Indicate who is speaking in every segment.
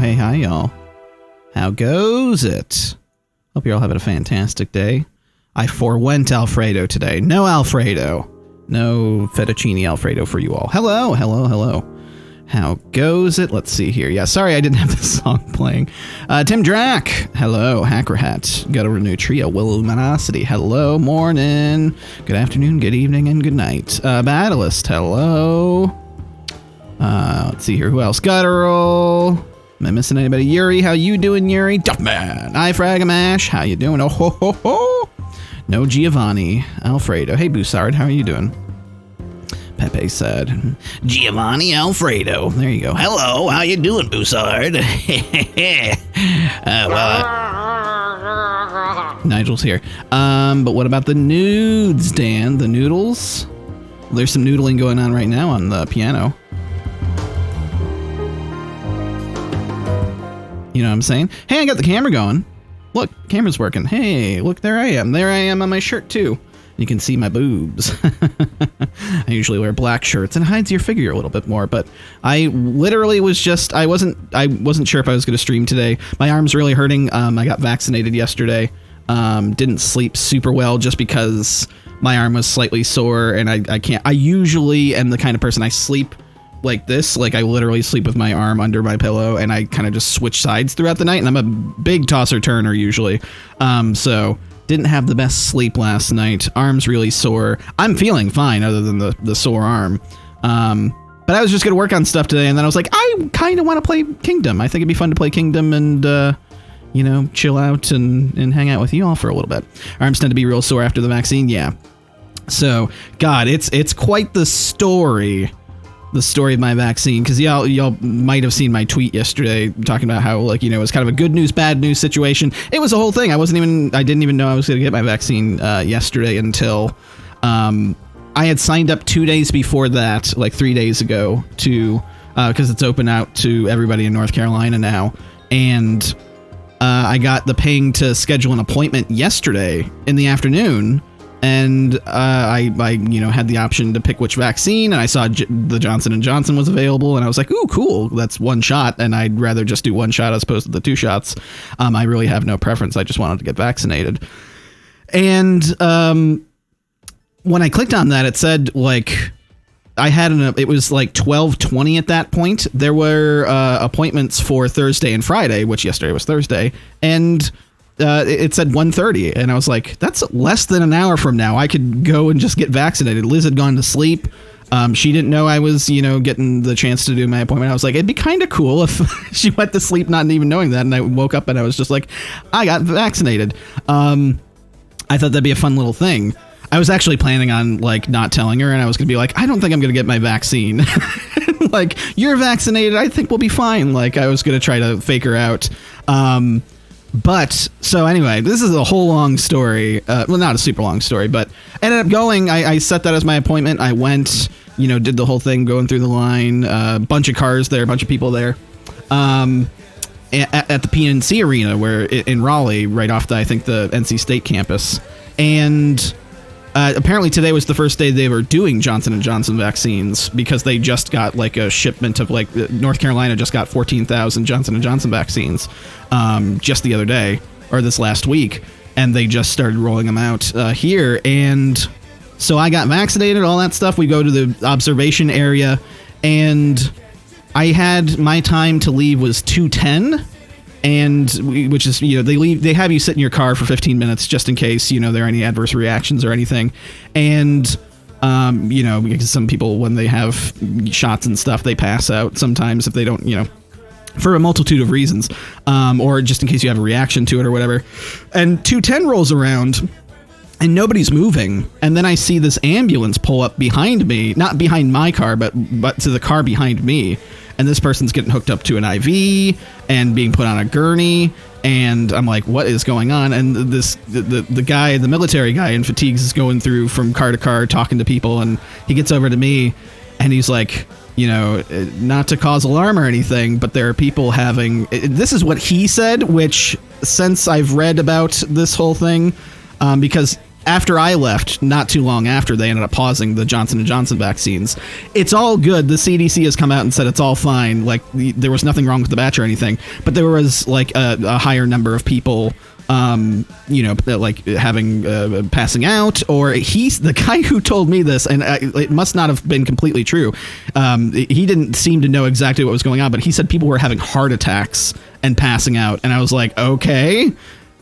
Speaker 1: Hey, hi, y'all. How goes it? Hope you're all having a fantastic day. I forewent Alfredo today. No Alfredo. No fettuccine Alfredo for you all. Hello, hello, hello. How goes it? Let's see here. Yeah, sorry I didn't have the song playing. Tim Drack. Hello. Hacker Hat. Got a new trio. Willuminosity. Hello. Morning. Good afternoon, good evening, and good night. Battlist. Hello. Let's see here. Who else? Guttural. Am I missing anybody? Yuri. How you doing, Yuri? Duffman. Fragamash. How you doing? Oh, ho, ho, ho. No Giovanni. Alfredo. Hey, Boussard. How are you doing? Pepe said, Giovanni Alfredo. There you go. Hello, how you doing, Boussard? Nigel's here. But what about the nudes, Dan? The noodles? There's some noodling going on right now on the piano. You know what I'm saying? Hey, I got the camera going. Look, camera's working. Hey, look, there I am. There I am on my shirt, too. You can see my boobs. I usually wear black shirts and it hides your figure a little bit more, but I literally was just, I wasn't sure if I was going to stream today. My arm's really hurting. I got vaccinated yesterday. Didn't sleep super well just because my arm was slightly sore and I usually am the kind of person I sleep like this. Like I literally sleep with my arm under my pillow and I kind of just switch sides throughout the night, and I'm a big tosser turner usually. So didn't have the best sleep last night. Arm's really sore. I'm feeling fine other than the sore arm. But I was just going to work on stuff today, and then I was like, I kind of want to play Kingdom. I think it'd be fun to play Kingdom and, you know, chill out and hang out with you all for a little bit. Arms tend to be real sore after the vaccine, yeah. So, God, it's quite the story of my vaccine, because y'all might have seen my tweet yesterday talking about how, like, you know, it was kind of a good news, bad news situation. It was a whole thing. I didn't even know I was going to get my vaccine yesterday until I had signed up 2 days before that, like 3 days ago, to because it's open out to everybody in North Carolina now, and I got the ping to schedule an appointment yesterday in the afternoon. And I you know, had the option to pick which vaccine, and I saw the Johnson & Johnson was available, and I was like, ooh, cool, that's one shot, and I'd rather just do one shot as opposed to the 2 shots. I really have no preference. I just wanted to get vaccinated. And when I clicked on that, it said, like, I had it was like 12:20 at that point. There were appointments for Thursday and Friday, which yesterday was Thursday, and it said 1:30, and I was like, that's less than an hour from now. I could go and just get vaccinated. Liz had gone to sleep. She didn't know I was, you know, getting the chance to do my appointment. I was like, it'd be kind of cool if she went to sleep not even knowing that, and I woke up and I was just like, I got vaccinated. I thought that'd be a fun little thing. I was actually planning on, like, not telling her, and I was gonna be like, I don't think I'm gonna get my vaccine. Like, you're vaccinated, I think we'll be fine. Like, I was gonna try to fake her out. But, so anyway, this is a whole long story. Well, not a super long story, but ended up going. I set that as my appointment. I went, you know, did the whole thing, going through the line, a bunch of cars there, a bunch of people there. At the PNC Arena, where in Raleigh, right off I think the NC State campus. And apparently today was the first day they were doing Johnson & Johnson vaccines, because they just got like a shipment of, like, North Carolina just got 14,000 Johnson & Johnson vaccines just the other day, or this last week, and they just started rolling them out here. And so I got vaccinated, all that stuff. We go to the observation area, and I had my time to leave was 2:10. And which is, you know, they have you sit in your car for 15 minutes just in case, you know, there are any adverse reactions or anything. And, you know, because some people, when they have shots and stuff, they pass out sometimes if they don't, you know, for a multitude of reasons, or just in case you have a reaction to it or whatever. And 2:10 rolls around and nobody's moving. And then I see this ambulance pull up behind me, not behind my car, but to the car behind me. And this person's getting hooked up to an IV and being put on a gurney. And I'm like, what is going on? And the guy, the military guy in fatigues, is going through from car to car talking to people. And he gets over to me and he's like, you know, not to cause alarm or anything, but there are people having, this is what he said, which since I've read about this whole thing, because after I left, not too long after, they ended up pausing the Johnson & Johnson vaccines. It's all good. The CDC has come out and said it's all fine. Like, there was nothing wrong with the batch or anything. But there was, like, a higher number of people, like having passing out, or the guy who told me this, and it must not have been completely true. He didn't seem to know exactly what was going on, but he said people were having heart attacks and passing out. And I was like, okay.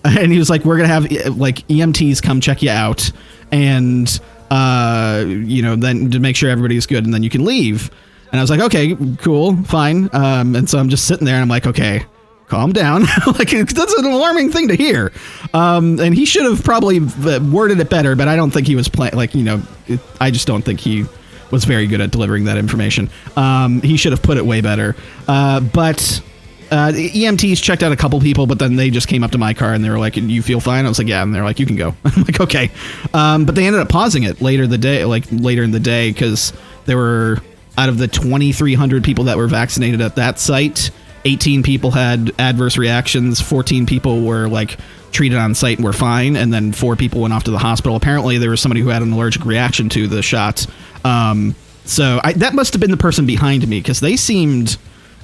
Speaker 1: And he was like, we're going to have like EMTs come check you out and, then to make sure everybody's good and then you can leave. And I was like, okay, cool, fine. And so I'm just sitting there and I'm like, okay, calm down. Like, that's an alarming thing to hear. And he should have probably worded it better, but I don't think he was I just don't think he was very good at delivering that information. He should have put it way better. But the EMTs checked out a couple people, but then they just came up to my car and they were like, you feel fine? I was like, yeah. And they're like, you can go. I'm like, okay. But they ended up pausing it later in the day, because there were, out of the 2,300 people that were vaccinated at that site, 18 people had adverse reactions, 14 people were like treated on site and were fine, and then 4 people went off to the hospital. Apparently there was somebody who had an allergic reaction to the shot. So that must have been the person behind me, because they seemed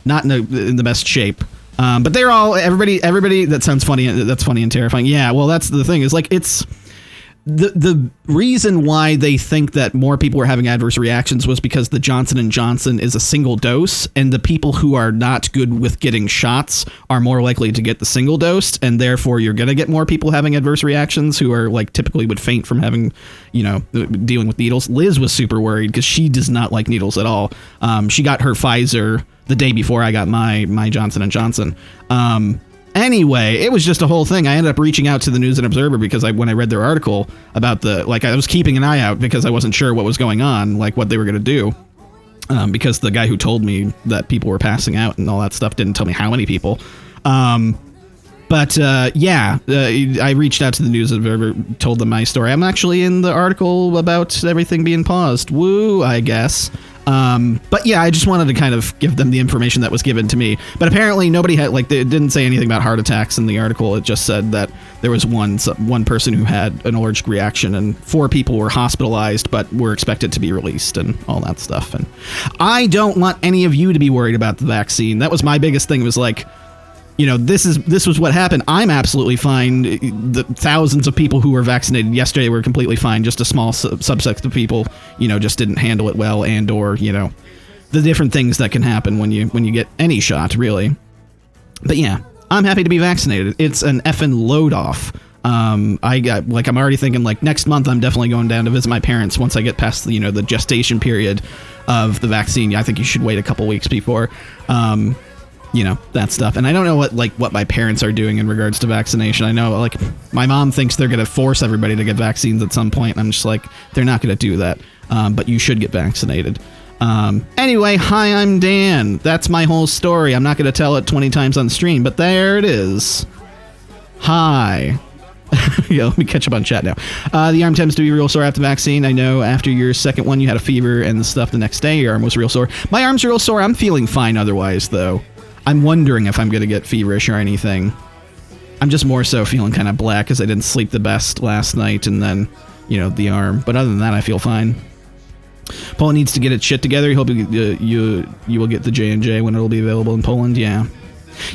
Speaker 1: not in the best shape. But they're all, everybody, that sounds funny. That's funny and terrifying. Yeah, well, that's the thing, is like, it's the reason why they think that more people were having adverse reactions was because the Johnson & Johnson is a single dose, and the people who are not good with getting shots are more likely to get the single dose, and therefore you're going to get more people having adverse reactions who are like typically would faint from having, dealing with needles. Liz was super worried because she does not like needles at all. She got her Pfizer the day before I got my Johnson & Johnson. Anyway, it was just a whole thing. I ended up reaching out to the News and Observer because when I read their article about I was keeping an eye out because I wasn't sure what was going on, like what they were going to do. Because the guy who told me that people were passing out and all that stuff didn't tell me how many people. I reached out to the News and Observer, told them my story. I'm actually in the article about everything being paused. Woo, I guess. But yeah, I just wanted to kind of give them the information that was given to me. But apparently nobody had, they didn't say anything about heart attacks in the article. It just said that there was one person who had an allergic reaction, and 4 people were hospitalized but were expected to be released and all that stuff. And I don't want any of you to be worried about the vaccine. That was my biggest thing, was like, this was what happened. I'm absolutely fine. The thousands of people who were vaccinated yesterday were completely fine. Just a small subset of people, just didn't handle it well, and or the different things that can happen when you get any shot, really. But yeah, I'm happy to be vaccinated. It's an effing load off. I'm already thinking next month I'm definitely going down to visit my parents once I get past the gestation period of the vaccine. I think you should wait a couple weeks before. That stuff. And I don't know what my parents are doing in regards to vaccination. I know my mom thinks they're going to force everybody to get vaccines at some point. I'm just like, they're not going to do that. But you should get vaccinated. Anyway, hi, I'm Dan. That's my whole story. I'm not going to tell it 20 times on stream, but there it is. Hi. Yeah, let me catch up on chat now. The arm tends to be real sore after the vaccine. I know after your second one, you had a fever and the stuff the next day. Your arm was real sore. My arm's real sore. I'm feeling fine otherwise, though. I'm wondering if I'm going to get feverish or anything. I'm just more so feeling kind of black because I didn't sleep the best last night, and then, the arm. But other than that, I feel fine. Poland needs to get its shit together. You hope you will get the J&J when it'll be available in Poland. Yeah.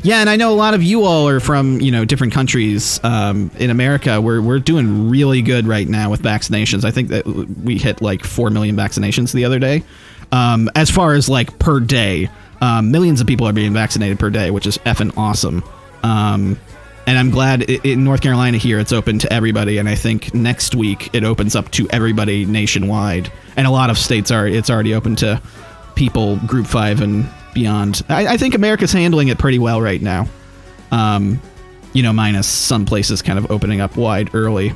Speaker 1: Yeah, and I know a lot of you all are from, different countries. In America, we're doing really good right now with vaccinations. I think that we hit 4 million vaccinations the other day. As far as per day. Millions of people are being vaccinated per day, which is effing awesome. And I'm glad in North Carolina here it's open to everybody, and I think next week it opens up to everybody nationwide. And a lot of states it's already open to people group 5 and beyond. I think America's handling it pretty well right now. Minus some places kind of opening up wide early.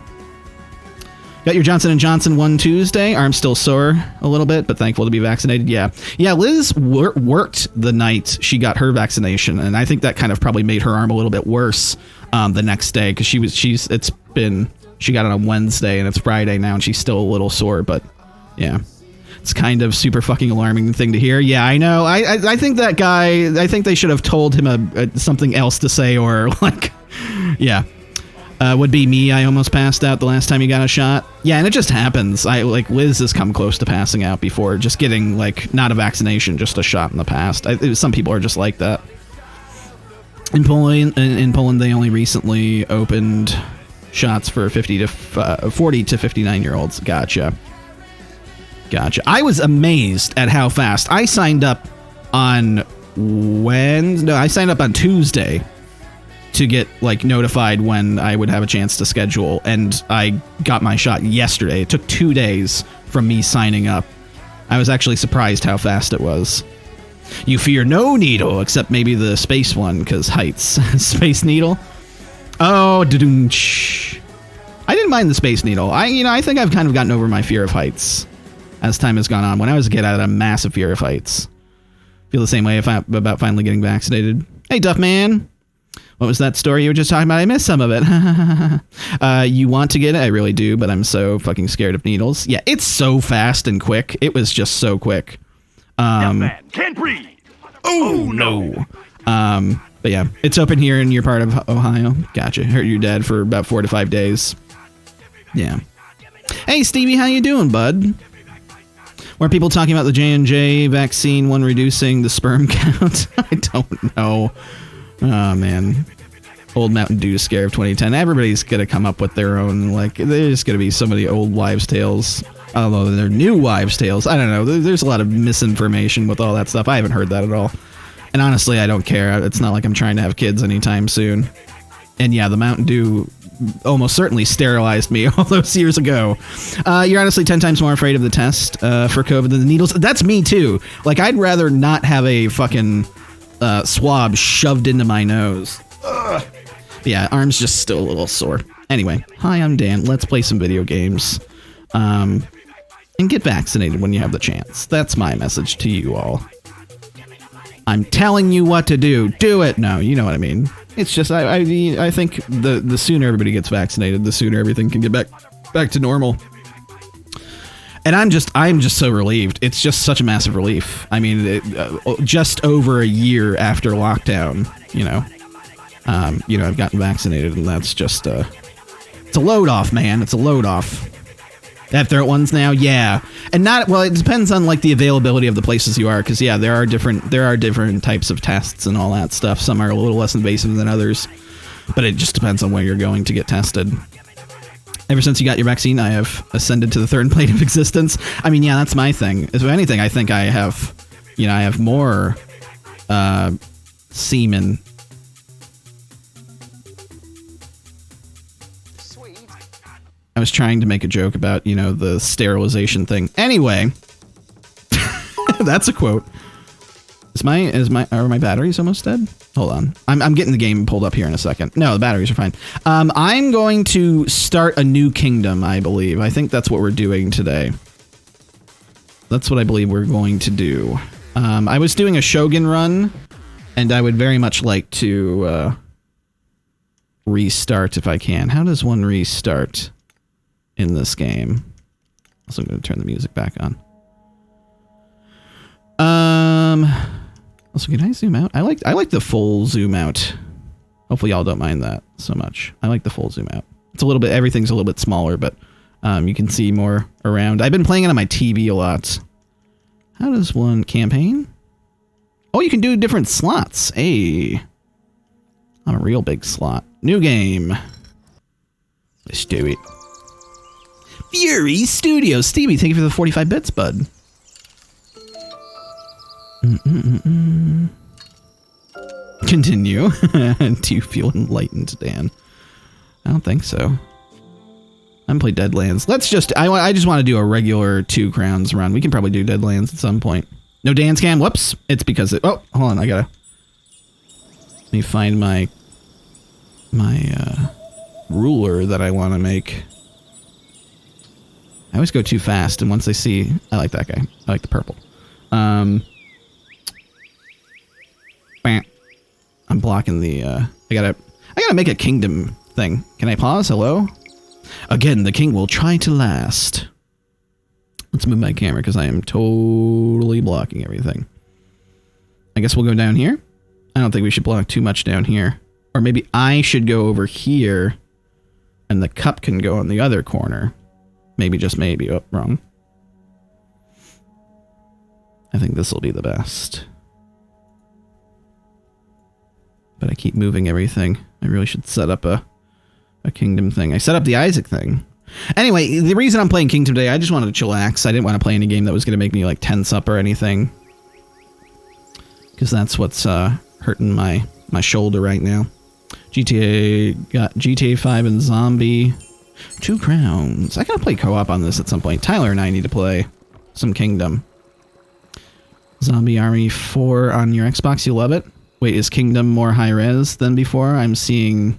Speaker 1: Got your Johnson & Johnson one Tuesday. Arm still sore a little bit, but thankful to be vaccinated. Yeah, Liz worked the night she got her vaccination, and I think that kind of probably made her arm a little bit worse the next day, because she got it on Wednesday and it's Friday now, and she's still a little sore. But yeah, it's kind of super fucking alarming thing to hear. Yeah, I know. I think that guy, I think they should have told him something else to say, or yeah. Would be me. I almost passed out the last time you got a shot. Yeah, and it just happens. Liz has come close to passing out before, just getting, like, not a vaccination, just a shot in the past. Some people are just like that. In Poland, they only recently opened shots for 40 to 59-year-olds. Gotcha. I was amazed at how fast. I signed up on I signed up on Tuesday to get, like, notified when I would have a chance to schedule, and I got my shot yesterday. It took 2 days from me signing up. I was actually surprised how fast it was. You fear no needle, except maybe the space one, because heights. Space needle? Oh, da-doom-sh. I didn't mind the space needle. I think I've kind of gotten over my fear of heights as time has gone on. When I was a kid, I had a massive fear of heights. Feel the same way about finally getting vaccinated. Hey, Duff Man. What was that story you were just talking about? I missed some of it. You want to get it? I really do, but I'm so fucking scared of needles. Yeah, it's so fast and quick. It was just so quick.
Speaker 2: Can't breathe.
Speaker 1: Oh, no. But yeah, it's open here in your part of Ohio. Gotcha. Heard you're dead for about 4 to 5 days. Yeah. Hey, Stevie, how you doing, bud? Were people talking about the J&J vaccine, one reducing the sperm count? I don't know. Oh, man. Old Mountain Dew scare of 2010. Everybody's going to come up with their own, like, there's going to be so many old wives' tales. Although they're new wives' tales. I don't know. There's a lot of misinformation with all that stuff. I haven't heard that at all. And honestly, I don't care. It's not like I'm trying to have kids anytime soon. And yeah, the Mountain Dew almost certainly sterilized me all those years ago. You're honestly 10 times more afraid of the test for COVID than the needles. That's me too. Like, I'd rather not have a fucking swab shoved into my nose. Ugh. Yeah, arm's just still a little sore. Anyway, hi, I'm Dan. Let's play some video games. And get vaccinated when you have the chance. That's my message to you all. I'm telling you what to do. Do it. No, you know what I mean. It's just, I think the sooner everybody gets vaccinated, the sooner everything can get back to normal. And I'm just so relieved. It's just such a massive relief. I mean, just over a year after lockdown, I've gotten vaccinated, and that's just, it's a load off, man. It's a load off. I have throat ones now, yeah, and it depends on, like, the availability of the places you are, because yeah, there are different types of tests and all that stuff. Some are a little less invasive than others, but it just depends on where you're going to get tested. Ever since you got your vaccine, I have ascended to the third plane of existence. I mean, yeah, that's my thing. If anything, I think I have more semen. I was trying to make a joke about, the sterilization thing. Anyway, that's a quote. Are my batteries almost dead? Hold on. I'm getting the game pulled up here in a second. No, the batteries are fine. I'm going to start a new kingdom, I believe. I think that's what we're doing today. That's what I believe we're going to do. I was doing a Shogun run, and I would very much like to restart if I can. How does one restart in this game? Also, I'm going to turn the music back on. Also, can I zoom out? I like the full zoom out. Hopefully y'all don't mind that so much. I like the full zoom out. It's a little bit, everything's a little bit smaller, but you can see more around. I've been playing it on my TV a lot. How does one campaign? Oh, you can do different slots. Hey, I'm a real big slot. New game. Let's do it. Fury Studios. Stevie, thank you for the 45 bits, bud. Continue. Do you feel enlightened, Dan? I don't think so. I haven't played Deadlands. Let's just... I just want to do a regular 2 crowns run. We can probably do Deadlands at some point. No Dan's cam? Whoops. It's because it... Oh, hold on. I gotta... Let me find my ruler that I want to make. I always go too fast, and once I see... I like that guy. I like the purple. I'm blocking the, I gotta make a kingdom thing. Can I pause? Hello? Again, the king will try to last. Let's move my camera, because I am totally blocking everything. I guess we'll go down here. I don't think we should block too much down here. Or maybe I should go over here And the cup can go on the other corner. Maybe, just maybe. Oh, wrong. I think this will be the best. But I keep moving everything. I really should set up a kingdom thing. I set up the Isaac thing. Anyway, the reason I'm playing Kingdom today, I just wanted to chillax. I didn't want to play any game that was going to make me like tense up or anything. Because that's what's hurting my shoulder right now. Got GTA 5 and Zombie. 2 Crowns. I gotta play co-op on this at some point. Tyler and I need to play some Kingdom. Zombie Army 4 on your Xbox. You love it? Wait, is Kingdom more high res than before? Am I seeing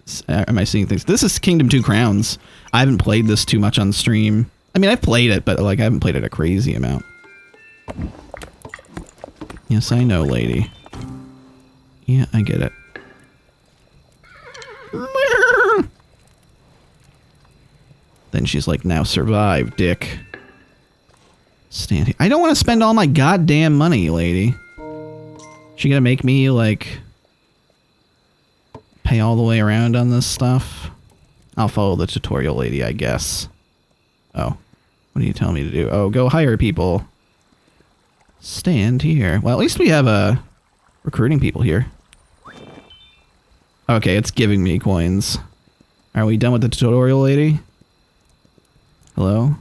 Speaker 1: things? This is Kingdom 2 Crowns. I haven't played this too much on stream. I mean, I've played it, but like I haven't played it a crazy amount. Yes, I know, lady. Yeah, I get it. Then she's like, now survive, dick. Stand here. I don't want to spend all my goddamn money, lady. She gonna make me, like, pay all the way around on this stuff? I'll follow the tutorial lady, I guess. Oh. What do you tell me to do? Oh, go hire people. Stand here. Well, at least we have, recruiting people here. Okay, it's giving me coins. Are we done with the tutorial lady? Hello?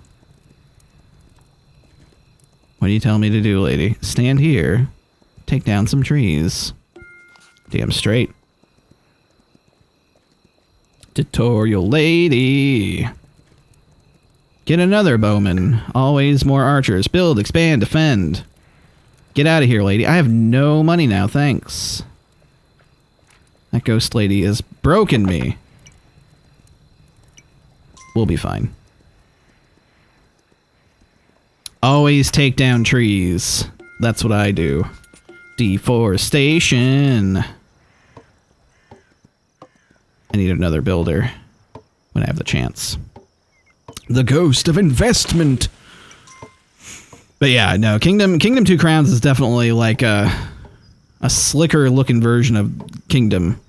Speaker 1: What do you tell me to do, lady? Stand here. Take down some trees. Damn straight. Tutorial lady. Get another bowman. Always more archers. Build, expand, defend. Get out of here, lady. I have no money now, thanks. That ghost lady has broken me. We'll be fine. Always take down trees. That's what I do. Deforestation. I need another builder when I have the chance. The ghost of investment. But yeah, no, Kingdom 2 Crowns is definitely like a slicker looking version of Kingdom.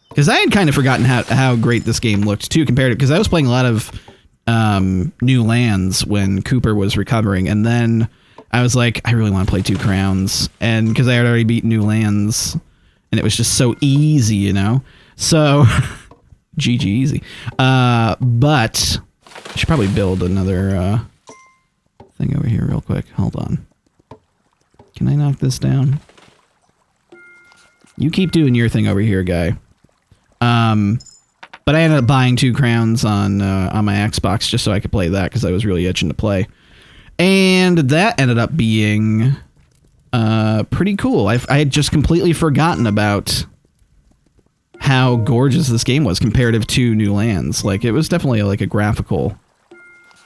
Speaker 1: Because I had kind of forgotten how great this game looked too, compared to, because I was playing a lot of New Lands when Cooper was recovering, and then I was like, I really want to play 2 Crowns, and because I had already beaten New Lands, and it was just so easy, you know? So, GG easy. But I should probably build another thing over here real quick. Hold on. Can I knock this down? You keep doing your thing over here, guy. But I ended up buying 2 Crowns on my Xbox just so I could play that because I was really itching to play. And that ended up being pretty cool. I had just completely forgotten about how gorgeous this game was comparative to New Lands. Like, it was definitely like a graphical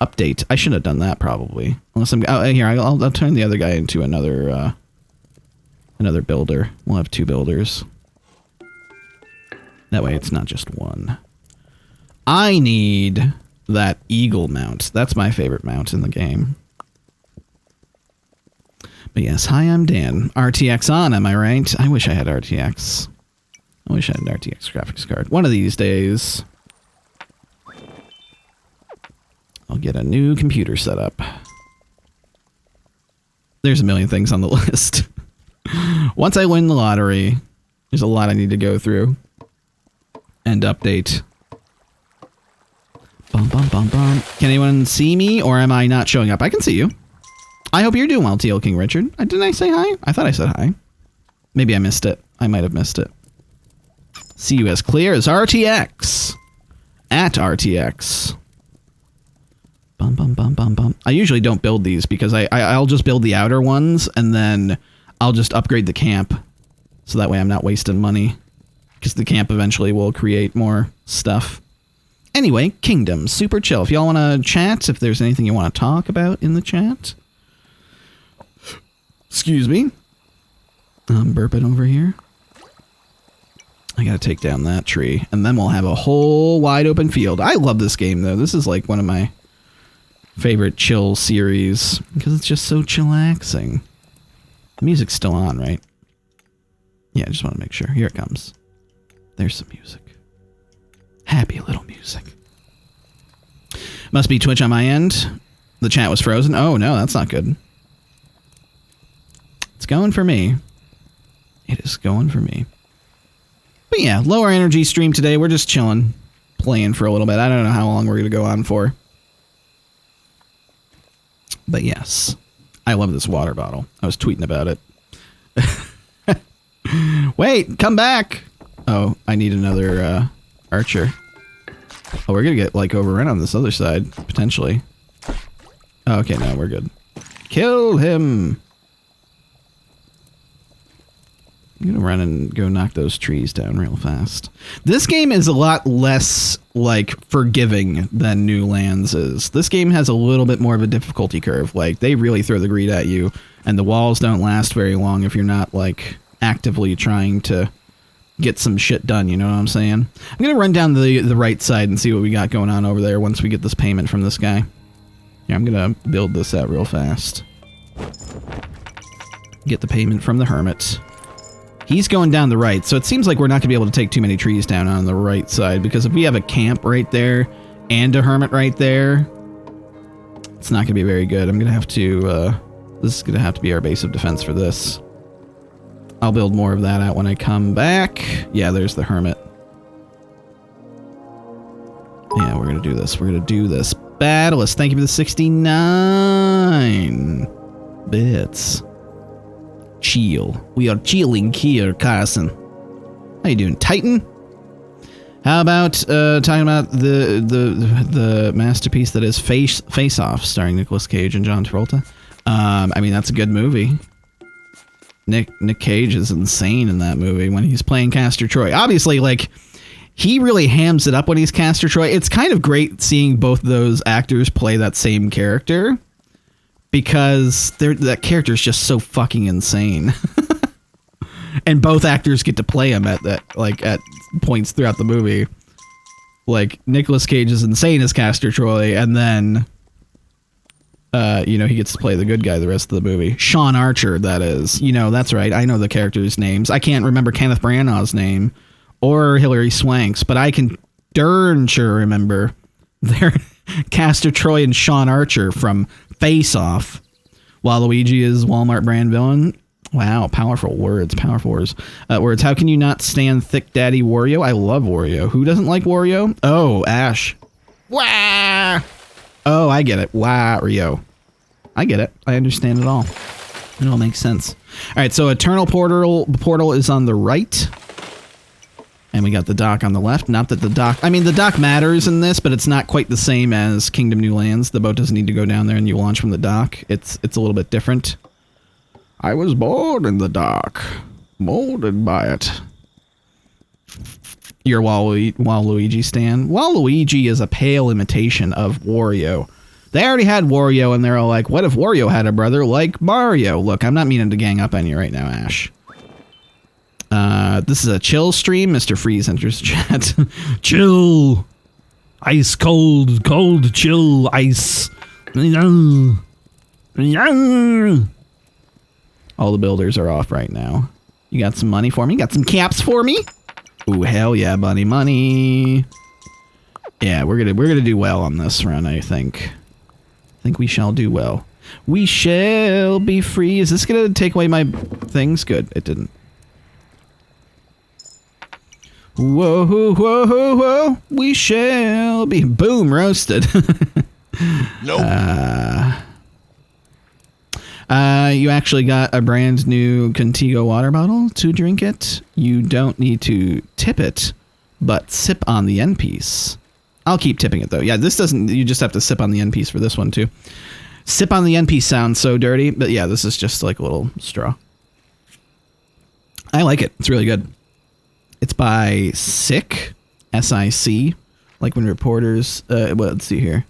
Speaker 1: update. I should have done that probably. Unless I'm here. I'll turn the other guy into another builder. We'll have 2 builders. That way it's not just one. I need that eagle mount. That's my favorite mount in the game. But yes, hi, I'm Dan. RTX on, am I right? I wish I had RTX. I wish I had an RTX graphics card. One of these days, I'll get a new computer set up. There's a million things on the list. Once I win the lottery, there's a lot I need to go through and update. Bum, bum, bum, bum. Can anyone see me, or am I not showing up? I can see you. I hope you're doing well, TL King Richard. Didn't I say hi? I thought I said hi. Maybe I missed it. I might have missed it. See you as clear as RTX. At RTX. Bum, bum, bum, bum, bum. I usually don't build these because I'll just build the outer ones and then I'll just upgrade the camp. So that way I'm not wasting money. Because the camp eventually will create more stuff. Anyway, Kingdom. Super chill. If y'all want to chat, if there's anything you want to talk about in the chat. Excuse me. I'm burping over here. I gotta take down that tree. And then we'll have a whole wide open field. I love this game, though. This is like one of my favorite chill series. Because it's just so chillaxing. The music's still on, right? Yeah, I just want to make sure. Here it comes. There's some music. Happy little music. Must be Twitch on my end. The chat was frozen. Oh, no, that's not good. It's going for me. It is going for me. But yeah, lower energy stream today. We're just chilling, playing for a little bit. I don't know how long we're going to go on for. But yes, I love this water bottle. I was tweeting about it. Wait, come back. Oh, I need another archer. Oh, we're going to get like overrun on this other side, potentially. Oh, okay, no, we're good. Kill him. I'm going to run and go knock those trees down real fast. This game is a lot less, like, forgiving than New Lands is. This game has a little bit more of a difficulty curve. Like, they really throw the greed at you, and the walls don't last very long if you're not, like, actively trying to get some shit done, you know what I'm saying? I'm going to run down the right side and see what we got going on over there once we get this payment from this guy. Yeah, I'm going to build this out real fast. Get the payment from the hermit. He's going down the right, so it seems like we're not going to be able to take too many trees down on the right side, because if we have a camp right there and a hermit right there, it's not going to be very good. I'm going to have to, this is going to have to be our base of defense for this. I'll build more of that out when I come back. Yeah, there's the hermit. Yeah, we're going to do this. We're going to do this. Battlist, thank you for the 69 bits. Chill. We are chilling here, Carson. How you doing, Titan? How about talking about the masterpiece that is Face Off, starring Nicolas Cage and John Travolta? I mean, that's a good movie. Nick Cage is insane in that movie when he's playing Castor Troy. Obviously, like, he really hams it up when he's Castor Troy. It's kind of great seeing both those actors play that same character, because that character is just so fucking insane. And both actors get to play him at points throughout the movie. Like, Nicolas Cage is insane as Castor Troy, and then he gets to play the good guy the rest of the movie. Sean Archer, that is. That's right. I know the characters' names. I can't remember Kenneth Branagh's name or Hilary Swank's, but I can darn sure remember their Castor Troy and Sean Archer from Face Off. Waluigi is Walmart brand villain. Wow, powerful words, powerful words. How can you not stand Thick Daddy Wario? I love Wario. Who doesn't like Wario? Oh, Ash. Wah! Oh, I get it. Wario. I get it. I understand it all. It all makes sense. All right, so Eternal Portal is on the right. And we got the dock on the left. Not that the dock... I mean, the dock matters in this, but it's not quite the same as Kingdom New Lands. The boat doesn't need to go down there and you launch from the dock. It's a little bit different. I was born in the dock. Molded by it. Your Waluigi stan. Waluigi is a pale imitation of Wario. They already had Wario, and they're all like, what if Wario had a brother like Mario? Look, I'm not meaning to gang up on you right now, Ash. This is a chill stream. Mr. Freeze enters chat. Chill. Ice cold, cold, chill, ice. All the builders are off right now. You got some money for me? Got some caps for me? Ooh, hell yeah, buddy, money. Yeah, we're gonna do well on this run, I think. I think we shall do well. We shall be free. Is this gonna take away my things? Good, it didn't. Whoa, whoa, whoa, whoa, we shall be... Boom, roasted.
Speaker 2: Nope.
Speaker 1: You actually got a brand new Contigo water bottle to drink it. You don't need to tip it, but sip on the end piece. I'll keep tipping it, though. Yeah, this doesn't... You just have to sip on the end piece for this one, too. Sip on the end piece sounds so dirty, but yeah, this is just like a little straw. I like it. It's really good. It's by Sick, S-I-C, like when reporters, well, let's see here.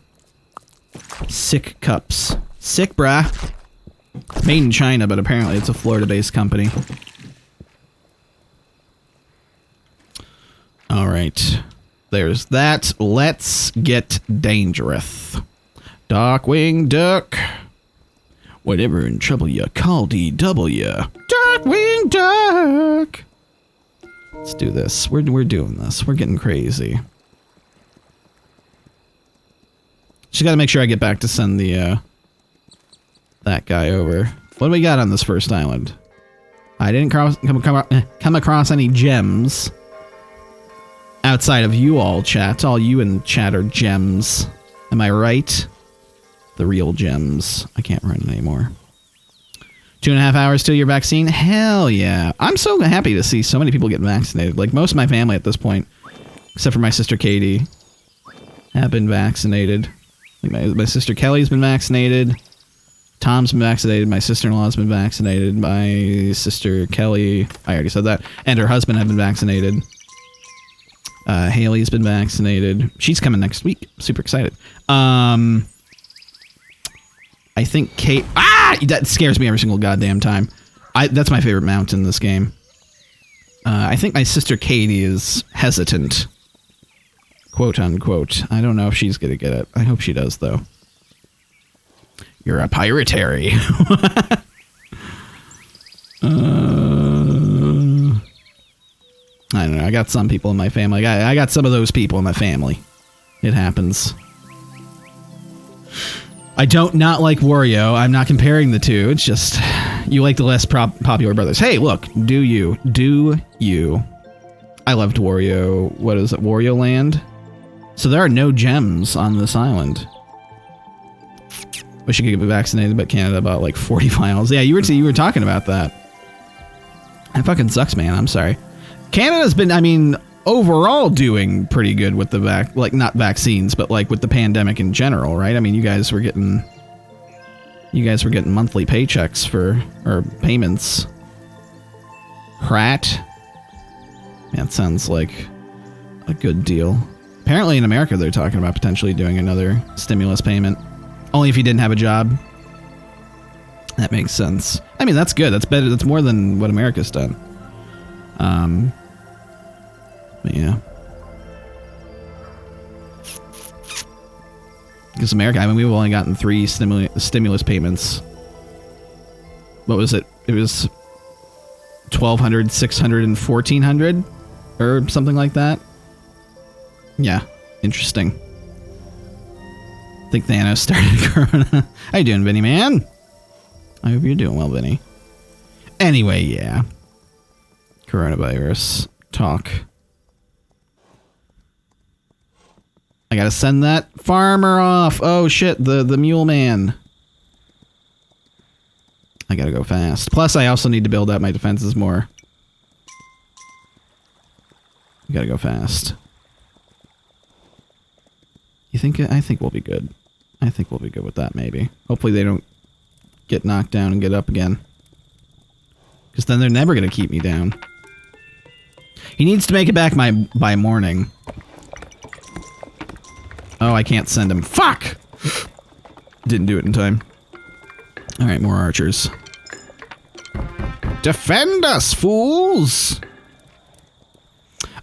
Speaker 1: Sick Cups. Sick, brah. Made in China, but apparently it's a Florida-based company. All right. There's that. Let's get dangerous. Darkwing Duck. Whatever in trouble you call DW. Darkwing Duck. Let's do this. We're doing this. We're getting crazy. Just got to make sure I get back to send the that guy over. What do we got on this first island? I didn't come across any gems outside of you all, chat. All you in chat are gems. Am I right? The real gems. I can't run anymore. 2.5 hours till your vaccine? Hell yeah. I'm so happy to see so many people get vaccinated. Like, most of my family at this point, except for my sister Katie, have been vaccinated. Like my sister Kelly's been vaccinated. Tom's been vaccinated. My sister-in-law's been vaccinated. My sister Kelly, I already said that, and her husband have been vaccinated. Haley's been vaccinated. She's coming next week. Super excited. I think Kate... that scares me every single goddamn time. That's my favorite mount in this game. I think my sister Katie is hesitant. Quote unquote. I don't know if she's gonna get it. I hope she does, though. You're a piratary. I don't know. I got some people in my family. I got some of those people in my family. It happens. I don't not like Wario. I'm not comparing the two. It's just you like the less popular brothers. Hey, look. Do you. Do you. I loved Wario. What is it? Wario Land? So there are no gems on this island. Wish you could get vaccinated, but Canada bought like 40 miles. Yeah, you were talking about that. That fucking sucks, man. I'm sorry. Canada's been, I mean, overall doing pretty good with the like not vaccines, but like with the pandemic in general, right? I mean, you guys were getting monthly paychecks or payments. Rat. That sounds like a good deal. Apparently in America, they're talking about potentially doing another stimulus payment. Only if you didn't have a job. That makes sense. I mean, that's good. That's better. That's more than what America's done. But yeah. Because America, I mean, we've only gotten 3 stimulus payments. What was it? It was 1,200, 600, and 1,400? Or something like that? Yeah. Interesting. I think Thanos started Corona. How you doing, Vinny, man? I hope you're doing well, Vinny. Anyway, yeah. Coronavirus talk. I gotta send that farmer off. Oh, shit. The mule man. I gotta go fast. Plus, I also need to build up my defenses more. I gotta go fast. You think? I think we'll be good. I think we'll be good with that, maybe. Hopefully they don't get knocked down and get up again. Because then they're never going to keep me down. He needs to make it back by morning. Oh, I can't send him. Fuck! Didn't do it in time. Alright, more archers. Defend us, fools!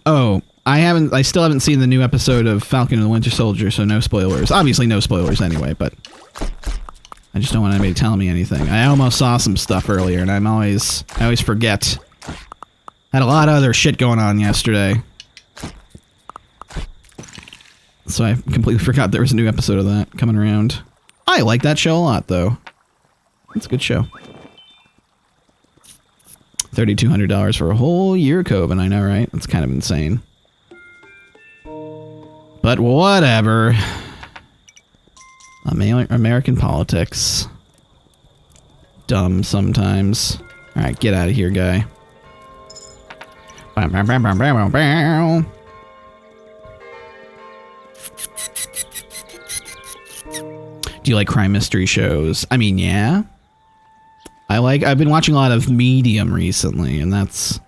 Speaker 1: Oh, I still haven't seen the new episode of Falcon and the Winter Soldier, so no spoilers. Obviously no spoilers anyway, but I just don't want anybody telling me anything. I almost saw some stuff earlier, and I always forget. Had a lot of other shit going on yesterday. So I completely forgot there was a new episode of that coming around. I like that show a lot, though. It's a good show. $3,200 for a whole year, Coven, I know, right? That's kind of insane. But whatever. American politics. Dumb sometimes. Alright, get out of here, guy. Do you like crime mystery shows? I mean, yeah. I've been watching a lot of Medium recently, and that's,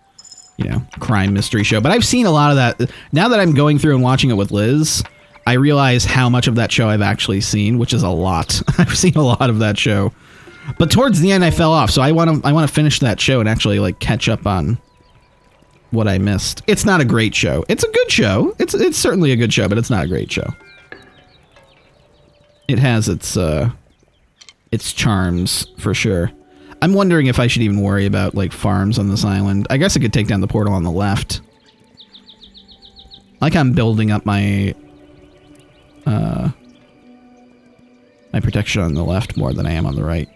Speaker 1: you know, crime mystery show. But I've seen a lot of that. Now that I'm going through and watching it with Liz, I realize how much of that show I've actually seen, which is a lot. I've seen a lot of that show. But towards the end, I fell off, so I want to finish that show and actually, like, catch up on what I missed. It's not a great show. It's a good show. It's certainly a good show, but it's not a great show. It has its charms, for sure. I'm wondering if I should even worry about, like, farms on this island. I guess I could take down the portal on the left. Like I'm building up my high protection on the left more than I am on the right.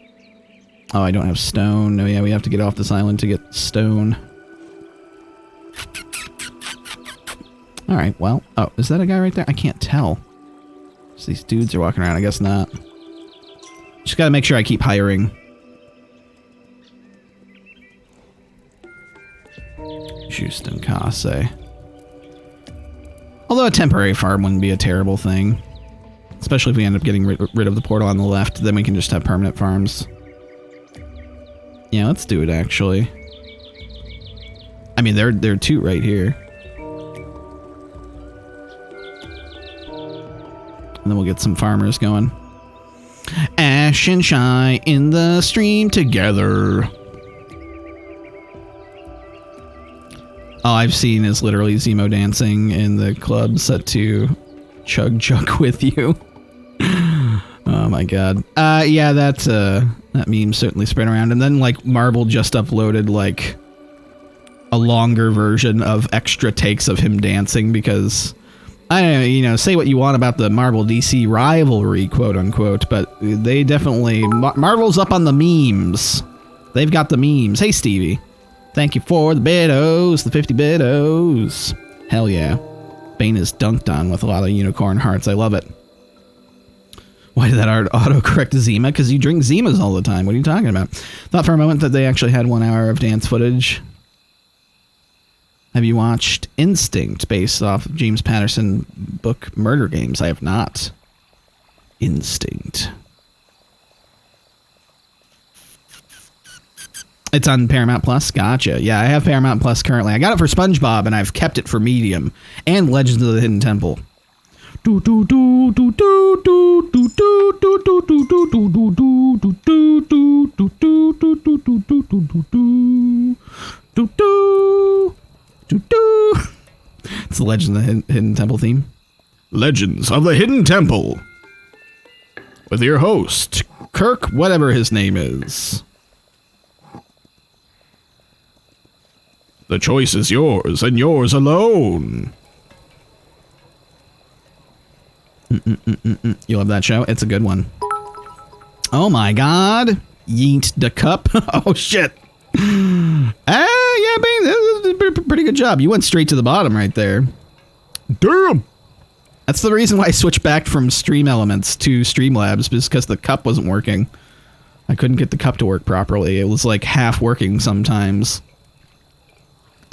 Speaker 1: Oh, I don't have stone. No, yeah, we have to get off this island to get stone. Alright, well. Oh, is that a guy right there? I can't tell. So these dudes are walking around. I guess not. Just gotta make sure I keep hiring. Houston Kase. Although a temporary farm wouldn't be a terrible thing. Especially if we end up getting rid of the portal on the left, then we can just have permanent farms. Yeah, let's do it, actually. I mean, there are two right here. And then we'll get some farmers going. Ash and Shy in the stream together. All I've seen is literally Zemo dancing in the club set to Chug Chug With You. Oh my god. Yeah, that meme certainly spread around. And then, like, Marble just uploaded, like, a longer version of extra takes of him dancing because, I don't know, you know, say what you want about the Marvel DC rivalry, quote unquote, but they definitely, Marvel's up on the memes. They've got the memes. Hey, Stevie. Thank you for the bidos, the 50 bidos. Hell yeah. Bane is dunked on with a lot of unicorn hearts. I love it. Why did that art autocorrect Zima? Because you drink Zimas all the time. What are you talking about? Thought for a moment that they actually had 1 hour of dance footage. Have you watched Instinct based off of James Patterson book Murder Games? I have not. Instinct. It's on Paramount Plus? Gotcha. Yeah, I have Paramount Plus currently. I got it for SpongeBob, and I've kept it for Medium. And Legends of the Hidden Temple. It's the Legends of the Hidden Temple theme. Legends of the Hidden Temple. With your host, Kirk, whatever his name is. The choice is yours, and yours alone. You love that show? It's a good one. Oh my god. Yeet the cup. Oh shit. Yeah, Bane, this is a pretty good job. You went straight to the bottom right there. Damn. That's the reason why I switched back from Stream Elements to Streamlabs, because the cup wasn't working. I couldn't get the cup to work properly. It was like half working sometimes.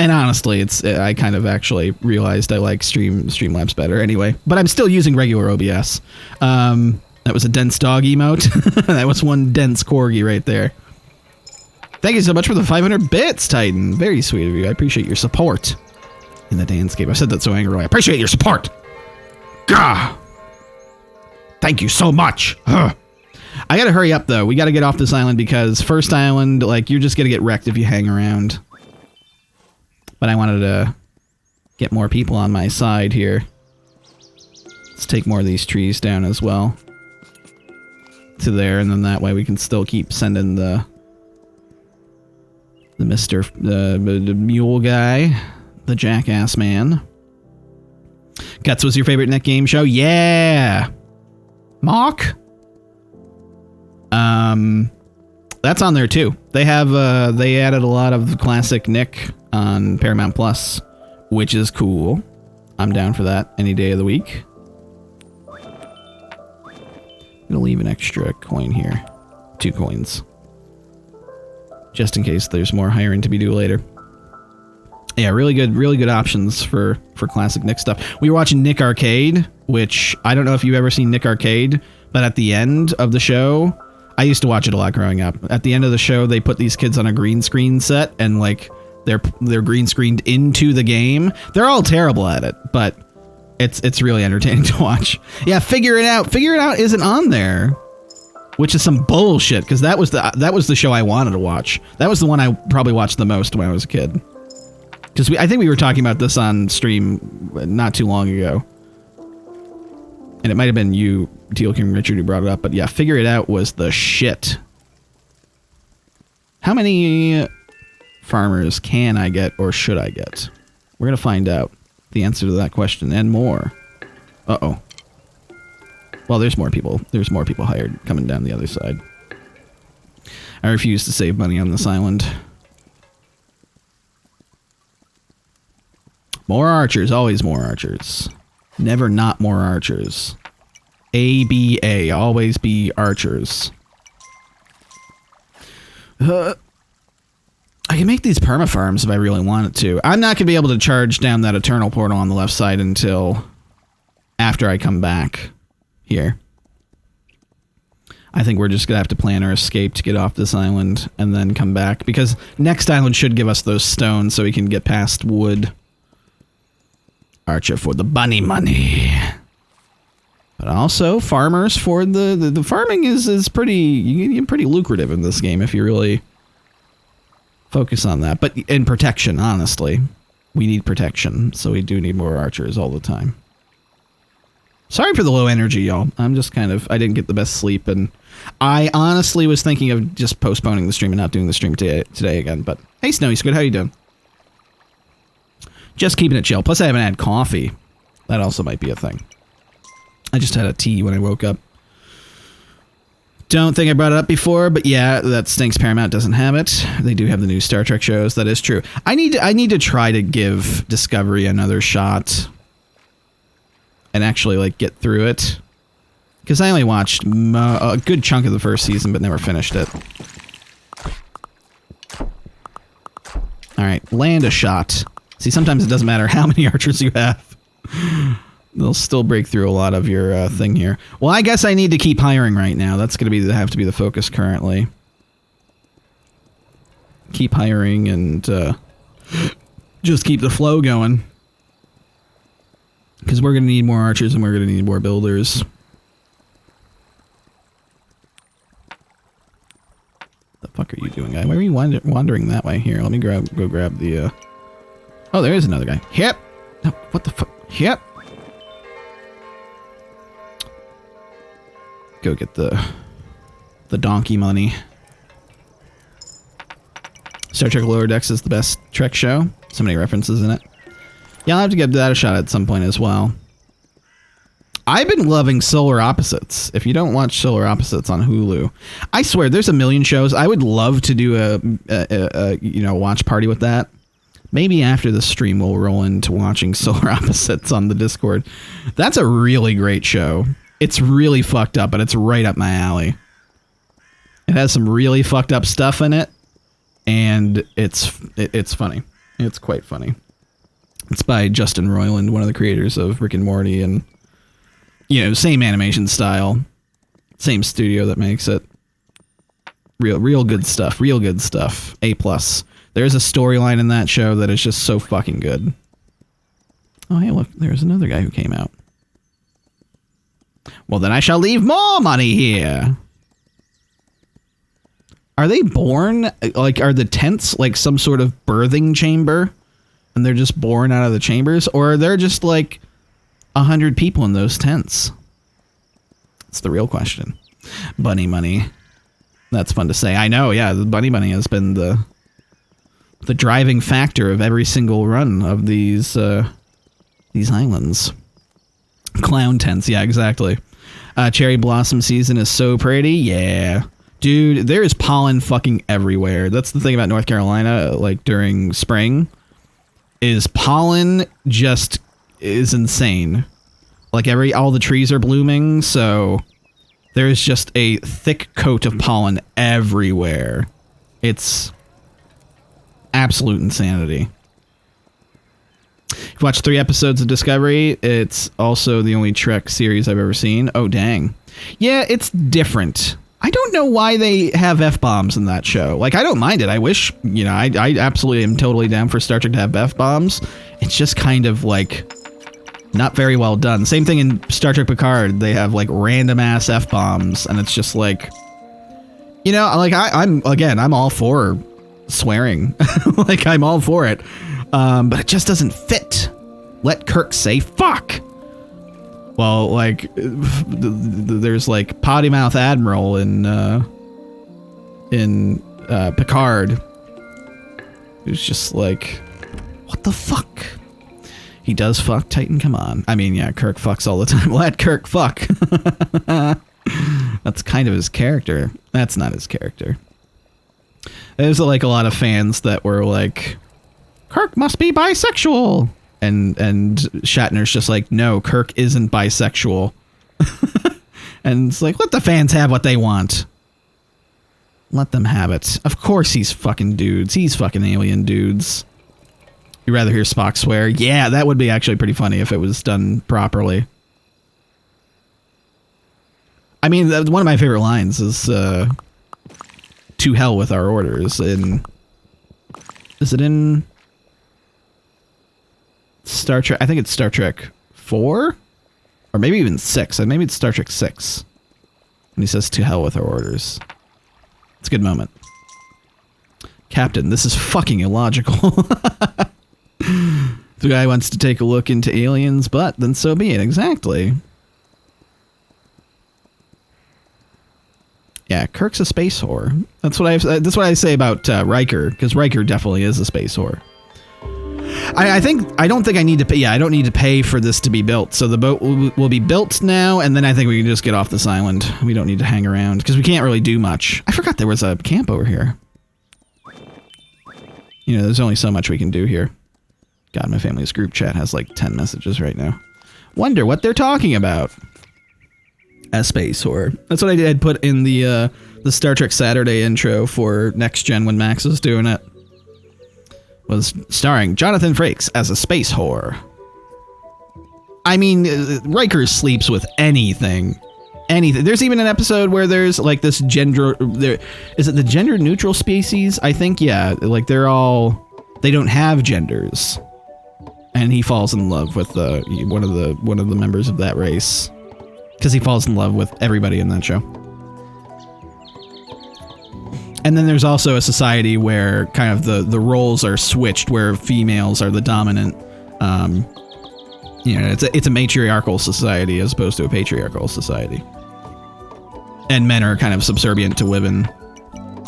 Speaker 1: And honestly, I kind of actually realized I like Streamlabs better anyway. But I'm still using regular OBS. That was a dense dog emote. That was one dense corgi right there. Thank you so much for the 500 bits, Titan. Very sweet of you. I appreciate your support in the Dandscape. I said that so angrily. I appreciate your support. Gah! Thank you so much. Ugh. I gotta hurry up, though. We gotta get off this island because first island, like, you're just gonna get wrecked if you hang around. But I wanted to get more people on my side here. Let's take more of these trees down as well. To there, and then that way we can still keep sending the the mule guy, the jackass man. Guts was your favorite Nick game show? Yeah! Mock? That's on there too. They have, they added a lot of classic Nick on Paramount Plus, which is cool. I'm down for that any day of the week. I'm gonna leave an extra coin here. 2 coins. Just in case there's more hiring to be due later. Yeah, really good options for classic Nick stuff. We were watching Nick Arcade, which I don't know if you've ever seen Nick Arcade, but at the end of the show, I used to watch it a lot growing up. At the end of the show, they put these kids on a green screen set and like they're green screened into the game. They're all terrible at it, but it's really entertaining to watch. Yeah, Figure It Out. Figure It Out isn't on there, which is some bullshit because that was the show I wanted to watch. That was the one I probably watched the most when I was a kid. Because I think we were talking about this on stream not too long ago. And it might have been you, Teal King Richard, who brought it up. But yeah, Figure It Out was the shit. How many farmers can I get or should I get? We're going to find out the answer to that question and more. Uh-oh. Well, there's more people. There's more people hired coming down the other side. I refuse to save money on this island. More archers. Always more archers. Never not more archers. ABA. Always be archers. I can make these perma-farms if I really wanted to. I'm not going to be able to charge down that Eternal Portal on the left side until after I come back here. I think we're just going to have to plan our escape to get off this island and then come back. Because next island should give us those stones so we can get past wood. Archer for the bunny money. But also farmers for the farming is pretty pretty lucrative in this game if you really focus on that. But in protection, honestly, we need protection, so we do need more archers all the time. Sorry for the low energy, y'all. I'm just I didn't get the best sleep, and I honestly was thinking of just postponing the stream and not doing the stream today again. But hey, Snowy Squid, how you doing? Just keeping it chill. Plus, I haven't had coffee. That also might be a thing. I just had a tea when I woke up. Don't think I brought it up before, but yeah, that stinks. Paramount doesn't have it. They do have the new Star Trek shows. That is true. I need to try to give Discovery another shot and actually like get through it, because I only watched a good chunk of the first season but never finished it. All right, land a shot. See, sometimes it doesn't matter how many archers you have. They'll still break through a lot of your thing here. Well, I guess I need to keep hiring right now. That's going to have to be the focus currently. Keep hiring and just keep the flow going. Because we're going to need more archers and we're going to need more builders. The fuck are you doing, guy? Why are you wandering that way? Here, let me go grab the... Oh, there is another guy. Yep. No, what the fuck? Yep. Go get the donkey money. Star Trek Lower Decks is the best Trek show. So many references in it. Yeah, I'll have to give that a shot at some point as well. I've been loving Solar Opposites. If you don't watch Solar Opposites on Hulu, I swear there's a million shows. I would love to do a watch party with that. Maybe after the stream we'll roll into watching Solar Opposites on the Discord. That's a really great show. It's really fucked up, but it's right up my alley. It has some really fucked up stuff in it, and it's funny. It's quite funny. It's by Justin Roiland, one of the creators of Rick and Morty, and same animation style, same studio that makes it. Real good stuff. Real good stuff. A+. There's a storyline in that show that is just so fucking good. Oh, hey, look, there's another guy who came out. Well, then I shall leave more money here. Are they born? Like, are the tents like some sort of birthing chamber? And they're just born out of the chambers? Or are there just like 100 people in those tents? That's the real question. Bunny money. That's fun to say. I know, yeah, the bunny money has been the driving factor of every single run of these islands. Clown tents, yeah, exactly. Cherry blossom season is so pretty, yeah. Dude, there is pollen fucking everywhere. That's the thing about North Carolina, like during spring, is pollen just is insane. Like all the trees are blooming, so there's just a thick coat of pollen everywhere. It's absolute insanity. You've watched 3 episodes of Discovery. It's also the only Trek series I've ever seen. Oh, dang. Yeah, it's different. I don't know why they have F-bombs in that show. Like, I don't mind it. I wish, I absolutely am totally down for Star Trek to have F-bombs. It's just kind of, like, not very well done. Same thing in Star Trek Picard. They have, like, random-ass F-bombs, and it's just, like, like, I'm all for swearing. Like, I'm all for it. But it just doesn't fit. Let Kirk say fuck. Well, like, there's like potty mouth Admiral in Picard, who's just like, what the fuck? He does fuck Titan, come on. I mean, yeah, Kirk fucks all the time. Let Kirk fuck. That's kind of his character. That's not his character. There's like a lot of fans that were like, Kirk must be bisexual. And Shatner's just like, no, Kirk isn't bisexual. And it's like, let the fans have what they want. Let them have it. Of course he's fucking dudes. He's fucking alien dudes. You'd rather hear Spock swear? Yeah, that would be actually pretty funny if it was done properly. I mean, one of my favorite lines is, to hell with our orders. Is it in Star Trek? I think it's Star Trek 4? Or maybe even 6. Maybe it's Star Trek 6. And he says, to hell with our orders. It's a good moment. Captain, this is fucking illogical. The guy wants to take a look into aliens, but then so be it. Exactly. Yeah, Kirk's a space whore. That's what I say about Riker, because Riker definitely is a space whore. I don't think I need to pay. Yeah, I don't need to pay for this to be built. So the boat will be built now, and then I think we can just get off this island. We don't need to hang around because we can't really do much. I forgot there was a camp over here. You know, there's only so much we can do here. God, my family's group chat has like 10 messages right now. Wonder what they're talking about. A space whore. That's what I did put in the Star Trek Saturday intro for Next Gen when Max was doing it. Was starring Jonathan Frakes as a space whore. I mean, Riker sleeps with anything. Anything. There's even an episode where there's like this gender... Is it the gender neutral species? I think, yeah. Like they don't have genders. And he falls in love with one of the members of that race. Because he falls in love with everybody in that show. And then there's also a society where kind of the roles are switched, where females are the dominant. You know, it's a matriarchal society as opposed to a patriarchal society. And men are kind of subservient to women.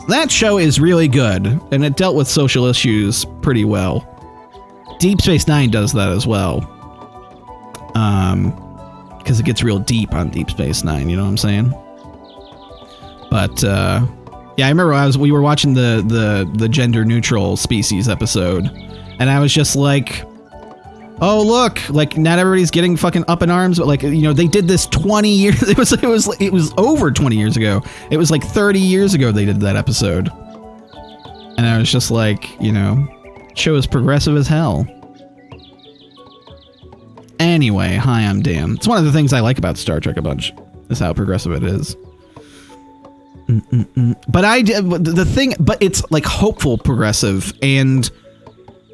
Speaker 1: That show is really good, and it dealt with social issues pretty well. Deep Space Nine does that as well. Because it gets real deep on Deep Space Nine, you know what I'm saying? But, yeah, I remember we were watching the gender neutral species episode, and I was just like, oh look, like not everybody's getting fucking up in arms, but like, you know, they did this 20 years. It was over 20 years ago. It was like 30 years ago they did that episode, and I was just like, you know, show is progressive as hell. Anyway, hi, I'm Dan. It's one of the things I like about Star Trek a bunch, is how progressive it is. But it's like hopeful progressive, and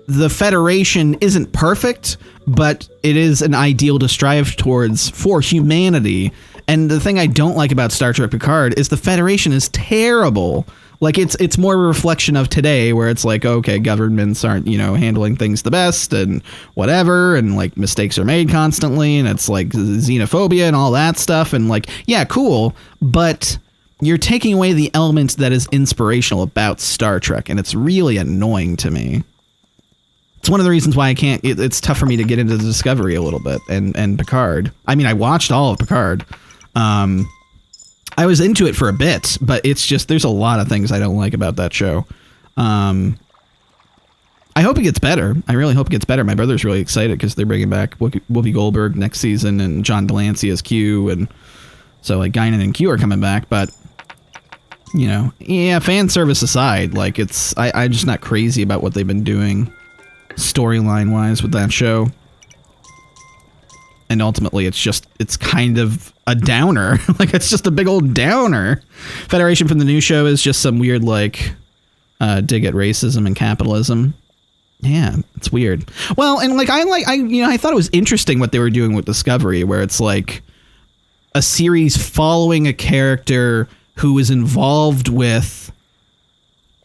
Speaker 1: the Federation isn't perfect, but it is an ideal to strive towards for humanity. And the thing I don't like about Star Trek Picard is the Federation is terrible. Like it's more a reflection of today, where it's like, okay, governments aren't, you know, handling things the best and whatever, and like mistakes are made constantly, and it's like xenophobia and all that stuff, and like, yeah, cool, but you're taking away the element that is inspirational about Star Trek, and it's really annoying to me. It's one of the reasons why I can't, it's tough for me to get into the Discovery a little bit, and Picard. I mean, I watched all of Picard. I was into it for a bit, but it's just, there's a lot of things I don't like about that show. I hope it gets better. I really hope it gets better. My brother's really excited because they're bringing back Whoopi Goldberg next season, and John Delancey as Q, and so like Guinan and Q are coming back, but you know, yeah, fan service aside, like I'm just not crazy about what they've been doing storyline wise with that show. And ultimately it's kind of a downer. Like it's just a big old downer. Federation from the new show is just some weird like dig at racism and capitalism. Yeah, it's weird. Well, and like I thought it was interesting what they were doing with Discovery, where it's like a series following a character who was involved with,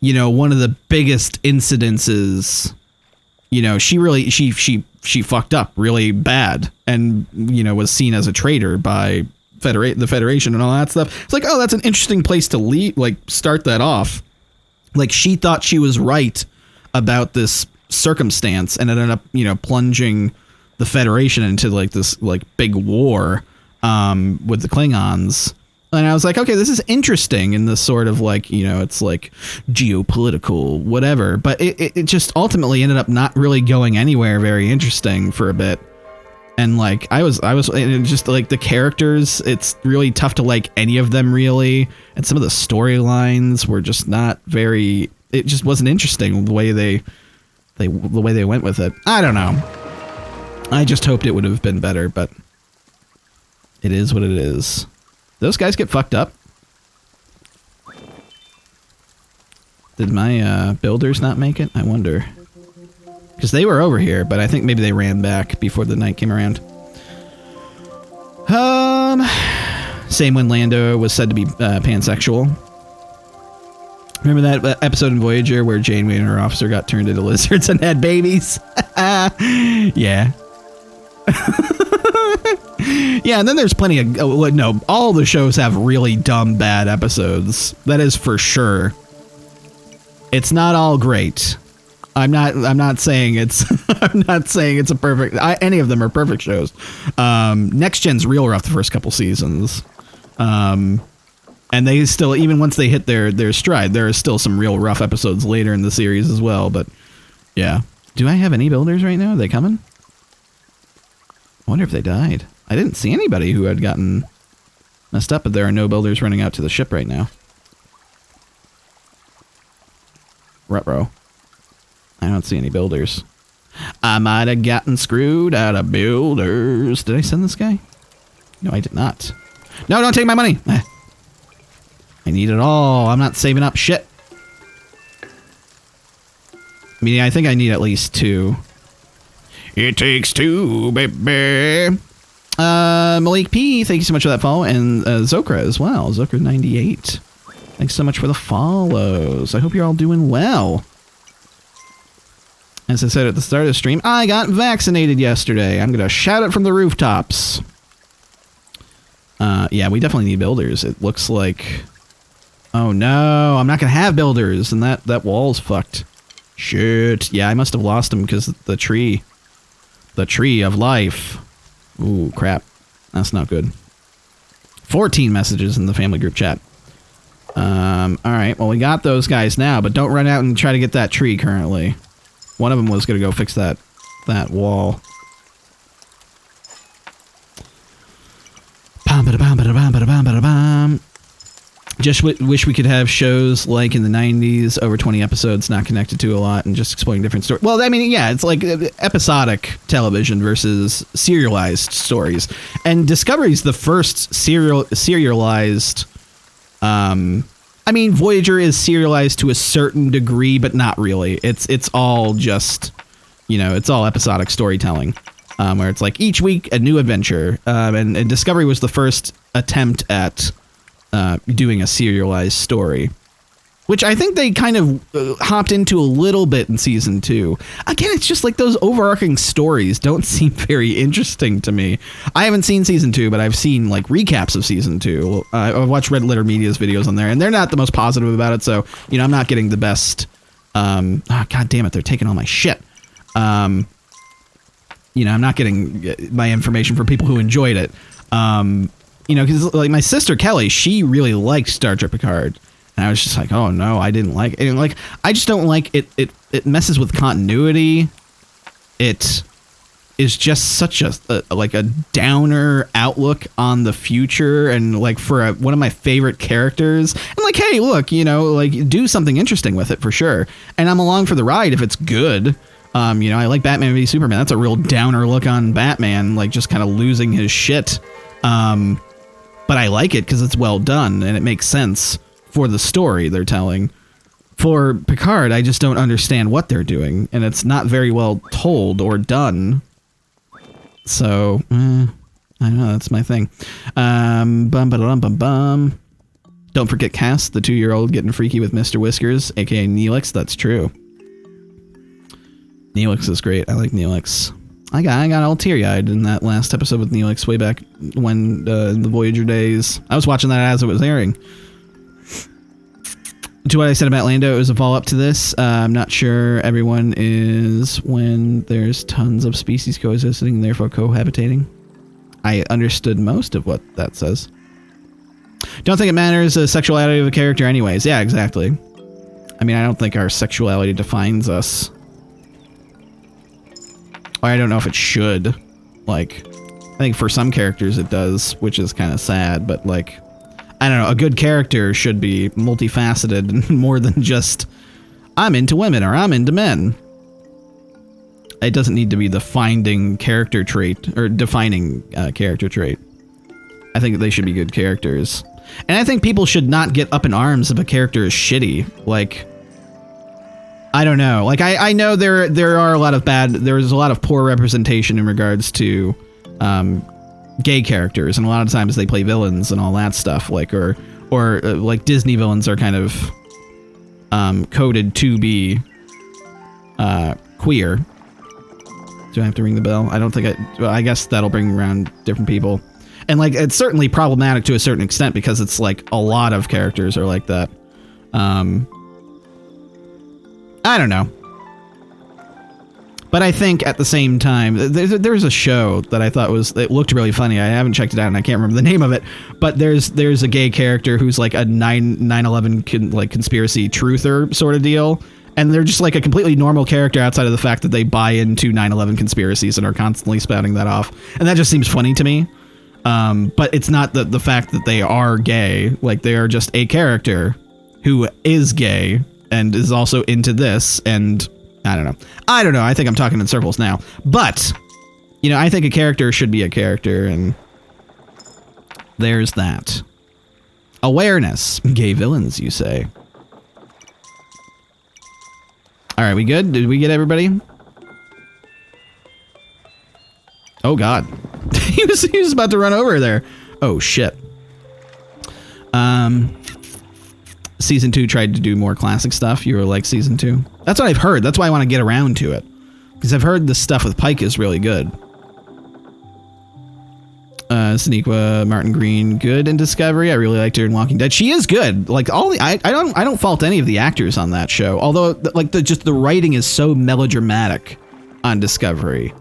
Speaker 1: you know, one of the biggest incidences. You know, she fucked up really bad, and you know, was seen as a traitor by the Federation and all that stuff. It's like, oh, that's an interesting place to start that off. Like she thought she was right about this circumstance, and ended up, you know, plunging the Federation into like this like big war with the Klingons. And I was like, okay, this is interesting in this sort of like, you know, it's like geopolitical, whatever. But it just ultimately ended up not really going anywhere very interesting for a bit. And like, I was and just like the characters, it's really tough to like any of them really. And some of the storylines were just not very, it just wasn't interesting the way the way they went with it. I don't know. I just hoped it would have been better, but it is what it is. Those guys get fucked up. Did my builders not make it? I wonder. Because they were over here, but I think maybe they ran back before the night came around. Same when Lando was said to be pansexual. Remember that episode in Voyager where Janeway and her officer got turned into lizards and had babies? Yeah. Yeah, and then there's plenty of... no, all the shows have really dumb, bad episodes. That is for sure. It's not all great. I'm not saying it's... I'm not saying it's a perfect... any of them are perfect shows. Next Gen's real rough the first couple seasons. And they still... Even once they hit their stride, there are still some real rough episodes later in the series as well, but... Yeah. Do I have any builders right now? Are they coming? I wonder if they died. I didn't see anybody who had gotten messed up, but there are no builders running out to the ship right now. Ruh-roh. I don't see any builders. I might have gotten screwed out of builders. Did I send this guy? No, I did not. No, don't take my money. I need it all. I'm not saving up shit. I mean, I think I need at least 2. It takes 2, baby. Malik P, thank you so much for that follow, and Zokra as well. Zokra98. Thanks so much for the follows. I hope you're all doing well. As I said at the start of the stream, I got vaccinated yesterday. I'm going to shout it from the rooftops. Yeah, we definitely need builders. It looks like... Oh no, I'm not going to have builders, and that wall's fucked. Shit. Yeah, I must have lost them because the tree. The tree of life. Ooh, crap. That's not good. 14 messages in the family group chat. Alright, well, we got those guys now, but don't run out and try to get that tree currently. One of them was going to go fix that wall. Just wish we could have shows like in the 90s, over 20 episodes, not connected to a lot, and just exploring different stories. Well, I mean, yeah, it's like episodic television versus serialized stories. And Discovery's the first serialized... I mean, Voyager is serialized to a certain degree, but not really. It's all just, you know, it's all episodic storytelling, where it's like each week a new adventure. And Discovery was the first attempt at doing a serialized story, which I think they kind of hopped into a little bit in season 2. Again, it's just like those overarching stories don't seem very interesting to me. I haven't seen season 2, but I've seen like recaps of season 2. I've watched Red Letter Media's videos on there, and they're not the most positive about it. So, you know, I'm not getting the best. God damn it, they're taking all my shit. You know, I'm not getting my information from people who enjoyed it. You know, because like my sister Kelly, she really liked Star Trek Picard. And I was just like, oh no, I didn't like it. Like, I just don't like it. It messes with continuity. It is just such a downer outlook on the future. And like for one of my favorite characters, and like, hey, look, you know, like do something interesting with it for sure. And I'm along for the ride if it's good. You know, I like Batman v Superman. That's a real downer look on Batman, like just kind of losing his shit. But I like it because it's well done and it makes sense for the story they're telling. For Picard, I just don't understand what they're doing, and it's not very well told or done. So, I don't know, that's my thing. Don't forget Cass, the 2-year-old getting freaky with Mr. Whiskers, aka Neelix. That's true. Neelix is great. I like Neelix. I got all teary-eyed in that last episode with Neelix way back when in the Voyager days. I was watching that as it was airing. To what I said about Lando, it was a follow up to this. I'm not sure everyone is when there's tons of species coexisting and therefore cohabitating. I understood most of what that says. Don't think it matters the sexuality of a character anyways. Yeah, exactly. I mean, I don't think our sexuality defines us. Or I don't know if it should. Like, I think for some characters it does, which is kind of sad, but like, I don't know, a good character should be multifaceted and more than just, I'm into women or I'm into men. It doesn't need to be the defining character trait, or defining character trait. I think they should be good characters. And I think people should not get up in arms if a character is shitty. Like, I don't know. Like, I know there are a lot of there's a lot of poor representation in regards to gay characters, and a lot of times they play villains and all that stuff. Like, or like Disney villains are kind of coded to be queer. Do I have to ring the bell? I don't think I guess that'll bring around different people. And like, it's certainly problematic to a certain extent because it's like a lot of characters are like that. I don't know. But I think at the same time, there's a show that I thought it looked really funny. I haven't checked it out and I can't remember the name of it. But there's a gay character who's like a 9/11 like conspiracy truther sort of deal. And they're just like a completely normal character outside of the fact that they buy into 9/11 conspiracies and are constantly spouting that off. And that just seems funny to me. But it's not the fact that they are gay. Like, they are just a character who is gay and is also into this. And I don't know. I think I'm talking in circles now. But, you know, I think a character should be a character. And there's that. Awareness. Gay villains, you say. All right, we good? Did we get everybody? Oh, God. he was about to run over there. Oh, shit. Season 2 tried to do more classic stuff. You were like Season 2? That's what I've heard. That's why I want to get around to it. Because I've heard the stuff with Pike is really good. Sonequa Martin Green, good in Discovery. I really liked her in Walking Dead. She is good. Like, I don't fault any of the actors on that show. Although, like, the writing is so melodramatic on Discovery.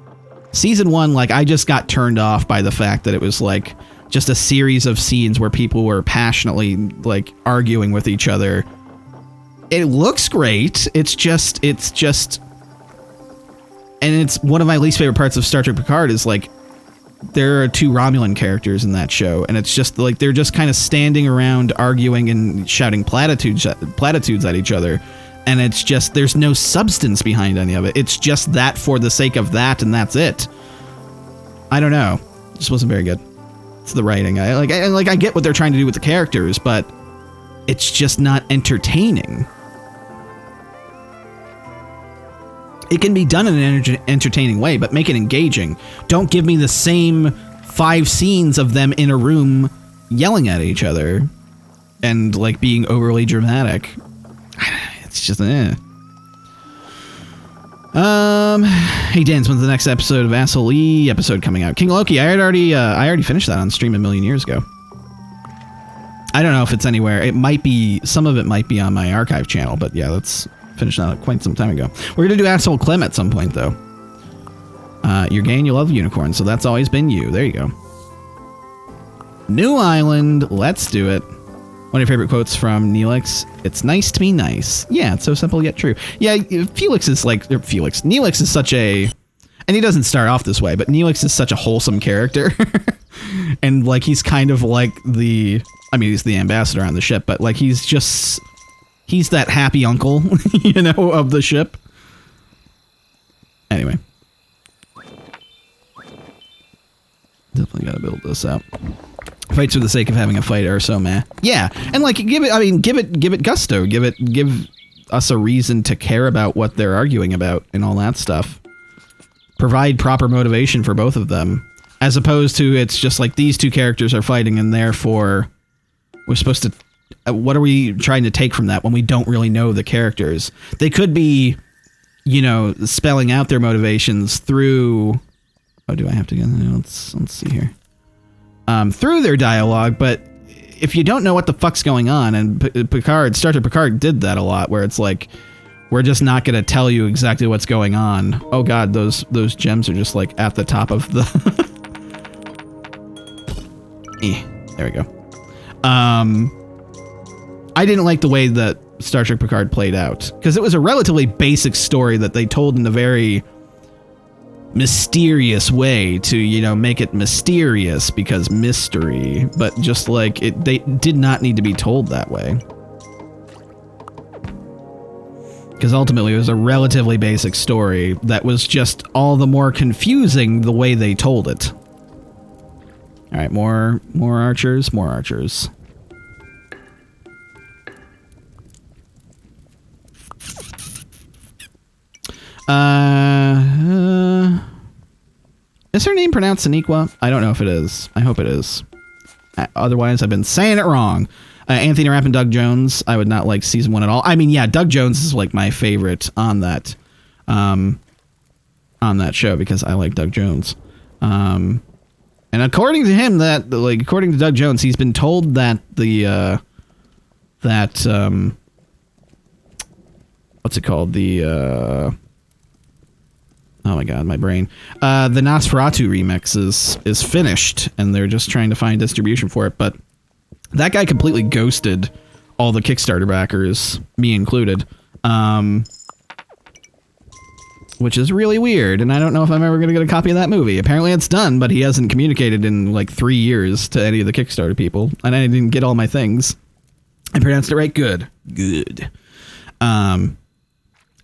Speaker 1: Season 1, like, I just got turned off by the fact that it was like just a series of scenes where people were passionately like arguing with each other. It looks great. It's just, and it's one of my least favorite parts of Star Trek Picard is like, there are 2 Romulan characters in that show, and it's just like they're just kind of standing around arguing and shouting platitudes at each other, and it's just there's no substance behind any of it. It's just that for the sake of that, and that's it. I don't know. It just wasn't very good. It's the writing. I get what they're trying to do with the characters, but it's just not entertaining. It can be done in an entertaining way, but make it engaging. Don't give me the same 5 scenes of them in a room yelling at each other and like being overly dramatic. It's just Hey Danz, when's the next episode of Asshole E episode coming out? King Loki, I already finished that on stream a million years ago. I don't know if it's anywhere. It might be, some of it might be on my archive channel, but yeah, that's finished that quite some time ago. We're gonna do Asshole Clem at some point though. You're gay and you love unicorns, so that's always been you. There you go. New Island, let's do it. One of your favorite quotes from Neelix, it's nice to be nice. Yeah, it's so simple yet true. Yeah, Neelix is such a, and he doesn't start off this way, but Neelix is such a wholesome character. And like, he's kind of like he's the ambassador on the ship, but like, he's that happy uncle, you know, of the ship. Anyway. Definitely gotta build this out. Fights for the sake of having a fight are so meh. Yeah, and like, give it gusto. Give us a reason to care about what they're arguing about and all that stuff. Provide proper motivation for both of them. As opposed to, it's just like, these 2 characters are fighting and therefore we're supposed to... what are we trying to take from that when we don't really know the characters? They could be, you know, spelling out their motivations through... Oh, do I have to get... Let's see here. Through their dialogue, but if you don't know what the fuck's going on, and Star Trek Picard did that a lot, where it's like, we're just not going to tell you exactly what's going on. Oh god, those gems are just like at the top of the... there we go. I didn't like the way that Star Trek Picard played out, because it was a relatively basic story that they told in a very mysterious way to, you know, make it mysterious because mystery, but just like they did not need to be told that way. Because ultimately it was a relatively basic story that was just all the more confusing the way they told it. All right, more archers, more archers. Is her name pronounced Sonequa? I don't know if it is. I hope it is. Otherwise, I've been saying it wrong. Anthony Rapp and Doug Jones. I would not like season 1 at all. I mean, yeah, Doug Jones is like my favorite on that show because I like Doug Jones. And according to him, according to Doug Jones, he's been told that what's it called? Oh my god, my brain. The Nosferatu remix is finished, and they're just trying to find distribution for it, but that guy completely ghosted all the Kickstarter backers, me included, which is really weird, and I don't know if I'm ever going to get a copy of that movie. Apparently it's done, but he hasn't communicated in like 3 years to any of the Kickstarter people, and I didn't get all my things. I pronounced it right. Good.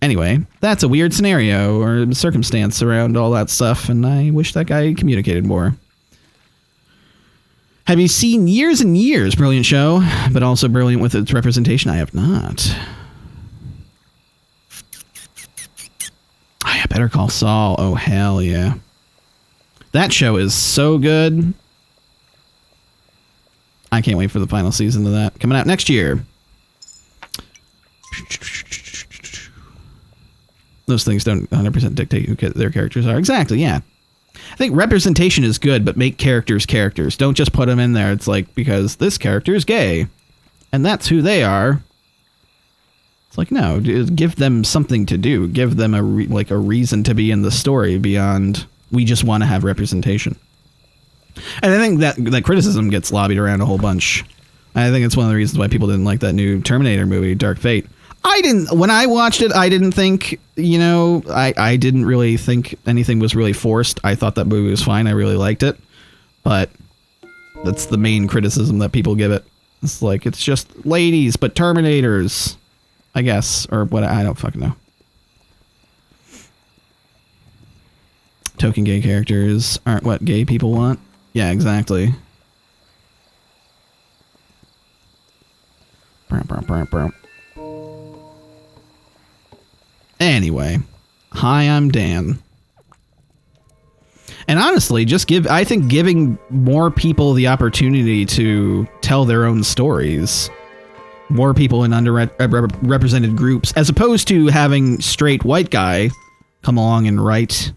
Speaker 1: Anyway, that's a weird scenario or circumstance around all that stuff, and I wish that guy communicated more. Have you seen Years and Years? Brilliant show, but also brilliant with its representation. I have not. Oh, yeah, Better Call Saul. Oh, hell yeah. That show is so good. I can't wait for the final season of that. Coming out next year. Those things don't 100% dictate who their characters are. Exactly, yeah. I think representation is good, but make characters characters. Don't just put them in there. It's like, because this character is gay, and that's who they are. It's like, no, give them something to do. Give them a reason to be in the story beyond we just want to have representation. And I think that criticism gets lobbied around a whole bunch. I think it's one of the reasons why people didn't like that new Terminator movie, Dark Fate. When I watched it, I didn't think, I didn't really think anything was really forced. I thought that movie was fine. I really liked it. But that's the main criticism that people give it. It's like, it's just ladies, but Terminators, I guess. Or what, I don't fucking know. Token gay characters aren't what gay people want. Yeah, exactly. Anyway, hi, I'm Dan. And honestly, I think giving more people the opportunity to tell their own stories, more people in underrepresented groups, as opposed to having straight white guy come along and write,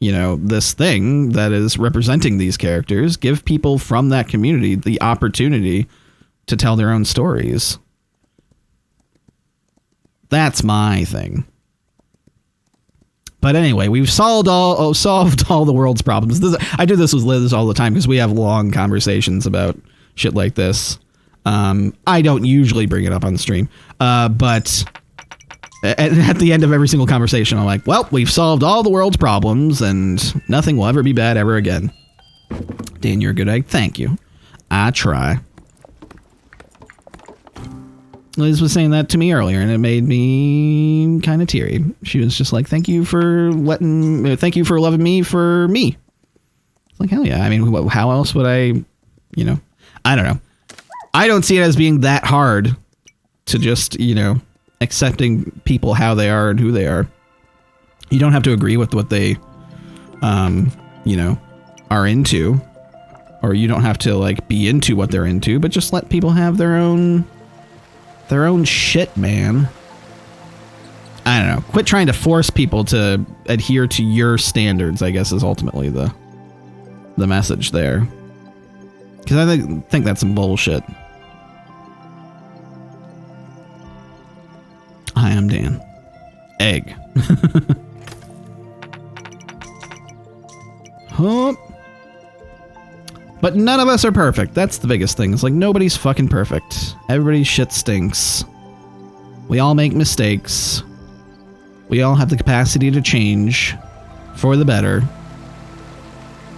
Speaker 1: this thing that is representing these characters, give people from that community the opportunity to tell their own stories. That's my thing. But anyway, we've solved all the world's problems. I do this with Liz all the time because we have long conversations about shit like this. I don't usually bring it up on the stream, but at the end of every single conversation, I'm like, well, we've solved all the world's problems and nothing will ever be bad ever again. Dan, you're a good egg. Thank you. I try. Liz was saying that to me earlier, and it made me kind of teary. She was just like, thank you for loving me for me. It's like, hell yeah. I mean, how else would I don't know. I don't see it as being that hard to just, accepting people how they are and who they are. You don't have to agree with what they, are into, or you don't have to be into what they're into, but just let people have their own shit, man. I don't know. Quit trying to force people to adhere to your standards, I guess, is ultimately the message there. Because I think that's some bullshit. Hi, I'm Dan. Egg. Huh. But none of us are perfect. That's the biggest thing. It's like nobody's fucking perfect. Everybody's shit stinks. We all make mistakes. We all have the capacity to change for the better.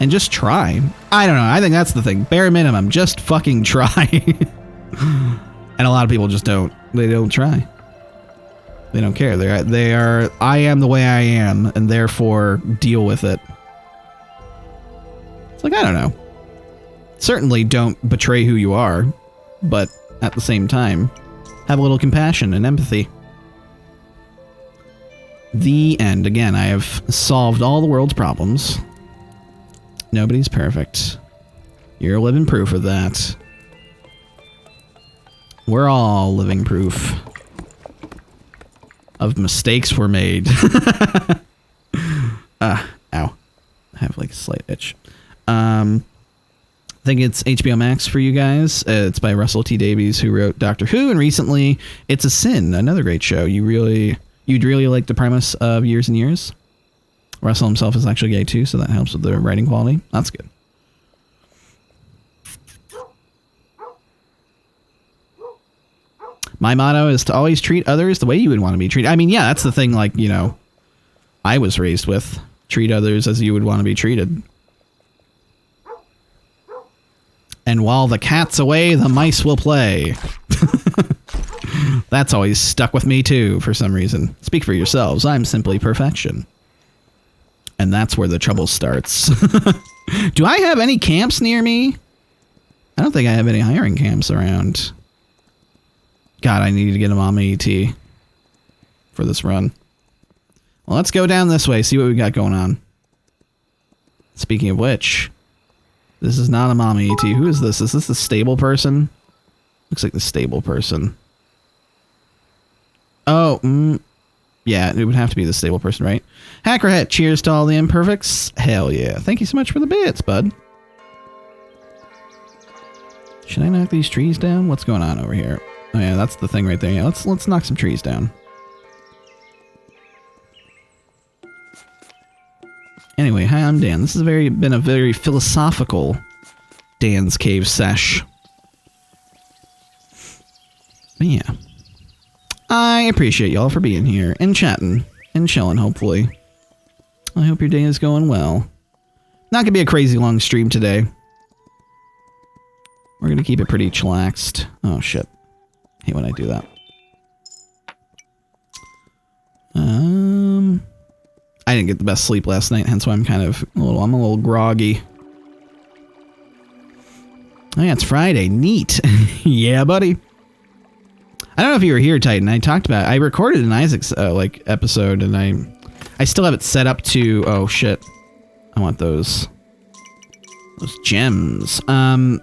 Speaker 1: And just try. I don't know. I think that's the thing. Bare minimum. Just fucking try. And a lot of people just don't. They don't try. They don't care. They are, I am the way I am, and therefore deal with it. It's like, I don't know. Certainly don't betray who you are, but at the same time, have a little compassion and empathy. The end. Again, I have solved all the world's problems. Nobody's perfect. You're living proof of that. We're all living proof of mistakes were made. Ow. I have like a slight itch. I think it's HBO Max for you guys. It's by Russell T Davies, who wrote Doctor Who, and recently It's a Sin, another great show. You'd really like the premise of Years and Years. Russell himself is actually gay too, so that helps with the writing quality. That's good. My motto is to always treat others the way you would want to be treated. I mean, yeah, that's the thing, like, you know, I was raised with. Treat others as you would want to be treated. And while the cat's away, the mice will play. That's always stuck with me, too, for some reason. Speak for yourselves. I'm simply perfection. And that's where the trouble starts. Do I have any camps near me? I don't think I have any hiring camps around. God, I need to get a mom AT for this run. Well, let's go down this way, see what we got going on. Speaking of which, this is not a mom AT. Who is this? Is this the stable person? Looks like the stable person. Oh, yeah, it would have to be the stable person, right? Hackerhead, cheers to all the imperfects. Hell yeah. Thank you so much for the bits, bud. Should I knock these trees down? What's going on over here? Oh yeah, that's the thing right there. Yeah, let's knock some trees down. Anyway, hi, I'm Dan. This has been a very philosophical Dan's Cave sesh. But yeah. I appreciate y'all for being here and chatting and chilling, hopefully. I hope your day is going well. Not gonna be a crazy long stream today. We're gonna keep it pretty chillaxed. Oh shit. Hate when I do that. I didn't get the best sleep last night, hence why I'm kind of I'm a little groggy. Oh yeah, it's Friday. Neat. Yeah, buddy. I don't know if you were here, Titan. I recorded an Isaac's episode, and I still have it set up to. Oh shit! I want those gems. I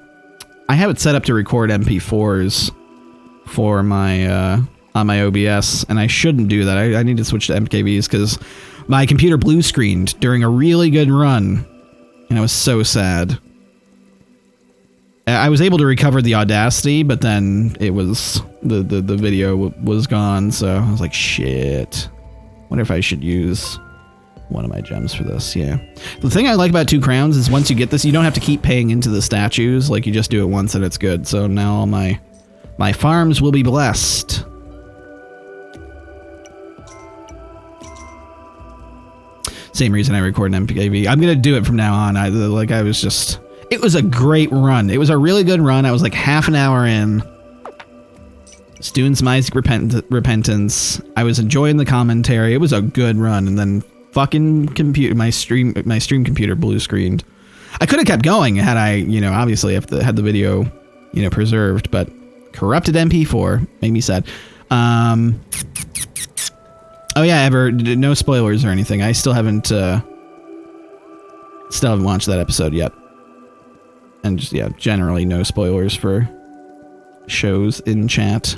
Speaker 1: have it set up to record MP4s for my on my OBS, and I shouldn't do that. I need to switch to MKVs because my computer blue screened during a really good run, and I was so sad. I was able to recover the Audacity, but then it was the video was gone, so I was like, shit. Wonder if I should use one of my gems for this. Yeah. The thing I like about 2 crowns is once you get this, you don't have to keep paying into the statues. Like, you just do it once and it's good. So now all my farms will be blessed. Same reason I record an MPKV. I'm gonna do it from now on. It was a great run. It was a really good run. I was like half an hour in. Just doing some Isaac Repentance. I was enjoying the commentary. It was a good run, and then fucking my stream computer blue screened. I could have kept going had I, obviously had the video, preserved, but corrupted MP4 made me sad. Oh yeah, no spoilers or anything. I still haven't watched that episode yet. And just, yeah, generally no spoilers for shows in chat.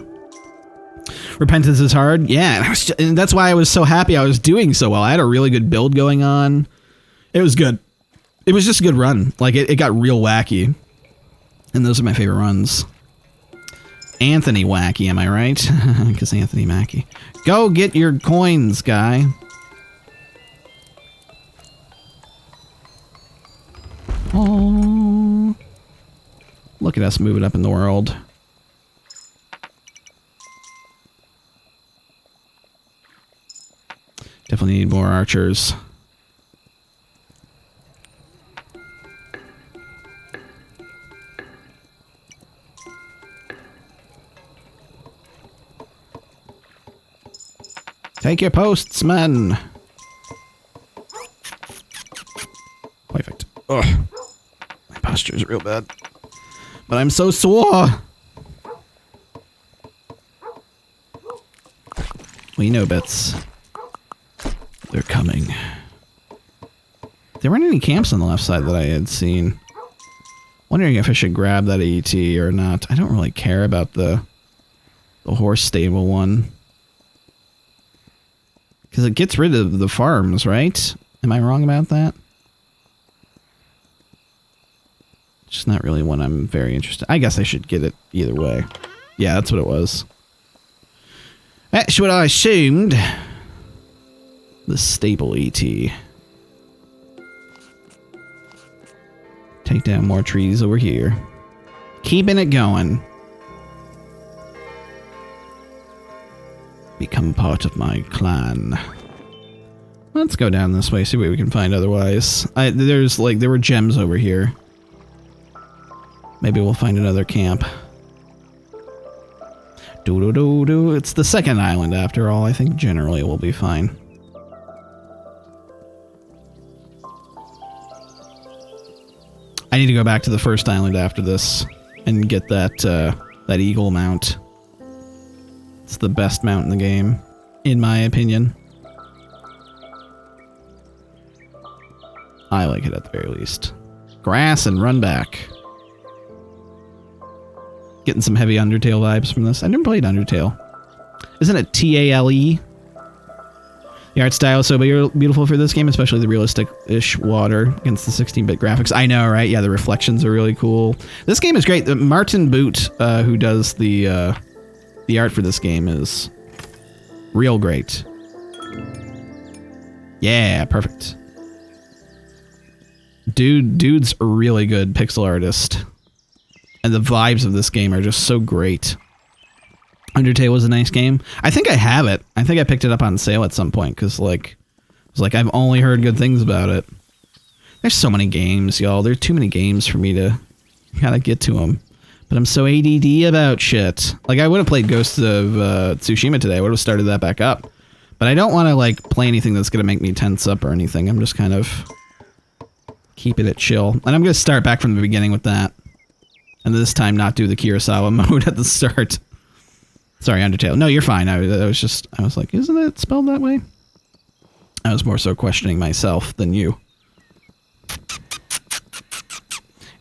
Speaker 1: Repentance is hard. Yeah, and that's why I was so happy I was doing so well. I had a really good build going on. It was good. It was just a good run. Like, it got real wacky. And those are my favorite runs. Anthony Wacky, am I right? Because Anthony Mackie. Go get your coins, guy. Oh, look at us moving up in the world. Definitely need more archers. Take your posts, men. Perfect. Ugh. My posture is real bad. But I'm so sore. We know bits. They're coming. There weren't any camps on the left side that I had seen. Wondering if I should grab that AT or not. I don't really care about the horse stable one. Because it gets rid of the farms, right? Am I wrong about that? Just not really one I'm very interested in. I guess I should get it either way. Yeah, that's what it was. That's what I assumed. The stable ET. Take down more trees over here. Keeping it going. Become part of my clan. Let's go down this way, see what we can find otherwise. There were gems over here. Maybe we'll find another camp. Do-do-do-do. It's the second island after all. I think generally we'll be fine. I need to go back to the first island after this and get that eagle mount. It's the best mount in the game, in my opinion. I like it at the very least. Grass and run back. Getting some heavy Undertale vibes from this. I never played Undertale. Isn't it T-A-L-E? The art style is so beautiful for this game, especially the realistic-ish water against the 16-bit graphics. I know, right? Yeah, the reflections are really cool. This game is great. Martin Boot, who does the art for this game, is real great. Yeah, perfect. Dude's a really good pixel artist. And the vibes of this game are just so great. Undertale was a nice game. I think I have it. I think I picked it up on sale at some point because, I've only heard good things about it. There's so many games, y'all. There are too many games for me to kind of get to them. But I'm so ADD about shit. Like, I would have played Ghost of Tsushima today. I would have started that back up. But I don't want to, play anything that's going to make me tense up or anything. I'm just kind of keeping it chill. And I'm going to start back from the beginning with that. And this time not do the Kurosawa mode at the start. Sorry, Undertale. No, you're fine. I was like, isn't it spelled that way? I was more so questioning myself than you.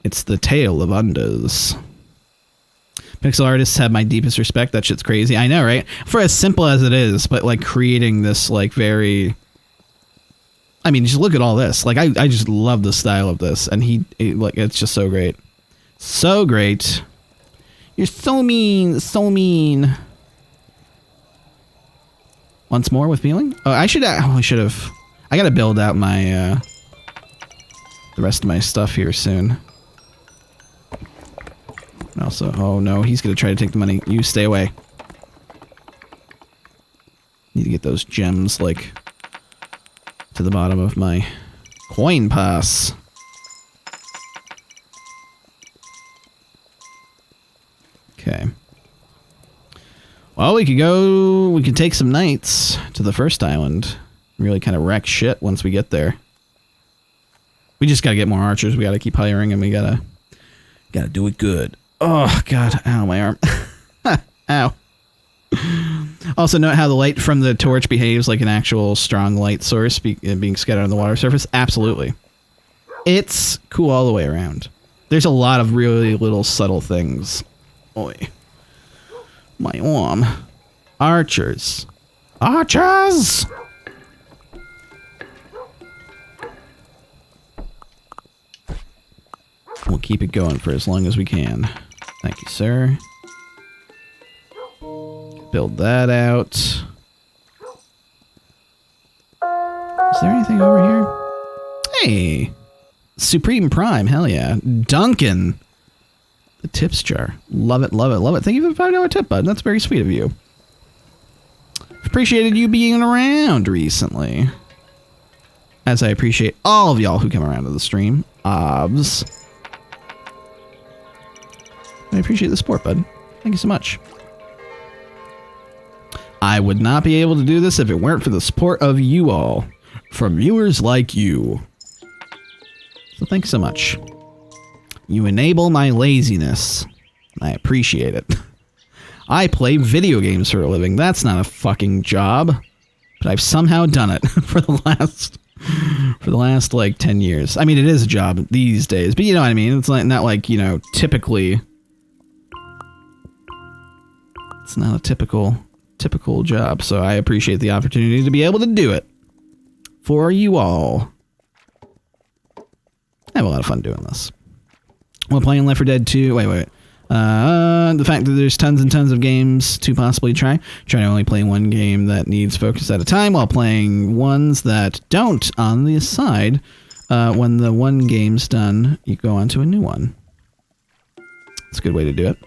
Speaker 1: It's the tale of Undas. Pixel artists have my deepest respect. That shit's crazy. I know, right? For as simple as it is, but creating this very... I mean, just look at all this. I just love the style of this. And it's just so great. So great. You're so mean. So mean. Once more with feeling? Oh, I should have. I gotta build out my, the rest of my stuff here soon. And also, oh no, he's gonna try to take the money. You stay away. Need to get those gems, to the bottom of my coin pass. Okay. Well, we could take some knights to the first island. Really kind of wreck shit once we get there. We just gotta get more archers. We gotta keep hiring and we gotta do it good. Oh, God. Ow, my arm. Ow. Also, note how the light from the torch behaves like an actual strong light source being scattered on the water surface. Absolutely. It's cool all the way around. There's a lot of really little subtle things. Oi. My arm. Archers. Archers! We'll keep it going for as long as we can. Thank you, sir. build that out. Is there anything over here? Hey! Supreme Prime, hell yeah. Duncan! The tips jar. Love it, love it, love it. Thank you for the $5 tip, bud. That's very sweet of you. Appreciated you being around recently. As I appreciate all of y'all who come around to the stream. Obs. I appreciate the support, bud. Thank you so much. I would not be able to do this if it weren't for the support of you all. From viewers like you. So thanks so much. You enable my laziness. I appreciate it. I play video games for a living. That's not a fucking job. But I've somehow done it for the last like 10 years. I mean, it is a job these days, but you know what I mean? It's like not like, you know, typically. It's not a typical job, so I appreciate the opportunity to be able to do it for you all. I have a lot of fun doing this. While playing Left 4 Dead 2, wait. The fact that there's tons and tons of games to possibly try to only play one game that needs focus at a time while playing ones that don't on the side. When the one game's done, you go on to a new one. It's a good way to do it.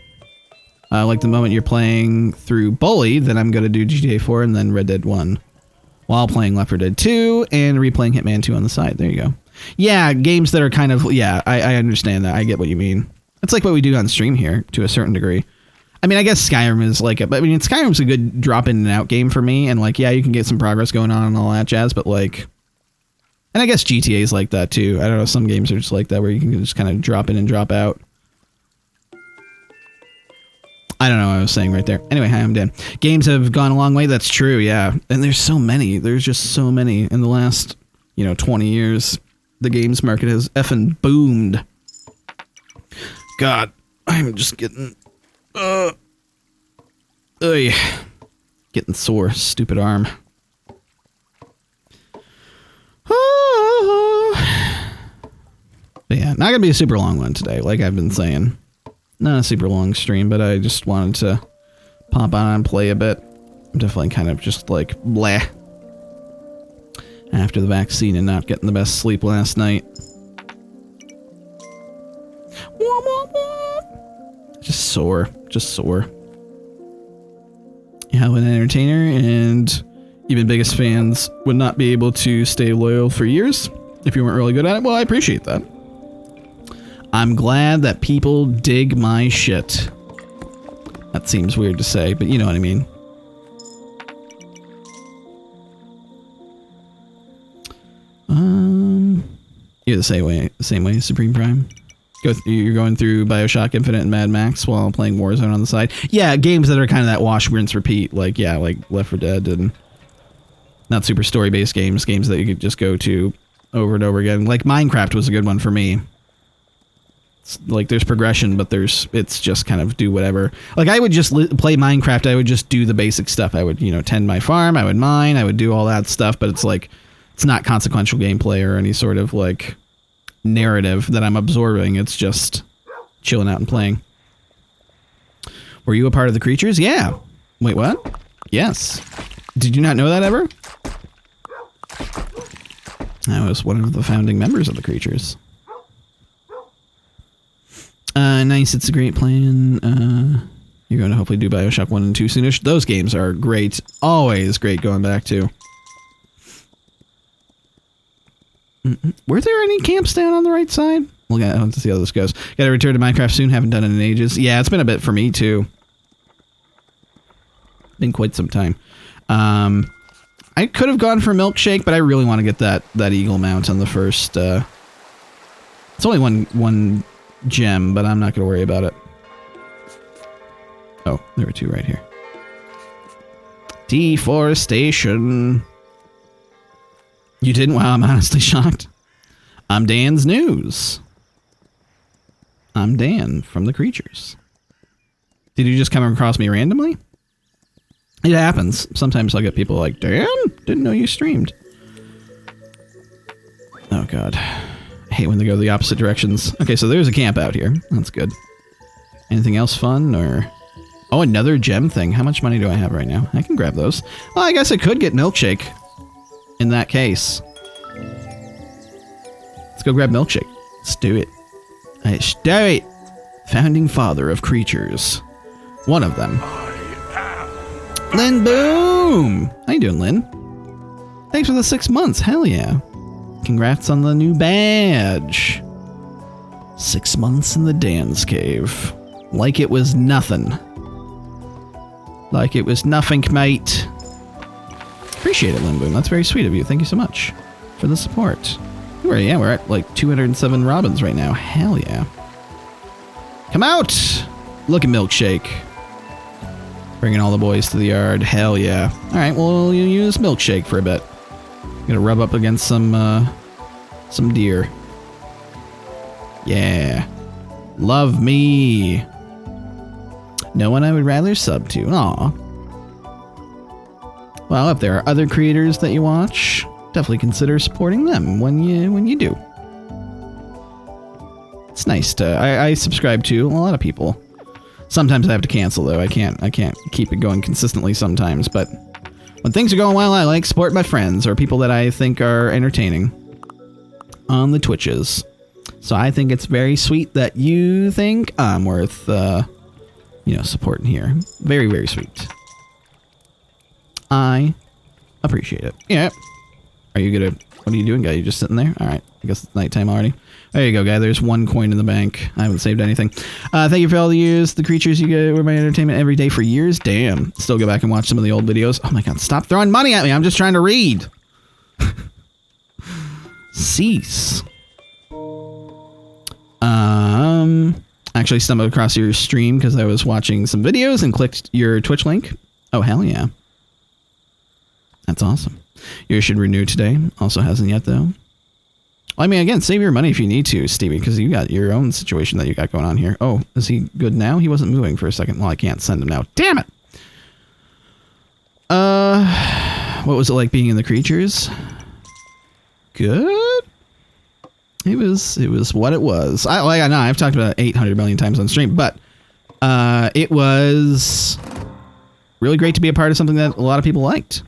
Speaker 1: Like the moment you're playing through Bully, then I'm going to do GTA 4 and then Red Dead 1. While playing Left 4 Dead 2 and replaying Hitman 2 on the side. There you go. Yeah, games that are kind of... Yeah, I understand that. I get what you mean. It's like what we do on stream here, to a certain degree. I mean, I guess Skyrim is like... Skyrim's a good drop in and out game for me. And like, yeah, you can get some progress going on and all that jazz, but like... And I guess GTA is like that too. I don't know, some games are just like that where you can just kind of drop in and drop out. I don't know what I was saying right there. Anyway, hi, I'm Dan. Games have gone a long way. That's true, yeah. And there's so many. There's just so many. In the last, 20 years, the games market has effing boomed. God, I'm just getting... getting sore. Stupid arm. But yeah, not gonna be a super long one today, like I've been saying. Not a super long stream, but I just wanted to pop on and play a bit. I'm definitely kind of just like bleh after the vaccine and not getting the best sleep last night. Just sore. Yeah, an entertainer and even biggest fans would not be able to stay loyal for years if you weren't really good at it. Well, I appreciate that. I'm glad that people dig my shit. That seems weird to say, but you know what I mean. You're the same way, Supreme Prime. You're going through BioShock Infinite and Mad Max while playing Warzone on the side. Yeah, games that are kind of that wash, rinse, repeat. Like, yeah, like Left 4 Dead and not super story-based games that you could just go to over and over again. Like Minecraft was a good one for me. Like there's progression, but it's just kind of do whatever. Like I would just play Minecraft. I would just do the basic stuff. I would, tend my farm. I would mine. I would do all that stuff. But it's like, it's not consequential gameplay or any sort of like narrative that I'm absorbing. It's just chilling out and playing. Were you a part of the Creatures? Yeah. Wait, what? Yes. Did you not know that ever? I was one of the founding members of the Creatures. Nice, it's a great plan. You're going to hopefully do BioShock 1 and 2 soonish. Those games are great. Always great going back to. Were there any camps down on the right side? We'll have to see how this goes. Got to return to Minecraft soon. Haven't done it in ages. Yeah, it's been a bit for me, too. Been quite some time. I could have gone for Milkshake, but I really want to get that Eagle mount on the first... it's only one gem, but I'm not going to worry about it. Oh, there were two right here. Deforestation. You didn't? Wow, I'm honestly shocked. I'm Dan's News. I'm Dan from the Creatures. Did you just come across me randomly? It happens. Sometimes I'll get people like, Dan, didn't know you streamed. Oh, God. I hate when they go the opposite directions. Okay, so there's a camp out here. That's good. Anything else fun, or... Oh, another gem thing. How much money do I have right now? I can grab those. Well, I guess I could get milkshake in that case. Let's go grab milkshake. Let's do it. Let's do it. Founding father of creatures. One of them. Lynn Boom! How you doing, Lynn? Thanks for the 6 months. Hell yeah. Congrats on the new badge. 6 months in the Danz cave. Like it was nothing. Like it was nothing, mate. Appreciate it, Lynn Boom. That's very sweet of you. Thank you so much for the support. Yeah, we're at like 207 robins right now. Hell yeah. Come out! Look at Milkshake. Bringing all the boys to the yard. Hell yeah. Alright, well, you use Milkshake for a bit. Gonna rub up against some deer. Yeah. Love me. No one I would rather sub to. Aw. Well, if there are other creators that you watch, definitely consider supporting them when you do. It's nice to... I subscribe to a lot of people. Sometimes I have to cancel though. I can't keep it going consistently sometimes, but when things are going well, I like support my friends or people that I think are entertaining on the Twitches. So I think it's very sweet that you think I'm worth supporting here. Very, very sweet. I appreciate it. Yeah. Are you gonna... What are you doing, guy? You just sitting there? Alright. I guess it's nighttime already. There you go, guy. There's 1 coin in the bank. I haven't saved anything. Thank you for all the years. The creatures you get were my entertainment every day for years. Damn. Still go back and watch some of the old videos. Oh my god, stop throwing money at me. I'm just trying to read. Cease. Actually stumbled across your stream because I was watching some videos and clicked your Twitch link. Oh, hell yeah. That's awesome. Yours should renew today. Also hasn't yet, though. Well, I mean, again, save your money if you need to, Stevie, because you got your own situation that you got going on here. Oh, is he good now? He wasn't moving for a second. Well, I can't send him now. Damn it! What was it like being in the creatures? Good? It was what it was. I know I've talked about it 800 million times on stream, but it was really great to be a part of something that a lot of people liked.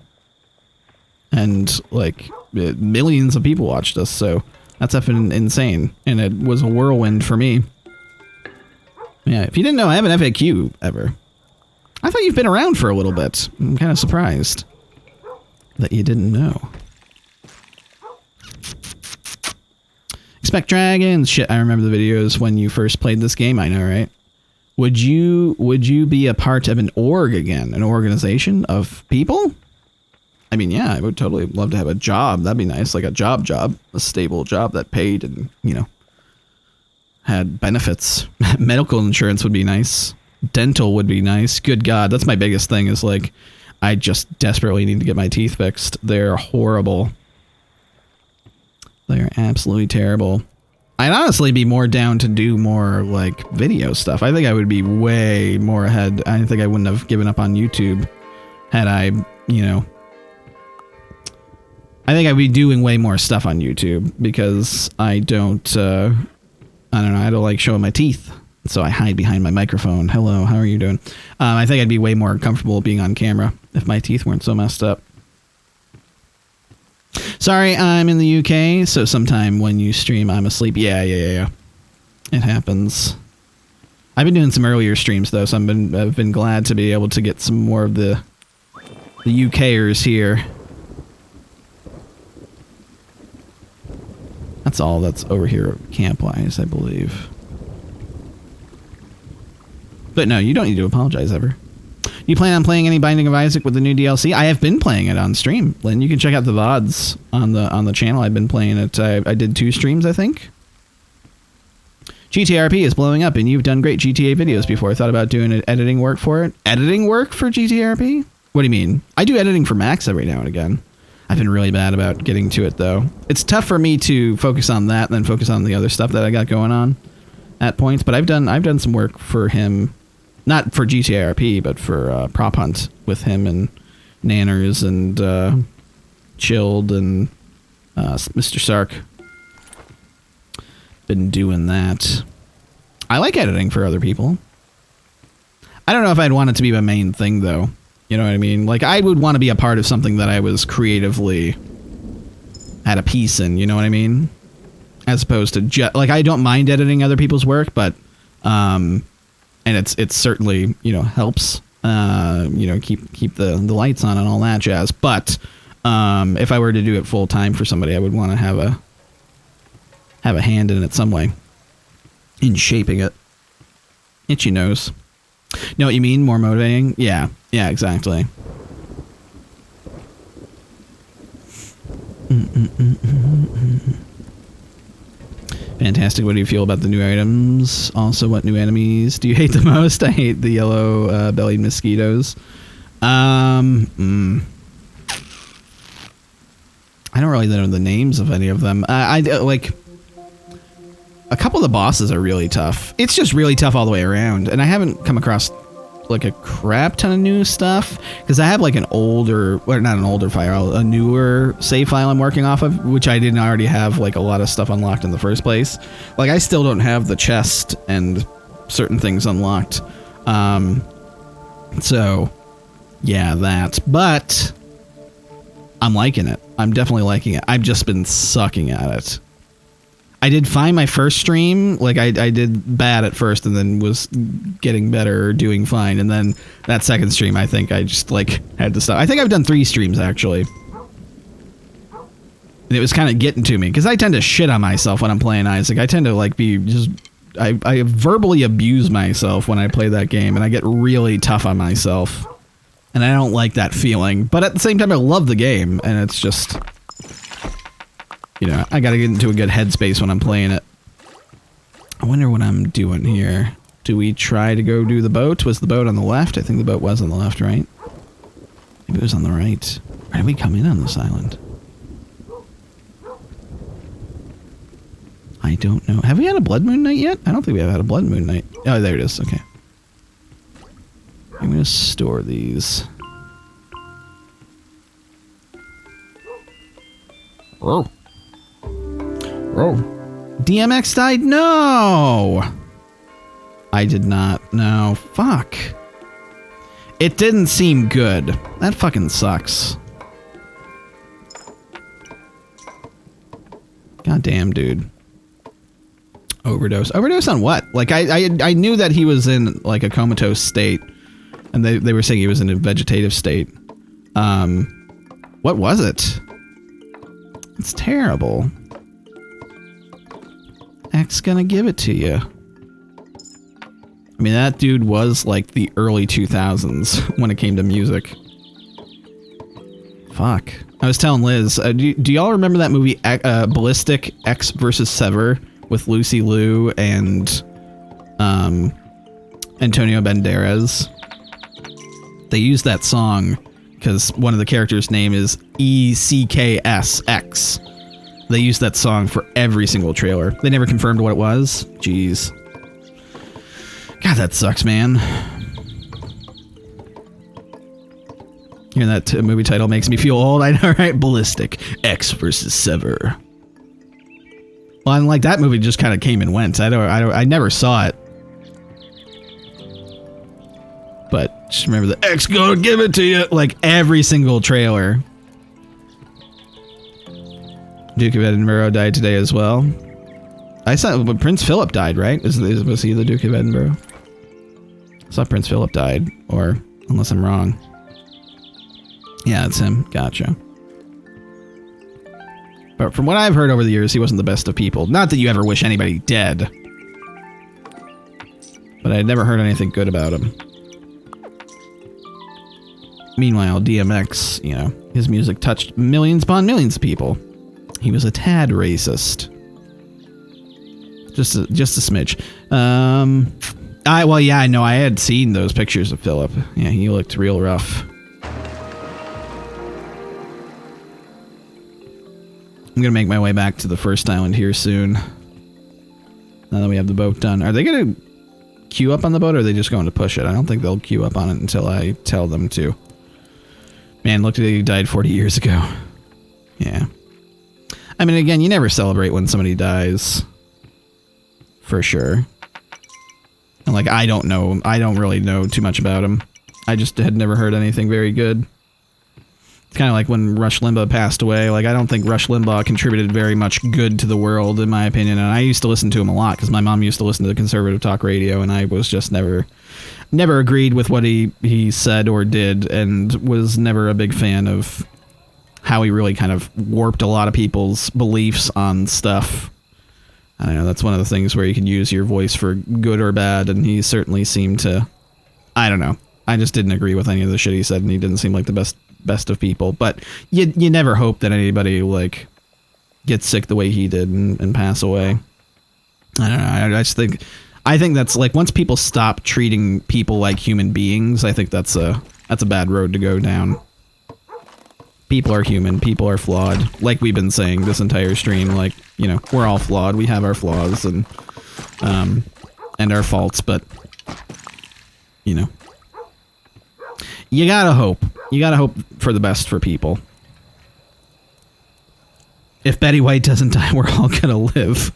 Speaker 1: And like millions of people watched us, so that's effing insane. And it was a whirlwind for me. Yeah, if you didn't know, I haven't FAQ ever. I thought you've been around for a little bit. I'm kind of surprised that you didn't know. Expect dragons. Shit, I remember the videos when you first played this game. I know, right? Would you be a part of an org again? An organization of people? I mean, yeah, I would totally love to have a job. That'd be nice, like a job, a stable job that paid and, you know, had benefits. Medical insurance would be nice. Dental would be nice. Good God, that's my biggest thing is like, I just desperately need to get my teeth fixed. They're horrible. They're absolutely terrible. I'd honestly be more down to do more like video stuff. I think I would be way more ahead. I think I wouldn't have given up on YouTube had I, you know, I think I'd be doing way more stuff on YouTube because I don't know, I don't like showing my teeth. So I hide behind my microphone. Hello, how are you doing? I think I'd be way more comfortable being on camera if my teeth weren't so messed up. Sorry, I'm in the UK, so sometime when you stream, I'm asleep. Yeah. It happens. I've been doing some earlier streams, though, so I've been glad to be able to get some more of the UKers here. That's all that's over here camp-wise, I believe. But no, you don't need to apologize ever. You plan on playing any Binding of Isaac with the new DLC? I have been playing it on stream, Lynn. You can check out the VODs on the channel. I've been playing it. I did 2 streams, I think. GTRP is blowing up, and you've done great GTA videos before. I thought about doing editing work for it. Editing work for GTRP? What do you mean? I do editing for Max every now and again. I've been really bad about getting to it, though. It's tough for me to focus on that and then focus on the other stuff that I got going on at points. But I've done some work for him. Not for GTRP, but for Prop Hunt with him and Nanners and Chilled and Mr. Sark. Been doing that. I like editing for other people. I don't know if I'd want it to be my main thing, though. You know what I mean? Like, I would want to be a part of something that I was creatively had a piece in, you know what I mean? As opposed to like, I don't mind editing other people's work, but and it's certainly, you know, helps you know, keep the lights on and all that jazz. But if I were to do it full time for somebody, I would want to have a hand in it some way, in shaping it. Itchy nose. Know what you mean? More motivating? Yeah, exactly. Fantastic. What do you feel about the new items? Also, what new enemies do you hate the most? I hate the yellow bellied mosquitoes. I don't really know the names of any of them. I like a couple of the bosses are really tough. It's just really tough all the way around, and I haven't come across like a crap ton of new stuff because I have like an older, well, not an older file, a newer save file I'm working off of, which I didn't already have like a lot of stuff unlocked in the first place. Like, I still don't have the chest and certain things unlocked. So yeah, that, but I'm liking it. I'm definitely liking it. I've just been sucking at it. I did fine my first stream. Like, I did bad at first and then was getting better, doing fine. And then that second stream, I think I just, like, had to stop. I think I've done 3 streams, actually. And it was kind of getting to me. Because I tend to shit on myself when I'm playing Isaac. I tend to, like, be just... I verbally abuse myself when I play that game. And I get really tough on myself. And I don't like that feeling. But at the same time, I love the game. And it's just... You know, I gotta get into a good headspace when I'm playing it. I wonder what I'm doing here. Do we try to go do the boat? Was the boat on the left? I think the boat was on the left, right? Maybe it was on the right. Where did we come in on this island? I don't know. Have we had a Blood Moon night yet? I don't think we have had a Blood Moon night. Oh, there it is. Okay. I'm gonna store these. Oh. Oh. DMX died? No! I did not. No. Fuck. It didn't seem good. That fucking sucks. Goddamn, dude. Overdose. Overdose on what? Like, I knew that he was in, like, a comatose state. And they were saying he was in a vegetative state. What was it? It's terrible. X gonna give it to you. I mean, that dude was like the early 2000s when it came to music. Fuck. I was telling Liz, do y'all remember that movie Ballistic X vs. Sever with Lucy Liu and Antonio Banderas? They used that song because one of the characters' name is ECKSX. They used that song for every single trailer. They never confirmed what it was. Jeez. God, that sucks, man. Hearing that movie title makes me feel old. I know, right? Ballistic X vs. Sever. Well, and like that movie just kind of came and went. I never saw it. But just remember the X gonna give it to you. Like every single trailer. Duke of Edinburgh died today as well. I saw Prince Philip died, right? Was he the Duke of Edinburgh? I saw Prince Philip died, or unless I'm wrong. Yeah, it's him. Gotcha. But from what I've heard over the years, he wasn't the best of people. Not that you ever wish anybody dead. But I had never heard anything good about him. Meanwhile, DMX, you know, his music touched millions upon millions of people. He was a tad racist. Just a smidge. Well, yeah, I know. I had seen those pictures of Philip. Yeah, he looked real rough. I'm gonna make my way back to the first island here soon. Now that we have the boat done. Are they gonna queue up on the boat, or are they just going to push it? I don't think they'll queue up on it until I tell them to. Man, look at it, he died 40 years ago. Yeah. I mean, again, you never celebrate when somebody dies. For sure. And like, I don't really know too much about him. I just had never heard anything very good. It's kind of like when Rush Limbaugh passed away. Like, I don't think Rush Limbaugh contributed very much good to the world, in my opinion. And I used to listen to him a lot because my mom used to listen to conservative talk radio, and I was just never agreed with what he said or did, and was never a big fan of how he really kind of warped a lot of people's beliefs on stuff. I don't know, that's one of the things where you can use your voice for good or bad, and he certainly seemed to... I don't know. I just didn't agree with any of the shit he said, and he didn't seem like the best of people. But you never hope that anybody, like, gets sick the way he did and pass away. I don't know. I think that's, like, once people stop treating people like human beings, I think that's a bad road to go down. People are human. People are flawed. Like we've been saying this entire stream, like, you know, we're all flawed. We have our flaws and our faults, but, you know, you gotta hope. You gotta hope for the best for people. If Betty White doesn't die, we're all gonna live.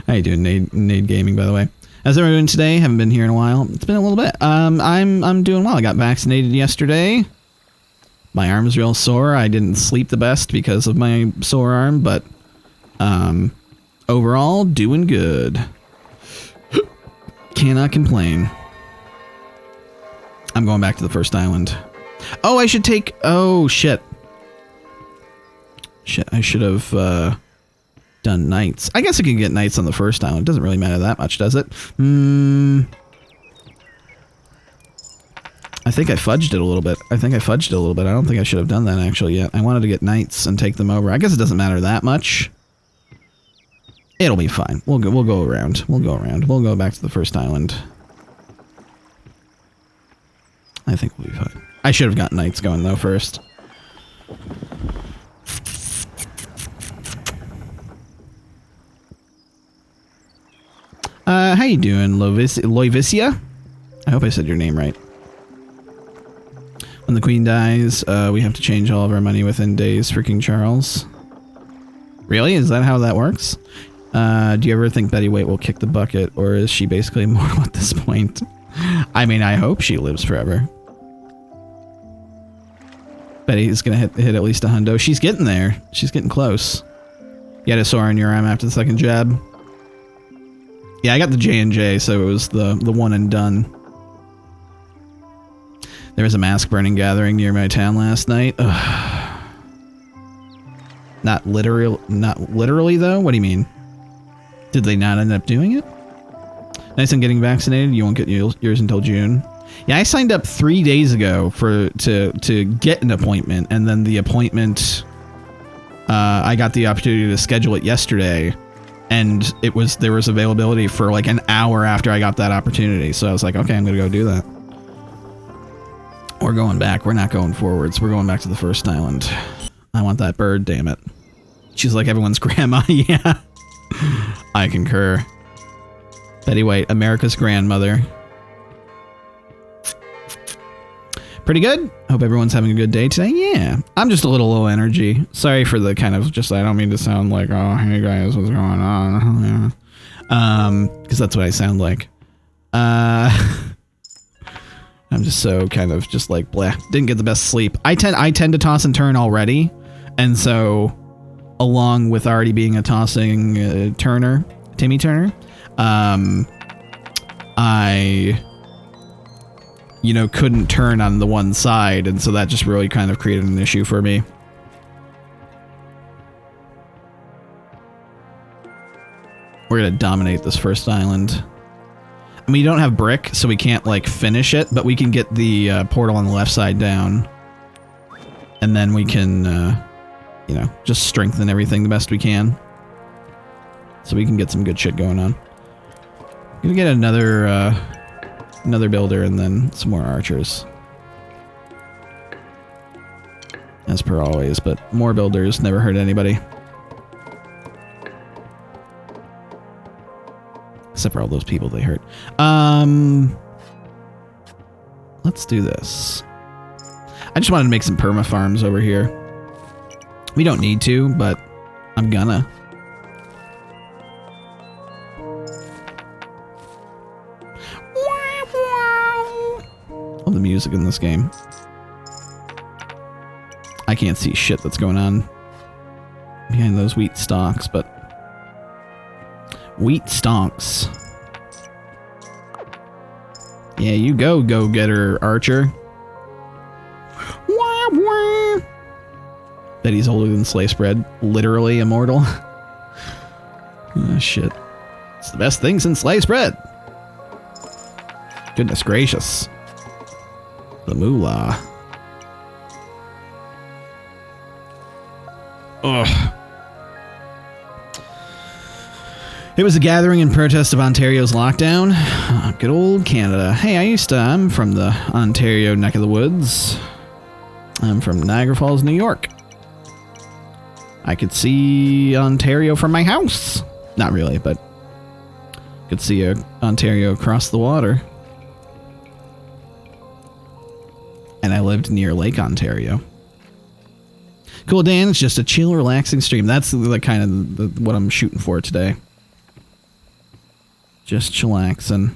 Speaker 1: How you doing, Nade Gaming, by the way? How's everyone doing today? Haven't been here in a while. It's been a little bit. I'm doing well. I got vaccinated yesterday. My arm's real sore. I didn't sleep the best because of my sore arm, but overall, doing good. Cannot complain. I'm going back to the first island. Oh, I should take... Oh, shit. Shit, I should have done nights. I guess I can get nights on the first island. It doesn't really matter that much, does it? I think I fudged it a little bit. I don't think I should have done that actually yet. I wanted to get nights and take them over. I guess it doesn't matter that much. It'll be fine. We'll go around. We'll go back to the first island. I think we'll be fine. I should have gotten nights going though first. How you doing, Loivicia? I hope I said your name right. When the Queen dies, we have to change all of our money within days for King Charles. Really? Is that how that works? Do you ever think Betty White will kick the bucket, or is she basically immortal at this point? I mean, I hope she lives forever. Betty's gonna hit at least a hundo. She's getting there. She's getting close. You had a sore on your arm after the second jab? Yeah, I got the J&J, so it was the one and done. There was a mask burning gathering near my town last night. Ugh. Not literally though? What do you mean? Did they not end up doing it? Nice on getting vaccinated. You won't get yours until June. Yeah, I signed up 3 days ago to get an appointment, and then the appointment, I got the opportunity to schedule it yesterday, and there was availability for like an hour after I got that opportunity. So I was like, okay, I'm gonna go do that. We're going back. We're not going forwards. We're going back to the first island. I want that bird, damn it. She's like everyone's grandma. Yeah. I concur. Betty White, America's grandmother. Pretty good. Hope everyone's having a good day today. Yeah. I'm just a little low energy. Sorry for the kind of just, I don't mean to sound like, oh, hey guys, what's going on? Because that's what I sound like. I'm just so kind of just like, bleh. Didn't get the best sleep. I tend to toss and turn already. And so, along with already being a tossing Timmy Turner, I, you know, couldn't turn on the one side. And so that just really kind of created an issue for me. We're going to dominate this first island. I mean, you don't have brick, so we can't, like, finish it, but we can get the portal on the left side down. And then we can, you know, just strengthen everything the best we can. So we can get some good shit going on. Gonna get another builder and then some more archers. As per always, but more builders never hurt anybody. Except for all those people they hurt. Let's do this. I just wanted to make some perma farms over here. We don't need to, but I'm gonna. music in this game. I can't see shit that's going on behind those wheat stalks, but... Wheat stonks. Yeah, you go-getter, Archer. Wah, wah. Bet he's older than sliced bread. Literally immortal. Oh, shit. It's the best thing since sliced bread. Goodness gracious. The moolah. Ugh. It was a gathering in protest of Ontario's lockdown. Good old Canada. Hey, I'm from the Ontario neck of the woods. I'm from Niagara Falls, New York. I could see Ontario from my house. Not really, but could see Ontario across the water. And I lived near Lake Ontario. Cool, Dan. It's just a chill, relaxing stream. That's the kind of what I'm shooting for today. Just chillaxing.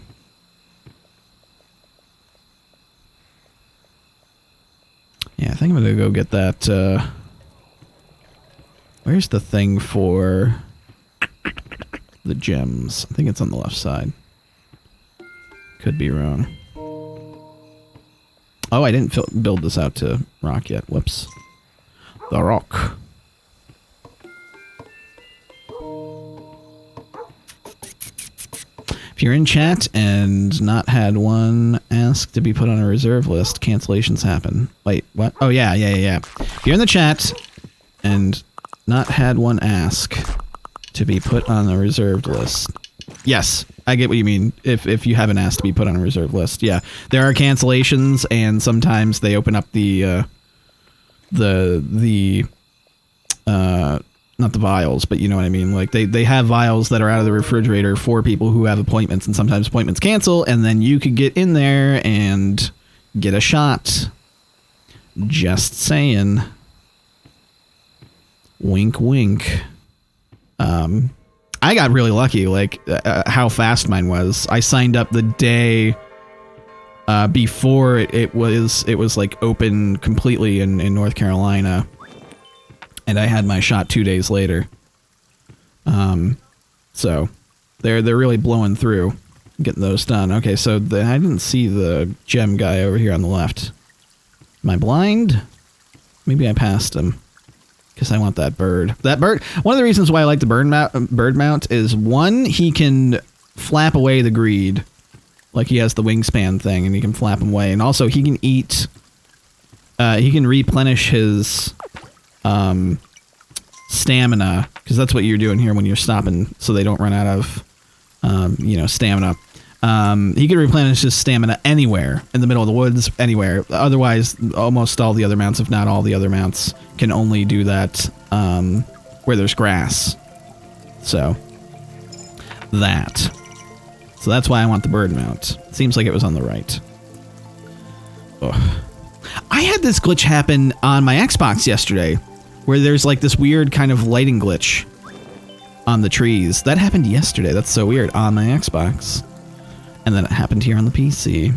Speaker 1: Yeah, I think I'm gonna go get that. Where's the thing for the gems? I think it's on the left side. Could be wrong. Oh, I didn't build this out to rock yet. Whoops. The rock. If you're in chat and not had one ask to be put on a reserve list, cancellations happen. Wait, what? Oh, yeah. If you're in the chat and not had one ask to be put on a reserved list. Yes, I get what you mean. If you haven't asked to be put on a reserve list. Yeah, there are cancellations, and sometimes they open up not the vials, but you know what I mean. Like they have vials that are out of the refrigerator for people who have appointments, and sometimes appointments cancel, and then you could get in there and get a shot. Just saying. Wink, wink. I got really lucky, like how fast mine was. I signed up the day before it was like open completely in North Carolina. And I had my shot 2 days later. So they're really blowing through, getting those done. Okay, so I didn't see the gem guy over here on the left. Am I blind? Maybe I passed him. Because I want that bird. That bird. One of the reasons why I like the bird mount is, one, he can flap away the greed. Like he has the wingspan thing, and he can flap him away. And also he can eat. He can replenish his stamina, because that's what you're doing here when you're stopping, so they don't run out of stamina. He can replenish his stamina anywhere in the middle of the woods, anywhere. Otherwise, almost all the other mounts, if not all the other mounts, can only do that where there's grass. So that's why I want the bird mount. Seems like it was on the right. Ugh. I had this glitch happen on my Xbox yesterday, where there's like this weird kind of lighting glitch on the trees. That happened yesterday. That's so weird, on my Xbox. And then it happened here on the PC.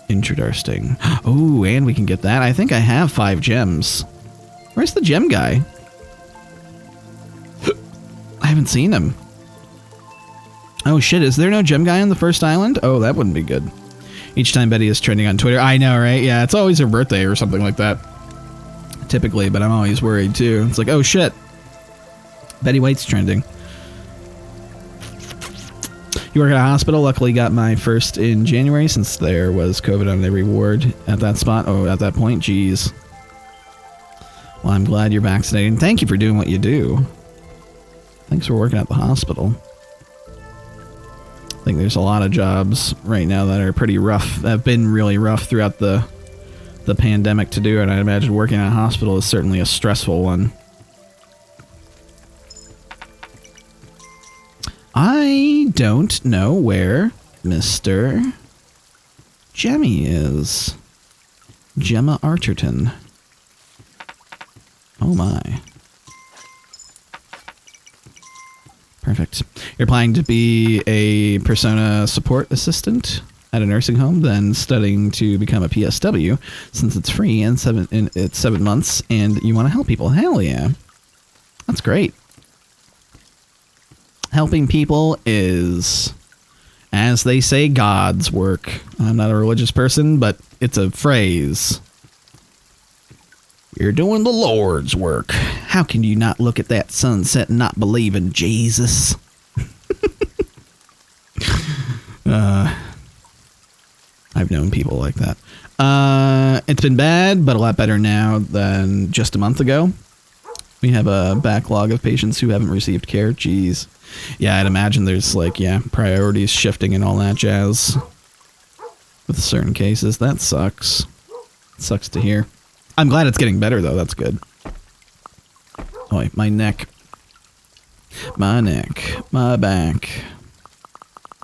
Speaker 1: Interesting. Oh, and we can get that. I think I have 5 gems. Where's the gem guy? I haven't seen him. Oh shit, is there no gem guy on the first island? Oh, that wouldn't be good. Each time Betty is trending on Twitter. I know, right? Yeah, it's always her birthday or something like that. Typically, but I'm always worried too. It's like, oh shit. Betty White's trending. You work at a hospital. Luckily got my first in January, since there was COVID on every ward at that spot. Oh, at that point, geez. Well, I'm glad you're vaccinated. Thank you for doing what you do. Thanks for working at the hospital. I think there's a lot of jobs right now that are pretty rough, that have been really rough throughout the pandemic to do, and I imagine working at a hospital is certainly a stressful one. I don't know where Mr. Jemmy is. Gemma Archerton. Oh my. Perfect. You're applying to be a Persona support assistant? at a nursing home than studying to become a PSW, since it's free and it's 7 months, and you want to help people. Hell yeah. That's great. Helping people is, as they say, God's work. I'm not a religious person, but it's a phrase. You're doing the Lord's work. How can you not look at that sunset and not believe in Jesus? I've known people like that. It's been bad, but a lot better now than just a month ago. We have a backlog of patients who haven't received care. Jeez. Yeah, I'd imagine there's like, priorities shifting and all that jazz with certain cases. That sucks. Sucks to hear. I'm glad it's getting better, though. That's good. Oh, wait, my neck. My neck. My back.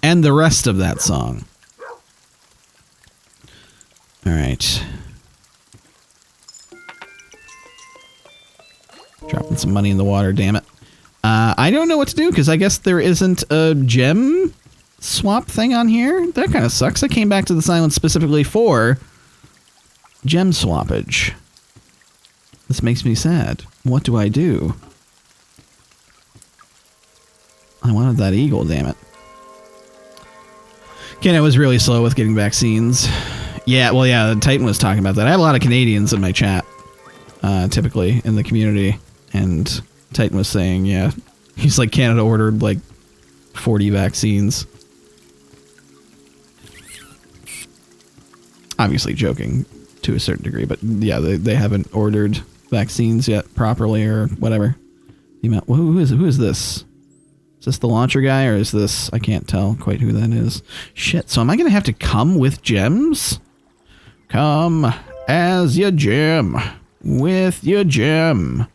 Speaker 1: And the rest of that song. All right. Dropping some money in the water, damn it. I don't know what to do, because I guess there isn't a gem swap thing on here. That kind of sucks. I came back to the silence specifically for gem swappage. This makes me sad. What do I do? I wanted that eagle, damn it. Ken was really slow with getting vaccines. Yeah, well, yeah, Titan was talking about that. I have a lot of Canadians in my chat, typically, in the community. And Titan was saying, yeah, he's like, Canada ordered like 40 vaccines. Obviously joking to a certain degree, but yeah, they haven't ordered vaccines yet properly or whatever. Who is this? Is this the launcher guy, or is this... I can't tell quite who that is. Shit, so am I going to have to come with gems? Come as your gem. With your gem.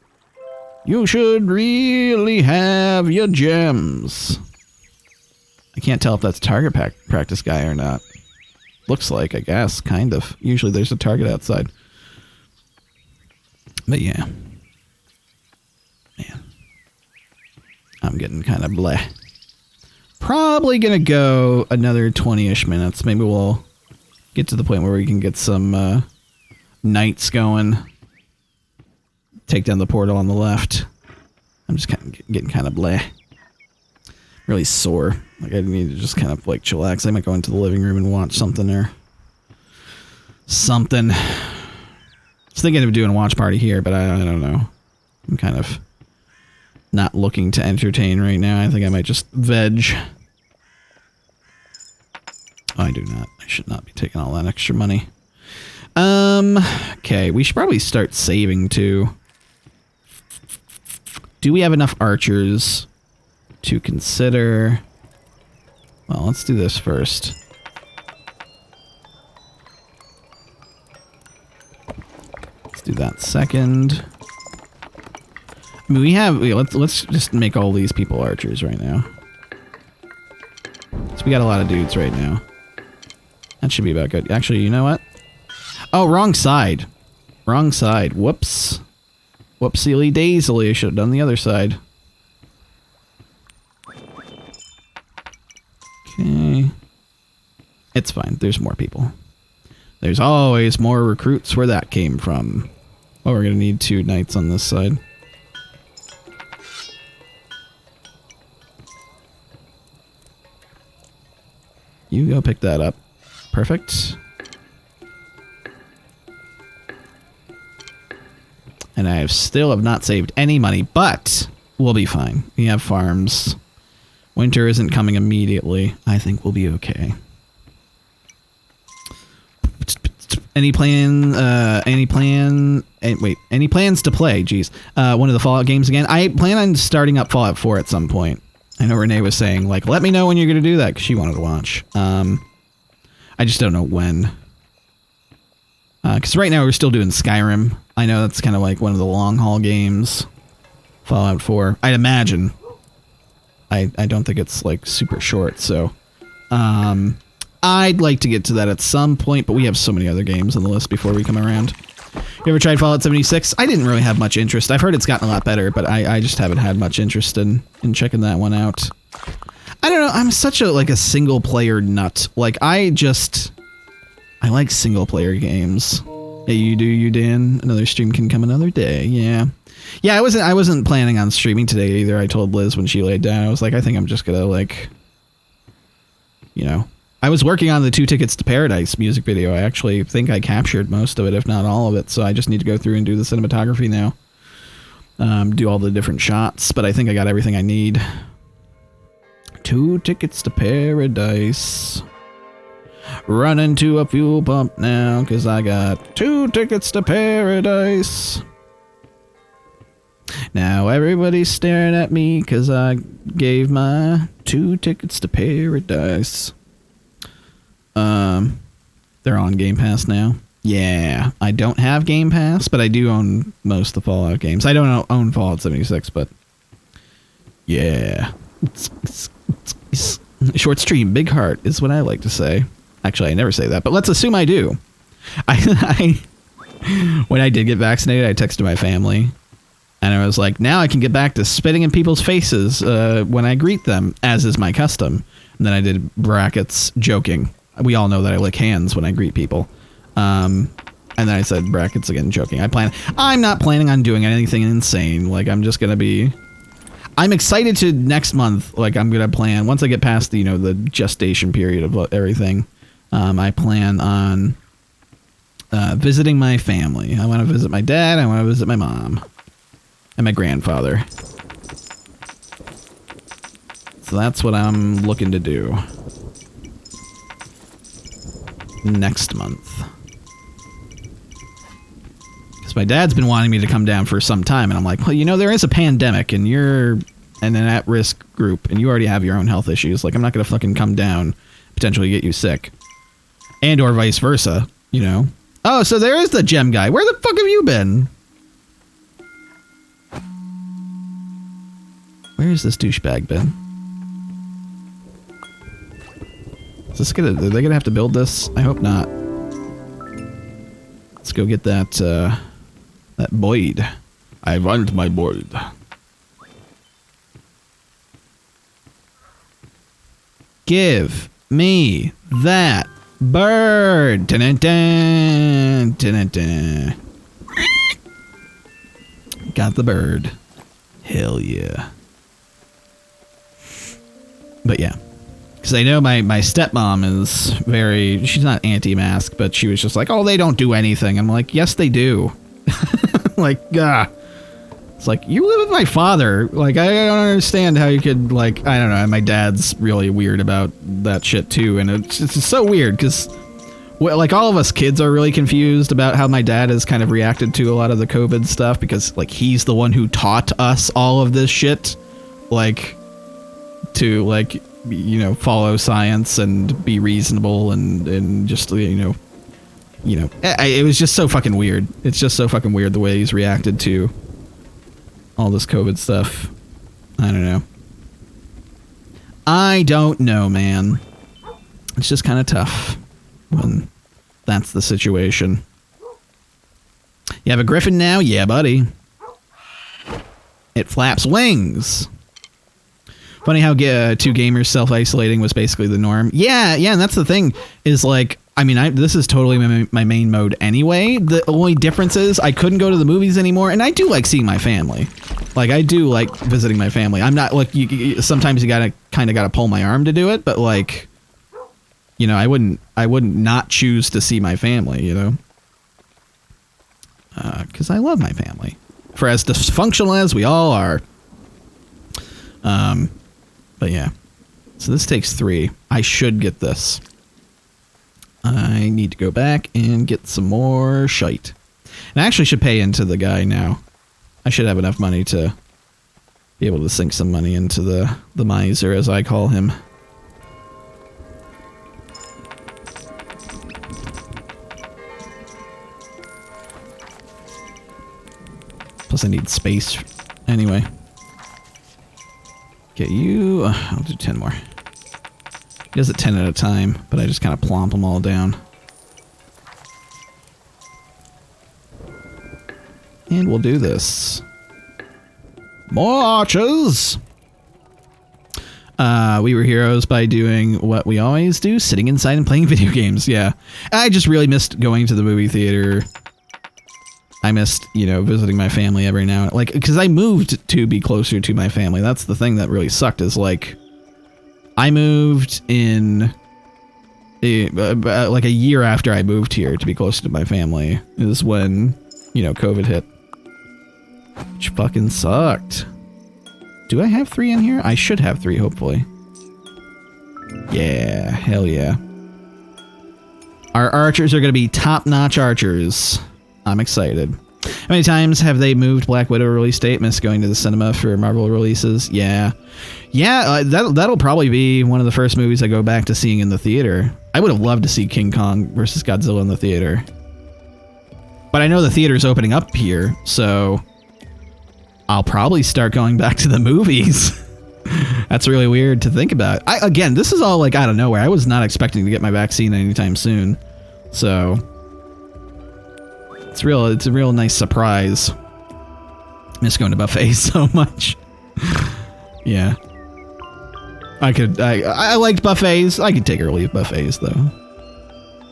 Speaker 1: You should really have your gems. I can't tell if that's target practice guy or not. Looks like, I guess, kind of. Usually there's a target outside. But yeah. Man. I'm getting kind of bleh. Probably gonna go another 20-ish minutes. Maybe we'll get to the point where we can get some knights going. Take down the portal on the left. I'm just kind of getting kind of bleh. Really sore. Like, I need to just kind of like chillax. I might go into the living room and watch something or something. I was thinking of doing a watch party here, but I don't know. I'm kind of not looking to entertain right now. I think I might just veg. Oh, I do not. I should not be taking all that extra money. Okay, we should probably start saving too. Do we have enough archers to consider? Well, let's do this first. Let's do that second. I mean, we have... Let's just make all these people archers right now. So we got a lot of dudes right now. That should be about good. Actually, you know what? Oh, wrong side. Wrong side. Whoops. Whoopsie daisily. I should have done the other side. Okay. It's fine. There's more people. There's always more recruits where that came from. Oh, we're going to need 2 knights on this side. You go pick that up. Perfect. And I still have not saved any money, but we'll be fine. We have farms. Winter isn't coming immediately. I think we'll be okay. Any plans to play? Jeez. One of the Fallout games again? I plan on starting up Fallout 4 at some point. I know Renee was saying, like, let me know when you're going to do that, because she wanted to watch. I just don't know when. Because right now we're still doing Skyrim. I know that's kind of like one of the long haul games. Fallout 4. I'd imagine. I don't think it's like super short, so I'd like to get to that at some point, but we have so many other games on the list before we come around. You ever tried Fallout 76? I didn't really have much interest. I've heard it's gotten a lot better, but I just haven't had much interest in checking that one out. I don't know. I'm such a like a single player nut. Like I like single player games. Hey, you Dan. Another stream can come another day. Yeah. Yeah, I wasn't planning on streaming today either. I told Liz when she laid down. I was like, I think I'm just gonna like, you know, I was working on the 2 Tickets to Paradise music video. I actually think I captured most of it, if not all of it. So I just need to go through and do the cinematography now. Do all the different shots, but I think I got everything I need. 2 Tickets to Paradise. Running to a fuel pump now, because I got 2 tickets to paradise. Now everybody's staring at me, because I gave my 2 tickets to paradise. They're on Game Pass now. Yeah, I don't have Game Pass, but I do own most of the Fallout games. I don't own Fallout 76, but yeah. Short stream, big heart is what I like to say. Actually, I never say that, but let's assume I do. When I did get vaccinated, I texted my family, and I was like, now I can get back to spitting in people's faces when I greet them, as is my custom. And then I did brackets joking. We all know that I lick hands when I greet people. And then I said brackets again, joking. I'm not planning on doing anything insane. Like, I'm just going to be... I'm excited to next month. Like, I'm going to plan, once I get past the, you know, the gestation period of everything, I plan on visiting my family. I want to visit my dad. I want to visit my mom and my grandfather. So that's what I'm looking to do next month. Because my dad's been wanting me to come down for some time, and I'm like, well, you know, there is a pandemic, and you're in an at-risk group, and you already have your own health issues. Like, I'm not going to fucking come down, potentially get you sick. And or vice versa, you know. Oh, so there is the gem guy. Where the fuck have you been? Where is this douchebag been? Is this gonna... Are they gonna have to build this? I hope not. Let's go get that, that Boyd. I want my Boyd. Give me that bird. Dun-dun-dun. Dun-dun-dun. Got the bird. Hell yeah. But yeah. Because I know my stepmom is very... She's not anti-mask, but she was just like, oh, they don't do anything. I'm like, yes, they do. Like, it's like, you live with my father. Like, I don't understand how you could, like, I don't know. And my dad's really weird about that shit, too. And it's so weird, because, well, like, all of us kids are really confused about how my dad has kind of reacted to a lot of the COVID stuff, because, like, he's the one who taught us all of this shit. Like, to, like, you know, follow science and be reasonable and just, you know, it was just so fucking weird. It's just so fucking weird the way he's reacted to all this COVID stuff. I don't know, man. It's just kind of tough when that's the situation. You have a griffin now? Yeah, buddy. It flaps wings. Funny how 2 gamers self-isolating was basically the norm. Yeah, and that's the thing, is like, I mean, this is totally my main mode anyway. The only difference is I couldn't go to the movies anymore, and I do like seeing my family. Like, I do like visiting my family. I'm not, like, sometimes you gotta pull my arm to do it, but, like, you know, I wouldn't not choose to see my family, you know? Because I love my family. For as dysfunctional as we all are. But yeah. So this takes 3. I should get this. I need to go back and get some more shite. And I actually should pay into the guy now. I should have enough money to be able to sink some money into the miser, as I call him. Plus I need space anyway. Get you... I'll do 10 more. He does it 10 at a time, but I just kind of plomp them all down. And we'll do this. More archers! We were heroes by doing what we always do, sitting inside and playing video games. Yeah. I just really missed going to the movie theater. I missed, visiting my family every now and like, because I moved to be closer to my family. That's the thing that really sucked is like, I moved in like a year after I moved here to be closer to my family is when, COVID hit. Which fucking sucked. Do I have 3 in here? I should have 3, hopefully. Yeah, hell yeah. Our archers are going to be top-notch archers. I'm excited. How many times have they moved Black Widow release date? Miss going to the cinema for Marvel releases? Yeah. Yeah, that'll probably be one of the first movies I go back to seeing in the theater. I would have loved to see King Kong versus Godzilla in the theater. But I know the theater's opening up here, so I'll probably start going back to the movies. That's really weird to think about. Again, this is all like out of nowhere. I was not expecting to get my vaccine anytime soon. So it's a real nice surprise. Miss going to buffets so much. Yeah. I liked buffets. I could take or leave buffets though.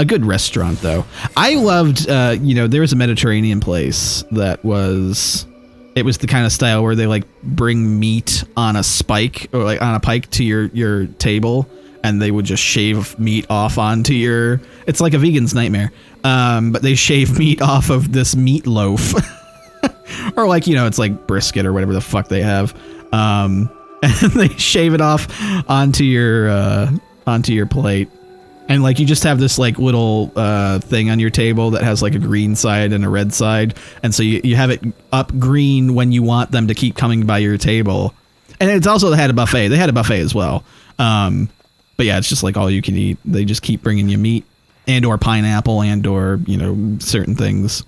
Speaker 1: A good restaurant though. I loved there was a Mediterranean place that was the kind of style where they like bring meat on a spike or like on a pike to your table and they would just shave meat off onto your, it's like a vegan's nightmare. But they shave meat off of this meatloaf or like, it's like brisket or whatever the fuck they have. And they shave it off onto your plate. And like you just have this like little thing on your table that has like a green side and a red side. And so you have it up green when you want them to keep coming by your table. And it's also they had a buffet. They had a buffet as well. But yeah, it's just like all you can eat. They just keep bringing you meat and or pineapple and or, certain things.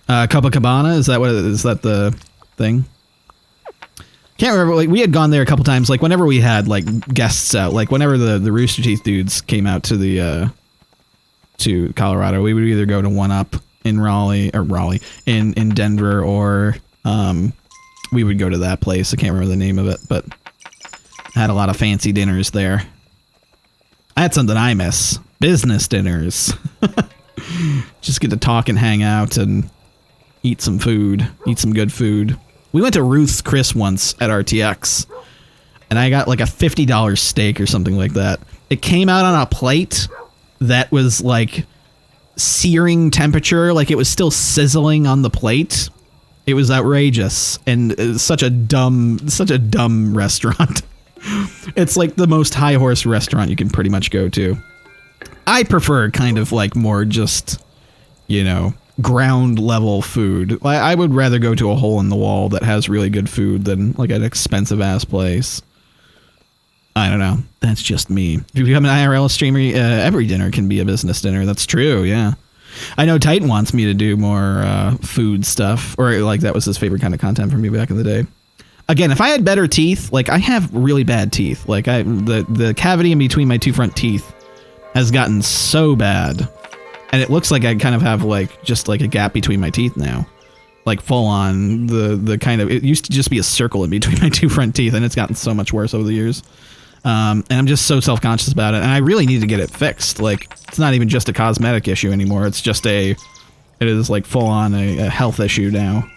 Speaker 1: Copacabana, is that the thing? Can't remember. Like we had gone there a couple times. Like whenever we had like guests out, like whenever the Rooster Teeth dudes came out to to Colorado, we would either go to One Up in Raleigh in Denver, or we would go to that place. I can't remember the name of it, but I had a lot of fancy dinners there. I had something I miss: business dinners. Just get to talk and hang out and eat some good food. We went to Ruth's Chris once at RTX, and I got like a $50 steak or something like that. It came out on a plate that was like searing temperature, like it was still sizzling on the plate. It was outrageous, and it's such a dumb restaurant. It's like the most high horse restaurant you can pretty much go to. I prefer kind of like more just, ground level food. I would rather go to a hole in the wall that has really good food than like an expensive ass place. I don't know. That's just me. If you become an IRL streamer, every dinner can be a business dinner. That's true. Yeah. I know Titan wants me to do more food stuff, or like that was his favorite kind of content for me back in the day. Again, if I had better teeth, like I have really bad teeth. Like the cavity in between my 2 front teeth has gotten so bad. And it looks like I kind of have like just like a gap between my teeth now, like full on the kind of, it used to just be a circle in between my 2 front teeth, and it's gotten so much worse over the years. And I'm just so self-conscious about it, and I really need to get it fixed. Like it's not even just a cosmetic issue anymore. It's just it is like full on a health issue now,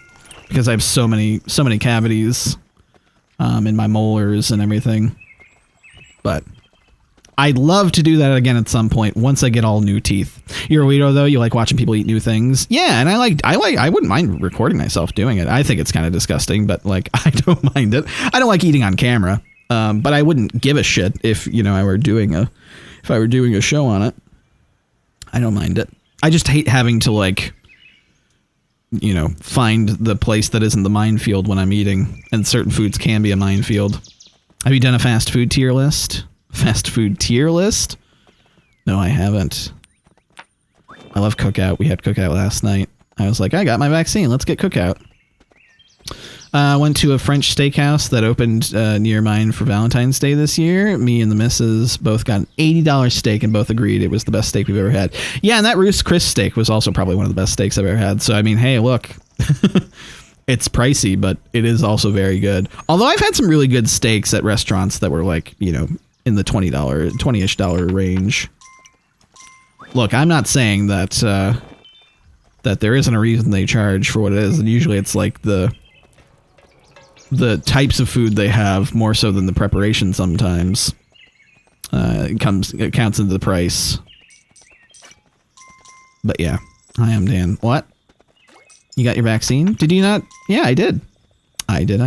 Speaker 1: because I have so many cavities in my molars and everything. But I'd love to do that again at some point once I get all new teeth. You're a weirdo though. You like watching people eat new things. Yeah, and I wouldn't mind recording myself doing it. I think it's kind of disgusting, but like I don't mind it. I don't like eating on camera, but I wouldn't give a shit if I were doing a show on it. I don't mind it. I just hate having to like find the place that isn't the minefield when I'm eating, and certain foods can be a minefield. Have you done a fast food tier list? Fast food tier list? No, I haven't. I love Cookout. We had Cookout last night. I was like, I got my vaccine. Let's get Cookout. Went to a French steakhouse that opened near mine for Valentine's Day this year. Me and the missus both got an $80 steak and both agreed it was the best steak we've ever had. Yeah, and that Ruth's Chris steak was also probably one of the best steaks I've ever had. So, I mean, hey, look. It's pricey, but it is also very good. Although I've had some really good steaks at restaurants that were like, you know, in the $20-ish range. Look, I'm not saying that that there isn't a reason they charge for what it is, and usually it's like the types of food they have more so than the preparation sometimes. It counts into the price. But yeah, hi, I'm Dan. What? You got your vaccine? Did you not? Yeah, I did. I did.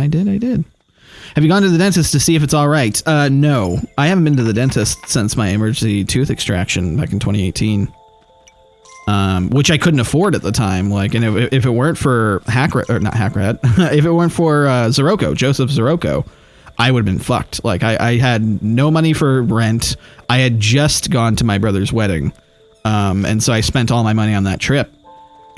Speaker 1: Have you gone to the dentist to see if it's all right? No. I haven't been to the dentist since my emergency tooth extraction back in 2018. Which I couldn't afford at the time. Like, and if it weren't for if it weren't for Joseph Zirocco, I would have been fucked. Like, I had no money for rent. I had just gone to my brother's wedding. And so I spent all my money on that trip.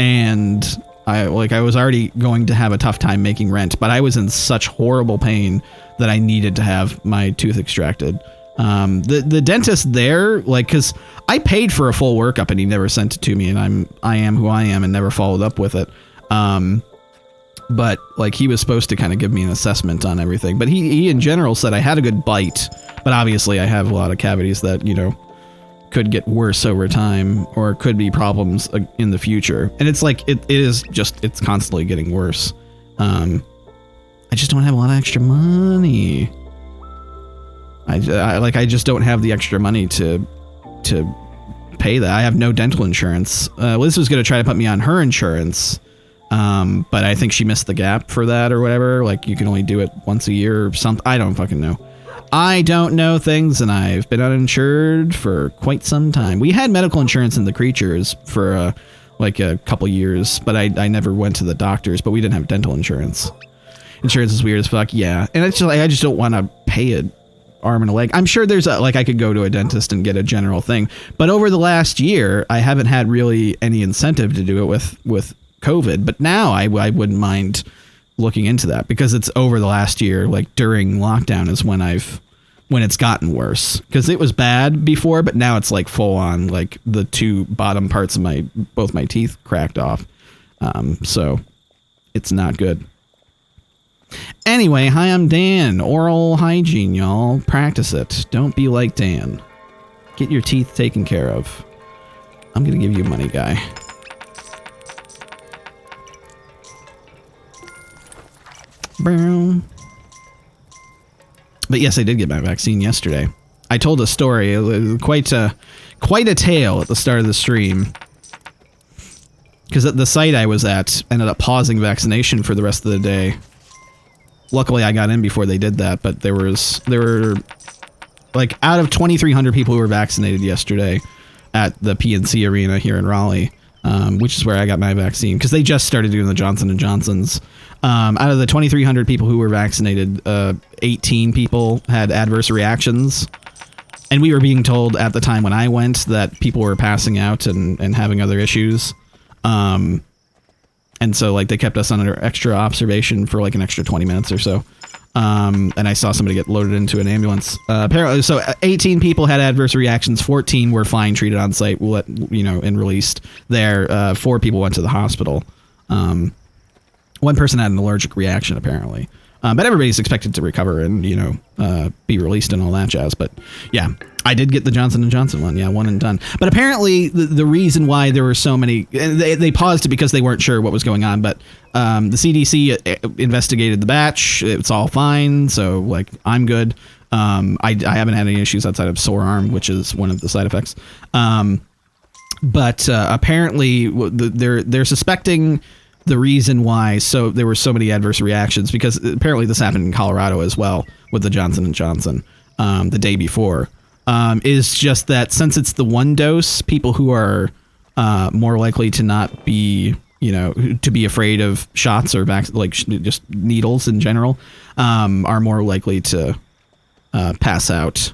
Speaker 1: And I was already going to have a tough time making rent, but I was in such horrible pain that I needed to have my tooth extracted. The dentist there, like, cause I paid for a full workup and he never sent it to me, and I am who I am and never followed up with it. But like, he was supposed to kind of give me an assessment on everything, but he in general said I had a good bite, but obviously I have a lot of cavities that, you know, could get worse over time or could be problems in the future. And it's like, it's constantly getting worse. I just don't have a lot of extra money. I just don't have the extra money to pay that. I have no dental insurance. Liz was going to try to put me on her insurance. But I think she missed the gap for that or whatever. Like, you can only do it once a year or something. I don't fucking know. I don't know things, and I've been uninsured for quite some time. We had medical insurance in the Creatures for like a couple years, but I never went to the doctors, but we didn't have dental insurance. Insurance is weird as fuck, yeah. And it's just like, I just don't want to pay it arm and a leg. I'm sure there's I could go to a dentist and get a general thing, but over the last year, I haven't had really any incentive to do it with COVID, but now I wouldn't mind looking into that, because it's over the last year, like during lockdown is when it's gotten worse, because it was bad before, but now it's like full on, like the two bottom parts of both my teeth cracked off. So it's not good. Anyway, hi, I'm Dan. Oral hygiene, y'all. Practice it. Don't be like Dan. Get your teeth taken care of. I'm gonna give you money, guy. But yes, I did get my vaccine yesterday. I told a story, quite a tale at the start of the stream, because at the site I was at ended up pausing vaccination for the rest of the day. Luckily, I got in before they did that, but there were like, out of 2,300 people who were vaccinated yesterday at the PNC Arena here in Raleigh, which is where I got my vaccine, because they just started doing the Johnson & Johnson's. Out of the 2,300 people who were vaccinated, 18 people had adverse reactions. And we were being told at the time when I went that people were passing out and having other issues. And so, like, they kept us under extra observation for like an extra 20 minutes or so. And I saw somebody get loaded into an ambulance. Apparently, so 18 people had adverse reactions. 14 were fine, treated on site, and released there. 4 people went to the hospital. One person had an allergic reaction, apparently. But everybody's expected to recover and, be released and all that jazz. But yeah, I did get the Johnson & Johnson one. Yeah, one and done. But apparently the reason why there were so many, they paused it because they weren't sure what was going on. But the CDC investigated the batch. It's all fine. So, like, I'm good. I haven't had any issues outside of sore arm, which is one of the side effects. But apparently they're suspecting the reason why there were so many adverse reactions, because apparently this happened in Colorado as well with the Johnson & Johnson the day before, is just that since it's the one dose, people who are more likely to not be, to be afraid of shots or just needles in general, are more likely to pass out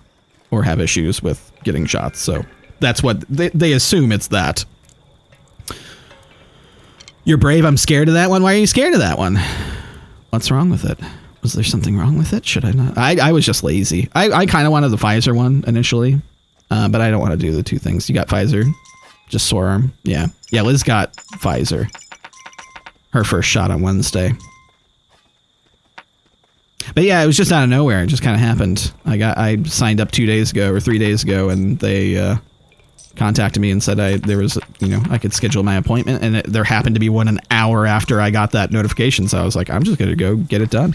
Speaker 1: or have issues with getting shots. So that's what they assume, it's that. You're brave. I'm scared of that one. Why are you scared of that one? What's wrong with it? Was there something wrong with it? Should I not? I was just lazy. I kind of wanted the Pfizer one initially, but I don't want to do the two things. You got Pfizer, just sore arm. Yeah. Liz got Pfizer. Her first shot on Wednesday. But yeah, it was just out of nowhere. It just kind of happened. I signed up 2 days ago or 3 days ago, and they contacted me and said there was, I could schedule my appointment, and there happened to be one an hour after I got that notification. So I was like, I'm just going to go get it done.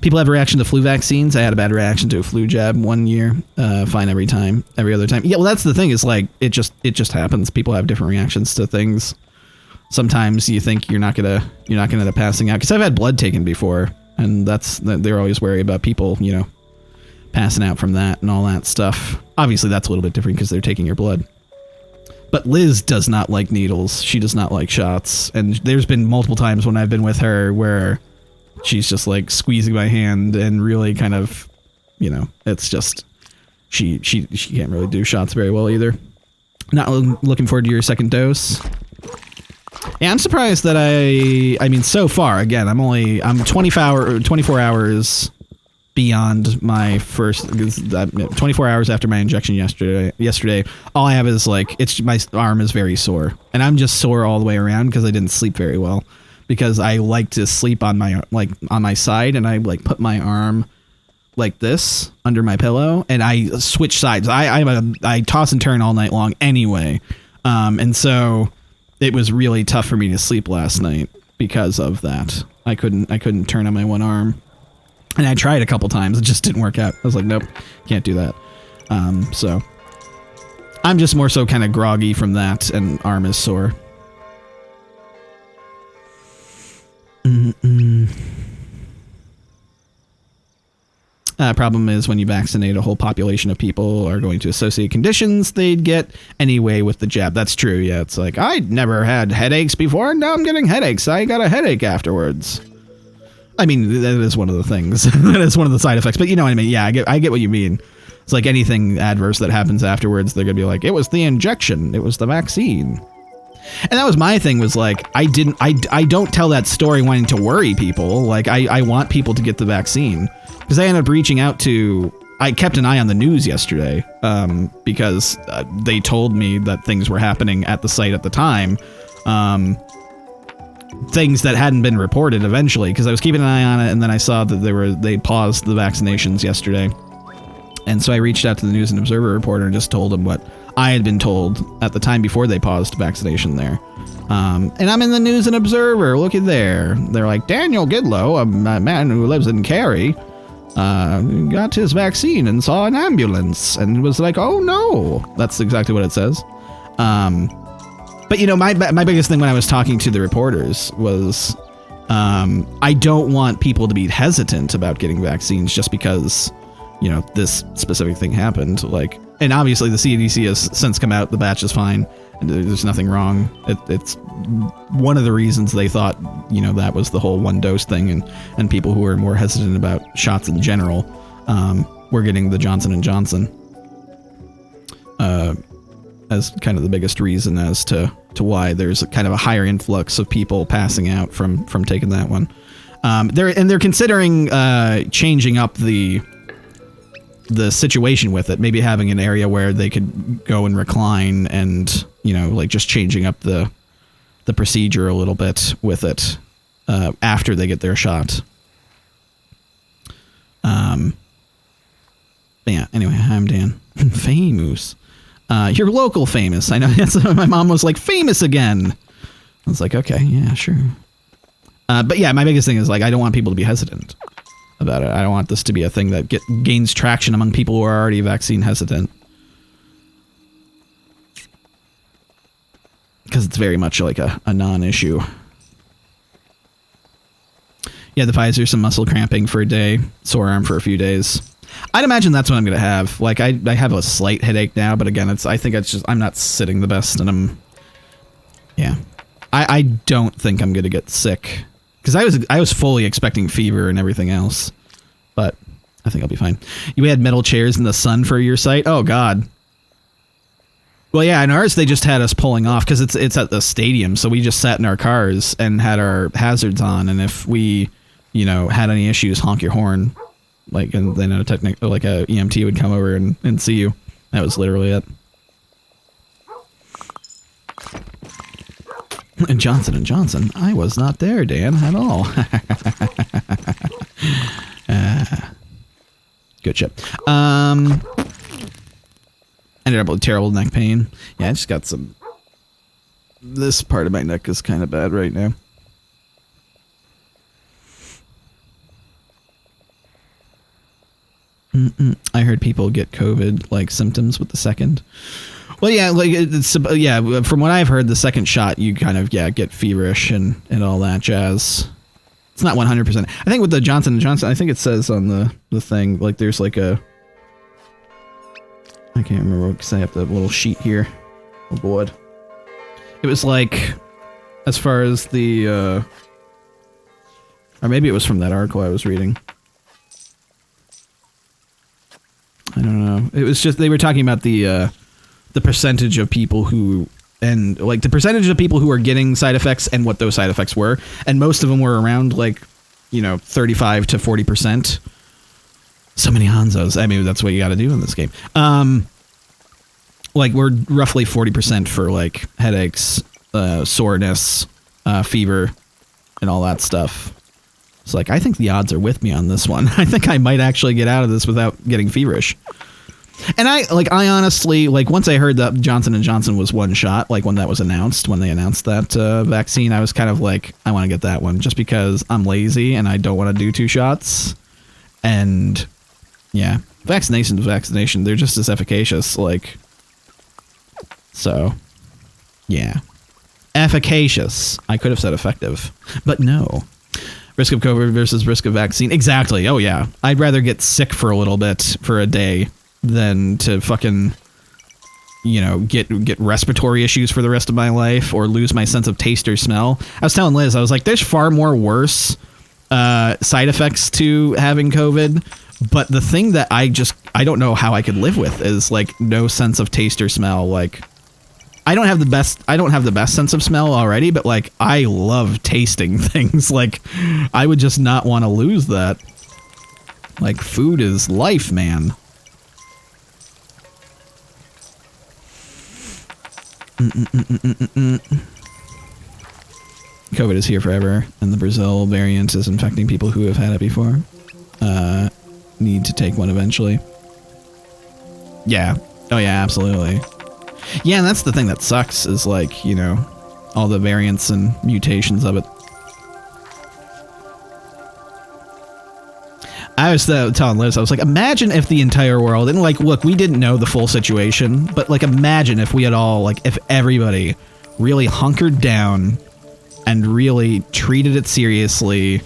Speaker 1: People have a reaction to flu vaccines. I had a bad reaction to a flu jab 1 year. Fine every other time. Yeah, well, that's the thing is like it just happens. People have different reactions to things. Sometimes you think you're not gonna end up passing out, because I've had blood taken before, and they're always worried about people, passing out from that and all that stuff. Obviously, that's a little bit different because they're taking your blood. But Liz does not like needles. She does not like shots, and there's been multiple times when I've been with her where she's just like squeezing my hand and really kind of, it's just she can't really do shots very well either. Not looking forward to your second dose. Yeah, I'm surprised that I mean, so far, again, I'm 24 hours beyond my first, 24 hours after my injection yesterday. All I have is my arm is very sore, and I'm just sore all the way around because I didn't sleep very well, because I like to sleep on my side, and I put my arm like this under my pillow, and I switch sides. I toss and turn all night long anyway. And so it was really tough for me to sleep last night because of that. I couldn't turn on my one arm. And I tried a couple times. It just didn't work out. I was like, nope, can't do that. So I'm just more so kind of groggy from that, and arm is sore. Problem is when you vaccinate, a whole population of people are going to associate conditions they'd get anyway with the jab. That's true. Yeah, it's like, I never had headaches before, and now I'm getting headaches. I got a headache afterwards. I mean, that is one of the things. That is one of the side effects. But you know what I mean? Yeah, I get what you mean. It's like anything adverse that happens afterwards, they're going to be like, it was the injection. It was the vaccine. And that was my thing, was like, I don't tell that story wanting to worry people. Like, I want people to get the vaccine. Because I ended up reaching out to, I kept an eye on the news yesterday, because they told me that things were happening at the site at the time. Things that hadn't been reported eventually, because I was keeping an eye on it, and then I saw that they paused the vaccinations yesterday. And so I reached out to the News and Observer reporter and just told him what I had been told at the time before they paused vaccination there. And I'm in the News and Observer, look at there. They're like, Daniel Gidlow, a man who lives in Cary, got his vaccine and saw an ambulance and was like, oh no. That's exactly what it says. But my biggest thing when I was talking to the reporters was, I don't want people to be hesitant about getting vaccines just because, this specific thing happened. And obviously the CDC has since come out, the batch is fine, and there's nothing wrong. It's one of the reasons they thought, that was the whole one dose thing, and people who are more hesitant about shots in general, were getting the Johnson & Johnson, as kind of the biggest reason as to why there's kind of a higher influx of people passing out from taking that one. They're considering changing up the situation with it, maybe having an area where they could go and recline, and just changing up the procedure a little bit with it after they get their shot. Yeah, anyway, I'm Dan. Famous. You're local famous. I know. My mom was like, famous again. I was like, okay, yeah, sure. But yeah, my biggest thing is I don't want people to be hesitant about it. I don't want this to be a thing that gains traction among people who are already vaccine hesitant. Because it's very much like a non-issue. Yeah, the Pfizer, some muscle cramping for a day, sore arm for a few days. I'd imagine that's what I'm going to have. I have a slight headache now, but again, I think it's just, I'm not sitting the best, and I don't think I'm going to get sick. Because I was fully expecting fever and everything else, but I think I'll be fine. You had metal chairs in the sun for your site? Oh, God. Well, yeah, in ours, they just had us pulling off, because it's at the stadium, so we just sat in our cars and had our hazards on, and if we, had any issues, honk your horn. And then a EMT would come over and see you. That was literally it. And Johnson & Johnson, I was not there, Dan, at all. good shit. Ended up with terrible neck pain. Yeah, I just got some... This part of my neck is kind of bad right now. I heard people get COVID like symptoms with the second. Well, yeah, like it's from what I've heard, the second shot you kind of get feverish and all that jazz. It's not 100%. I think with the Johnson & Johnson, I think it says on the thing like there's like a, I can't remember because I have the little sheet here. Oh boy, it was like as far as the or maybe it was from that article I was reading. I don't know. It was just they were talking about the percentage of people who and like the percentage of people who are getting side effects and what those side effects were, and most of them were around like 35 to 40%. So many Hanzos. I mean, that's what you got to do in this game. Like we're roughly 40% for like headaches, soreness, fever, and all that stuff. It's like, I think the odds are with me on this one. I think I might actually get out of this without getting feverish. And I honestly, like, once I heard that Johnson & Johnson was one shot, like when that was announced, when they announced that vaccine, I was kind of like, I want to get that one just because I'm lazy and I don't want to do 2 shots. And yeah, vaccination to vaccination, they're just as efficacious. Like, so yeah, efficacious. I could have said effective, but no. Risk of COVID versus risk of vaccine. Exactly. Oh, yeah. I'd rather get sick for a little bit for a day than to fucking, get respiratory issues for the rest of my life or lose my sense of taste or smell. I was telling Liz, I was like, there's far more worse side effects to having COVID. But the thing that I don't know how I could live with is like no sense of taste or smell. Like, I don't have the best sense of smell already, but like I love tasting things. Like I would just not want to lose that. Like food is life, man. COVID is here forever, and the Brazil variant is infecting people who have had it before. Need to take one eventually. Yeah. Oh yeah, absolutely. Yeah, and that's the thing that sucks is like, all the variants and mutations of it. I was telling Liz, I was like, imagine if the entire world, and like, look, we didn't know the full situation, but like, imagine if we had all, like, if everybody really hunkered down and really treated it seriously.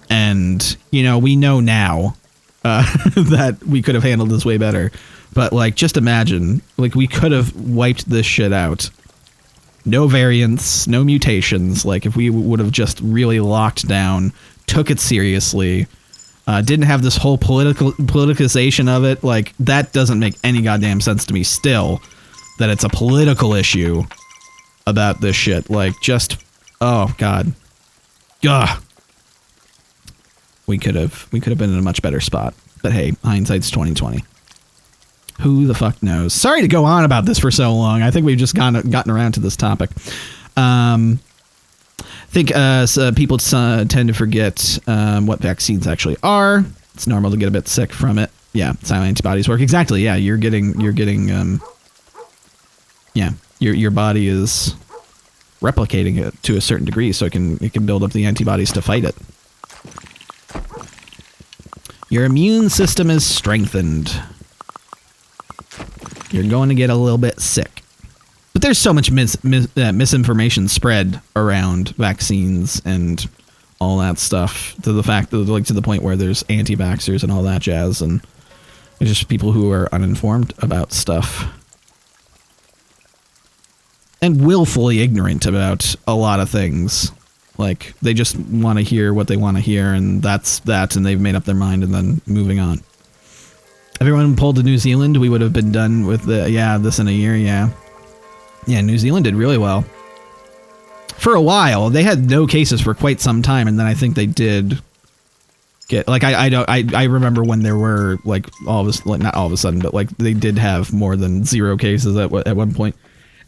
Speaker 1: And, we know now that we could have handled this way better. But, like, just imagine, like, we could have wiped this shit out. No variants, no mutations. Like, if we would have just really locked down, took it seriously, didn't have this whole politicization of it. Like, that doesn't make any goddamn sense to me still, that it's a political issue about this shit. Like, just, oh, God. Ugh. We could have been in a much better spot. But hey, hindsight's 20/20. Who the fuck knows? Sorry to go on about this for so long. I think we've just gotten around to this topic. I think people tend to forget what vaccines actually are. It's normal to get a bit sick from it. Yeah, silent antibodies work. Exactly. Yeah, you're getting your body is replicating it to a certain degree, so it can build up the antibodies to fight it. Your immune system is strengthened. You're going to get a little bit sick. But there's so much misinformation spread around vaccines and all that stuff, to the fact that, like, to the point where there's anti-vaxxers and all that jazz, and there's just people who are uninformed about stuff and willfully ignorant about a lot of things. Like, they just want to hear what they want to hear, and that's that, and they've made up their mind, and then moving on. If everyone pulled to New Zealand, we would have been done with this in a year. Yeah, New Zealand did really well for a while. They had no cases for quite some time, and then I think they did get, like, I remember when there were, like, not all of a sudden, but like they did have more than 0 cases at one point.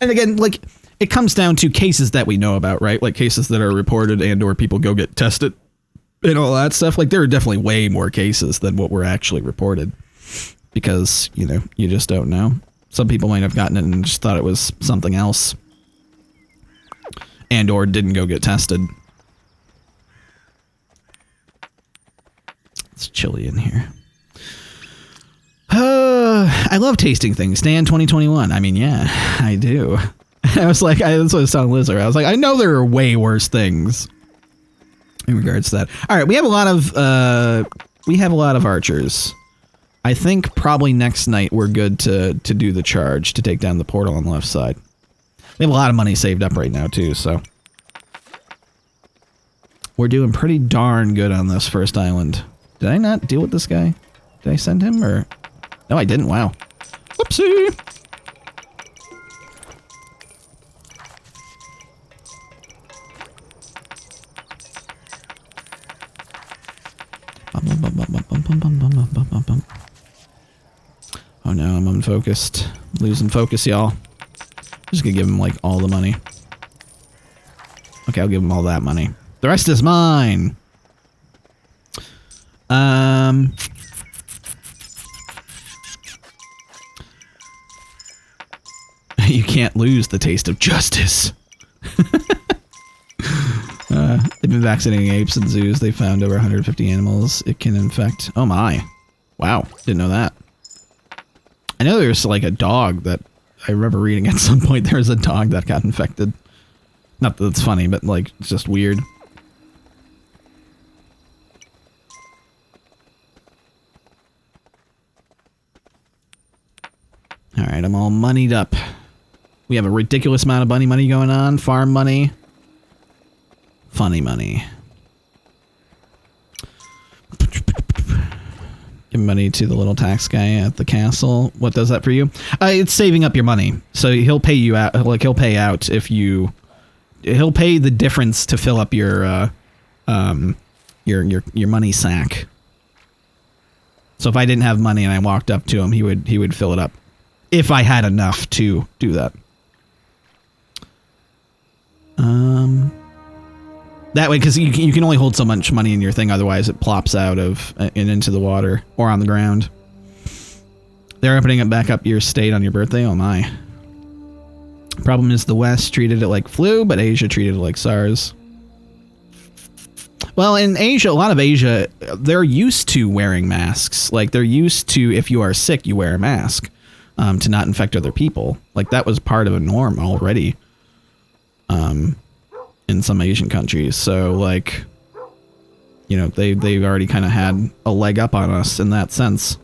Speaker 1: And again, like, it comes down to cases that we know about, right? Like cases that are reported and or people go get tested and all that stuff. Like, there are definitely way more cases than what were actually reported because, you know, you just don't know. Some people might have gotten it and just thought it was something else and or didn't go get tested. It's chilly in here. I love tasting things. Dan 2021. I mean, yeah, I do. I was like, that's what I was telling Liz. I was like, I know there are way worse things in regards to that. All right, we have a lot of archers. I think probably next night we're good to do the charge to take down the portal on the left side. We have a lot of money saved up right now too, so we're doing pretty darn good on this first island. Did I not deal with this guy? Did I send him or? No, I didn't. Wow. Whoopsie. Oh no, I'm unfocused. Losing focus, y'all. Just gonna give him like all the money. Okay, I'll give him all that money. The rest is mine. You can't lose the taste of justice. They've been vaccinating apes in zoos. They found over 150 animals it can infect. Oh my. Wow. Didn't know that. I know there's like a dog that I remember reading at some point. There was a dog that got infected. Not that it's funny, but like it's just weird. All right, I'm all moneyed up. We have a ridiculous amount of bunny money going on. Farm money. Funny money. Give money to the little tax guy at the castle. What does that for you? It's saving up your money. So he'll pay you out. Like he'll pay out if you. He'll pay the difference to fill up your money sack. So if I didn't have money and I walked up to him, he would fill it up. If I had enough to do that. That way, because you can only hold so much money in your thing, otherwise it plops out of and into the water or on the ground. They're opening it back up your state on your birthday. Oh my. Problem is the West treated it like flu, but Asia treated it like SARS. Well, in Asia, a lot of Asia, they're used to wearing masks. Like they're used to, if you are sick, you wear a mask to not infect other people. Like that was part of a norm already. In some Asian countries. So like, you know, they've already kind of had a leg up on us in that sense.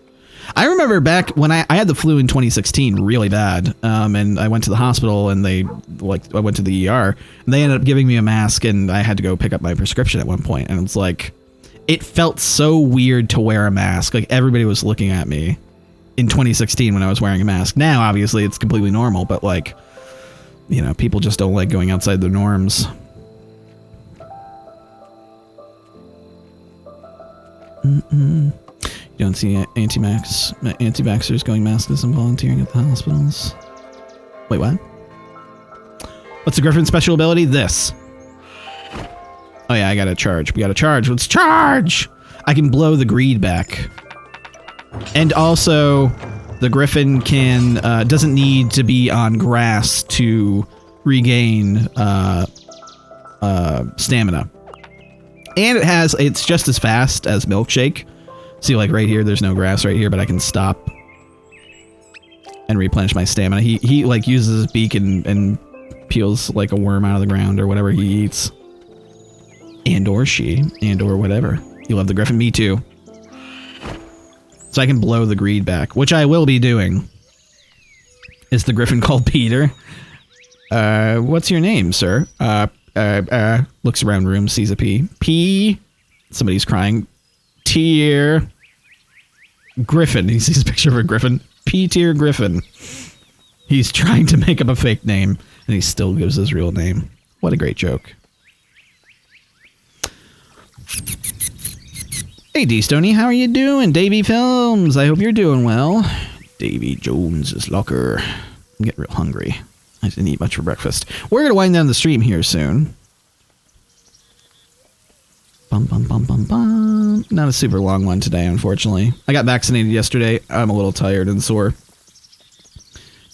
Speaker 1: I remember back when I had the flu in 2016 really bad. And I went to the hospital and I went to the ER and they ended up giving me a mask and I had to go pick up my prescription at one point. And it's like, it felt so weird to wear a mask. Like everybody was looking at me in 2016 when I was wearing a mask. Now, obviously it's completely normal, but like, you know, people just don't like going outside the norms. You don't see anti-vaxxers going maskless and volunteering at the hospitals. Wait, what? What's the Griffin special ability? This. Oh yeah, I gotta charge. We gotta charge. Let's charge! I can blow the greed back. And also, the Griffin can doesn't need to be on grass to regain stamina. And it's just as fast as Milkshake. See, like right here, there's no grass right here, but I can stop and replenish my stamina. He like uses his beak and peels like a worm out of the ground or whatever he eats. And or she, and or whatever. You love the Griffin? Me too. So I can blow the greed back, which I will be doing. Is the Griffin called Peter? What's your name, sir? Looks around room, sees a P. P. Somebody's crying. Tier. Griffin. He sees a picture of a Griffin. P-tier Griffin. He's trying to make up a fake name, and he still gives his real name. What a great joke. Hey, D-Stoney, how are you doing? Davey Films, I hope you're doing well. Davy Jones's locker. I'm getting real hungry. I didn't eat much for breakfast. We're going to wind down the stream here soon. Bum, bum, bum, bum, bum. Not a super long one today, unfortunately. I got vaccinated yesterday. I'm a little tired and sore.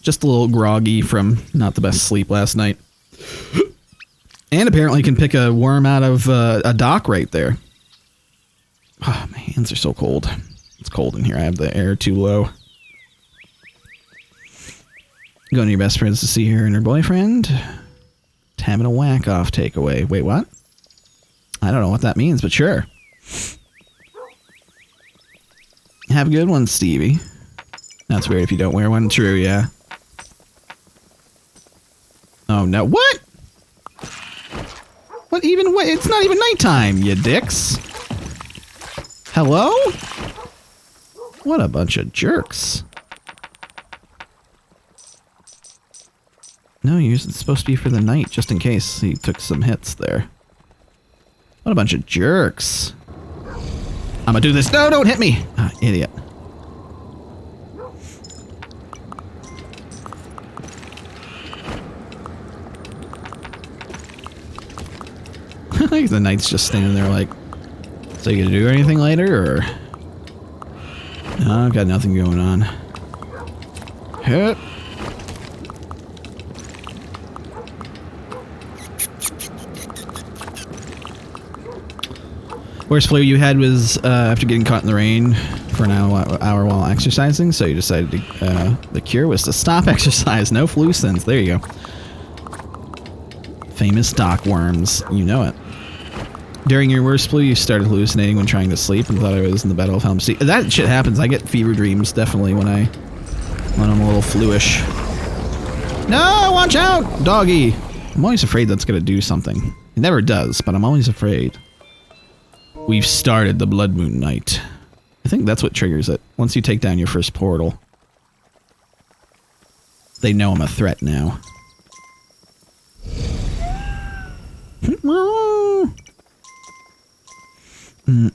Speaker 1: Just a little groggy from not the best sleep last night. And apparently can pick a worm out of a dock right there. Oh, my hands are so cold. It's cold in here. I have the air too low. Going to your best friends to see her and her boyfriend. Having a whack-off takeaway. Wait, what? I don't know what that means, but sure. Have a good one, Stevie. That's weird if you don't wear one. True, yeah. Oh, no. What? What even? What? It's not even nighttime, you dicks. Hello? What a bunch of jerks. No, it's supposed to be for the night, just in case he took some hits there. What a bunch of jerks. I'm gonna do this. No, don't hit me. Ah, idiot. I think the knight's just standing there like, so you gonna do anything later, or? No, I've got nothing going on. Hit. Worst flu you had was after getting caught in the rain for an hour while exercising, so you decided the cure was to stop exercise. No flu since. There you go. Famous dock worms. You know it. During your worst flu, you started hallucinating when trying to sleep and thought I was in the Battle of Helm's Deep. That shit happens. I get fever dreams, definitely, when I'm a little fluish. No, watch out, doggy. I'm always afraid that's going to do something. It never does, but I'm always afraid. We've started the Blood Moon Night. I think that's what triggers it. Once you take down your first portal. They know I'm a threat now. You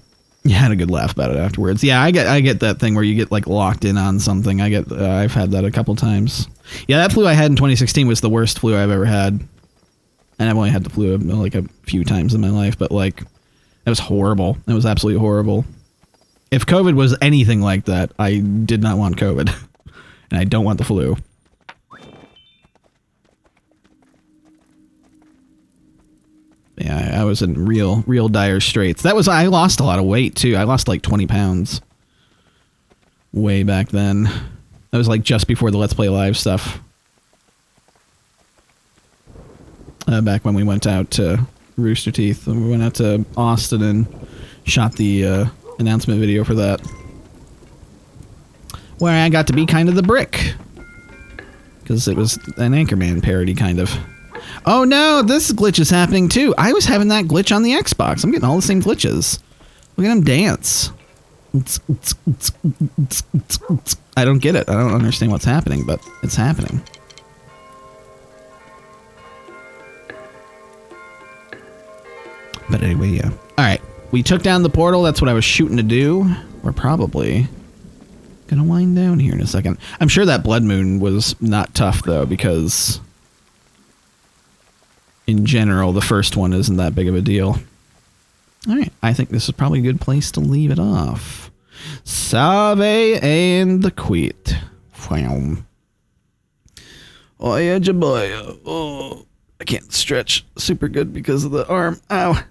Speaker 1: had a good laugh about it afterwards. Yeah, I get that thing where you get like locked in on something. I've had that a couple times. Yeah, that flu I had in 2016 was the worst flu I've ever had. And I've only had the flu like a few times in my life, but like it was horrible. It was absolutely horrible. If COVID was anything like that, I did not want COVID. And I don't want the flu. Yeah, I was in real dire straits. I lost a lot of weight too. I lost like 20 pounds. Way back then. That was like just before the Let's Play Live stuff. Back when we went out to Rooster Teeth. We went out to Austin and shot the announcement video for that. Where I got to be kind of the brick. Because it was an Anchorman parody, kind of. Oh no, this glitch is happening too. I was having that glitch on the Xbox. I'm getting all the same glitches. Look at him dance. I don't get it. I don't understand what's happening, but it's happening. But anyway, yeah. Alright, we took down the portal. That's what I was shooting to do. We're probably gonna wind down here in a second. I'm sure that Blood Moon was not tough, though, because in general, the first one isn't that big of a deal. Alright, I think this is probably a good place to leave it off. Save and the quit. Oh, yeah, Jabaya. Oh, I can't stretch super good because of the arm. Ow.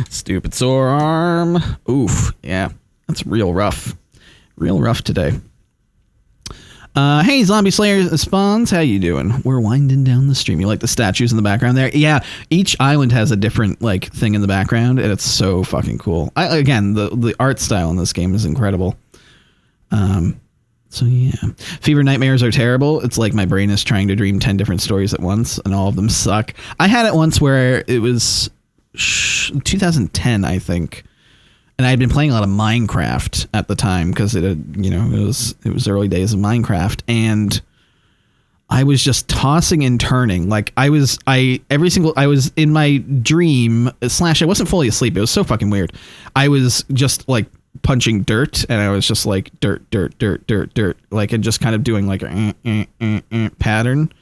Speaker 1: Stupid sore arm. Oof, yeah, that's real rough. Real rough today. Hey, Zombie Slayer Spawns, how you doing? We're winding down the stream. You like the statues in the background there? Yeah, each island has a different like thing in the background, and it's so fucking cool. Again, the art style in this game is incredible. So yeah, fever nightmares are terrible. It's like my brain is trying to dream 10 different stories at once, and all of them suck. I had it once where it was 2010, I think. And I had been playing a lot of Minecraft at the time because it was early days of Minecraft, and I was just tossing and turning. Like I was in my dream / I wasn't fully asleep. It was so fucking weird. I was just like punching dirt, and I was just like dirt, like, and just kind of doing like a pattern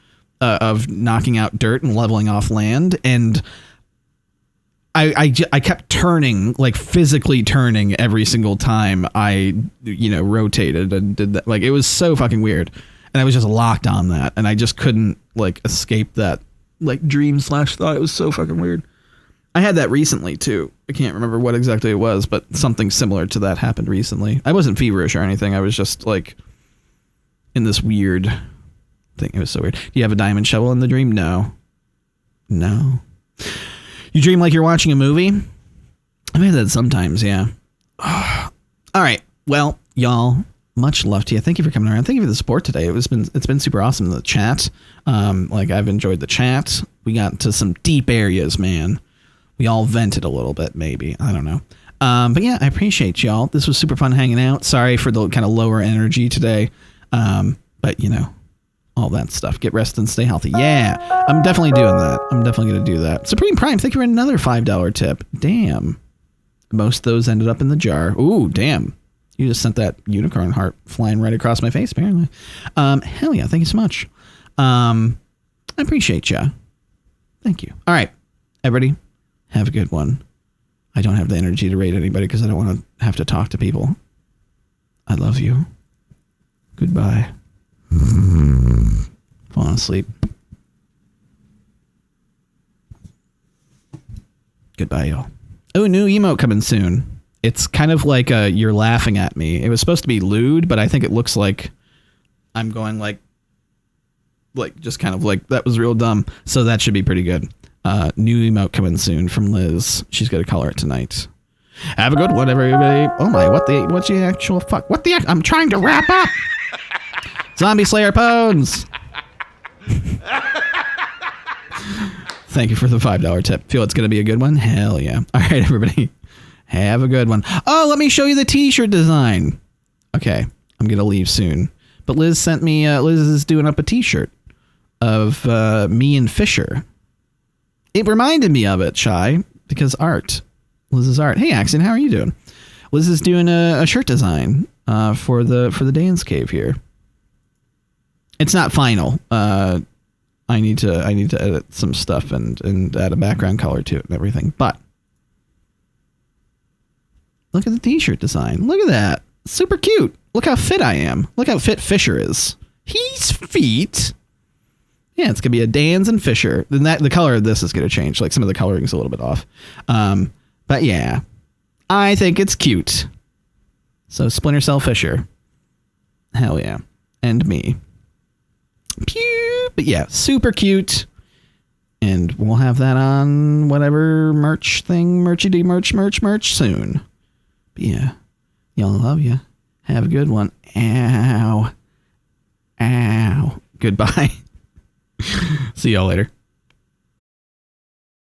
Speaker 1: of knocking out dirt and leveling off land. And I kept turning, like physically turning every single time I, rotated and did that. Like, it was so fucking weird. And I was just locked on that. And I just couldn't, like, escape that, like, dream / thought. It was so fucking weird. I had that recently, too. I can't remember what exactly it was, but something similar to that happened recently. I wasn't feverish or anything. I was just, like, in this weird thing. It was so weird. Do you have a diamond shovel in the dream? No. You dream like you're watching a movie? I've had that sometimes, yeah. All right. Well, y'all, much love to you. Thank you for coming around. Thank you for the support today. It's been super awesome, the chat. I've enjoyed the chat. We got to some deep areas, man. We all vented a little bit, maybe. I don't know. But yeah, I appreciate y'all. This was super fun hanging out. Sorry for the kind of lower energy today. But all that stuff. Get rest and stay healthy. Yeah, I'm definitely doing that. I'm definitely going to do that. Supreme Prime, thank you for another $5 tip. Damn. Most of those ended up in the jar. Ooh, damn. You just sent that unicorn heart flying right across my face, apparently. Hell yeah, thank you so much. I appreciate ya. Thank you. All right, everybody, have a good one. I don't have the energy to rate anybody because I don't want to have to talk to people. I love you. Goodbye. Falling asleep. Goodbye, y'all. Oh, new emote coming soon. It's kind of like you're laughing at me. It was supposed to be lewd, but I think it looks like I'm going like just kind of like that was real dumb. So that should be pretty good. New emote coming soon from Liz. She's going to color it tonight. Have a good one, everybody. Oh my, what's the actual fuck? I'm trying to wrap up. Zombie Slayer Bones. Thank you for the $5 tip. Feel it's going to be a good one? Hell yeah. All right, everybody. Have a good one. Oh, let me show you the t-shirt design. Okay, I'm going to leave soon. But Liz sent me, Liz is doing up a t-shirt of me and Fisher. It reminded me of it, Shy, because art. Liz's art. Hey, Axon, how are you doing? Liz is doing a shirt design for the Danz Cave here. It's not final. I need to edit some stuff and add a background color to it and everything. But look at the t-shirt design. Look at that. Super cute. Look how fit I am. Look how fit Fisher is. He's feet. Yeah, it's gonna be a Danz and Fisher. Then the color of this is gonna change. Like some of the coloring is a little bit off. But yeah, I think it's cute. So Splinter Cell Fisher. Hell yeah. And me. Pew! But yeah, super cute. And we'll have that on whatever merch thing, merch soon. But yeah, y'all love you. Have a good one. Ow. Goodbye. See y'all later.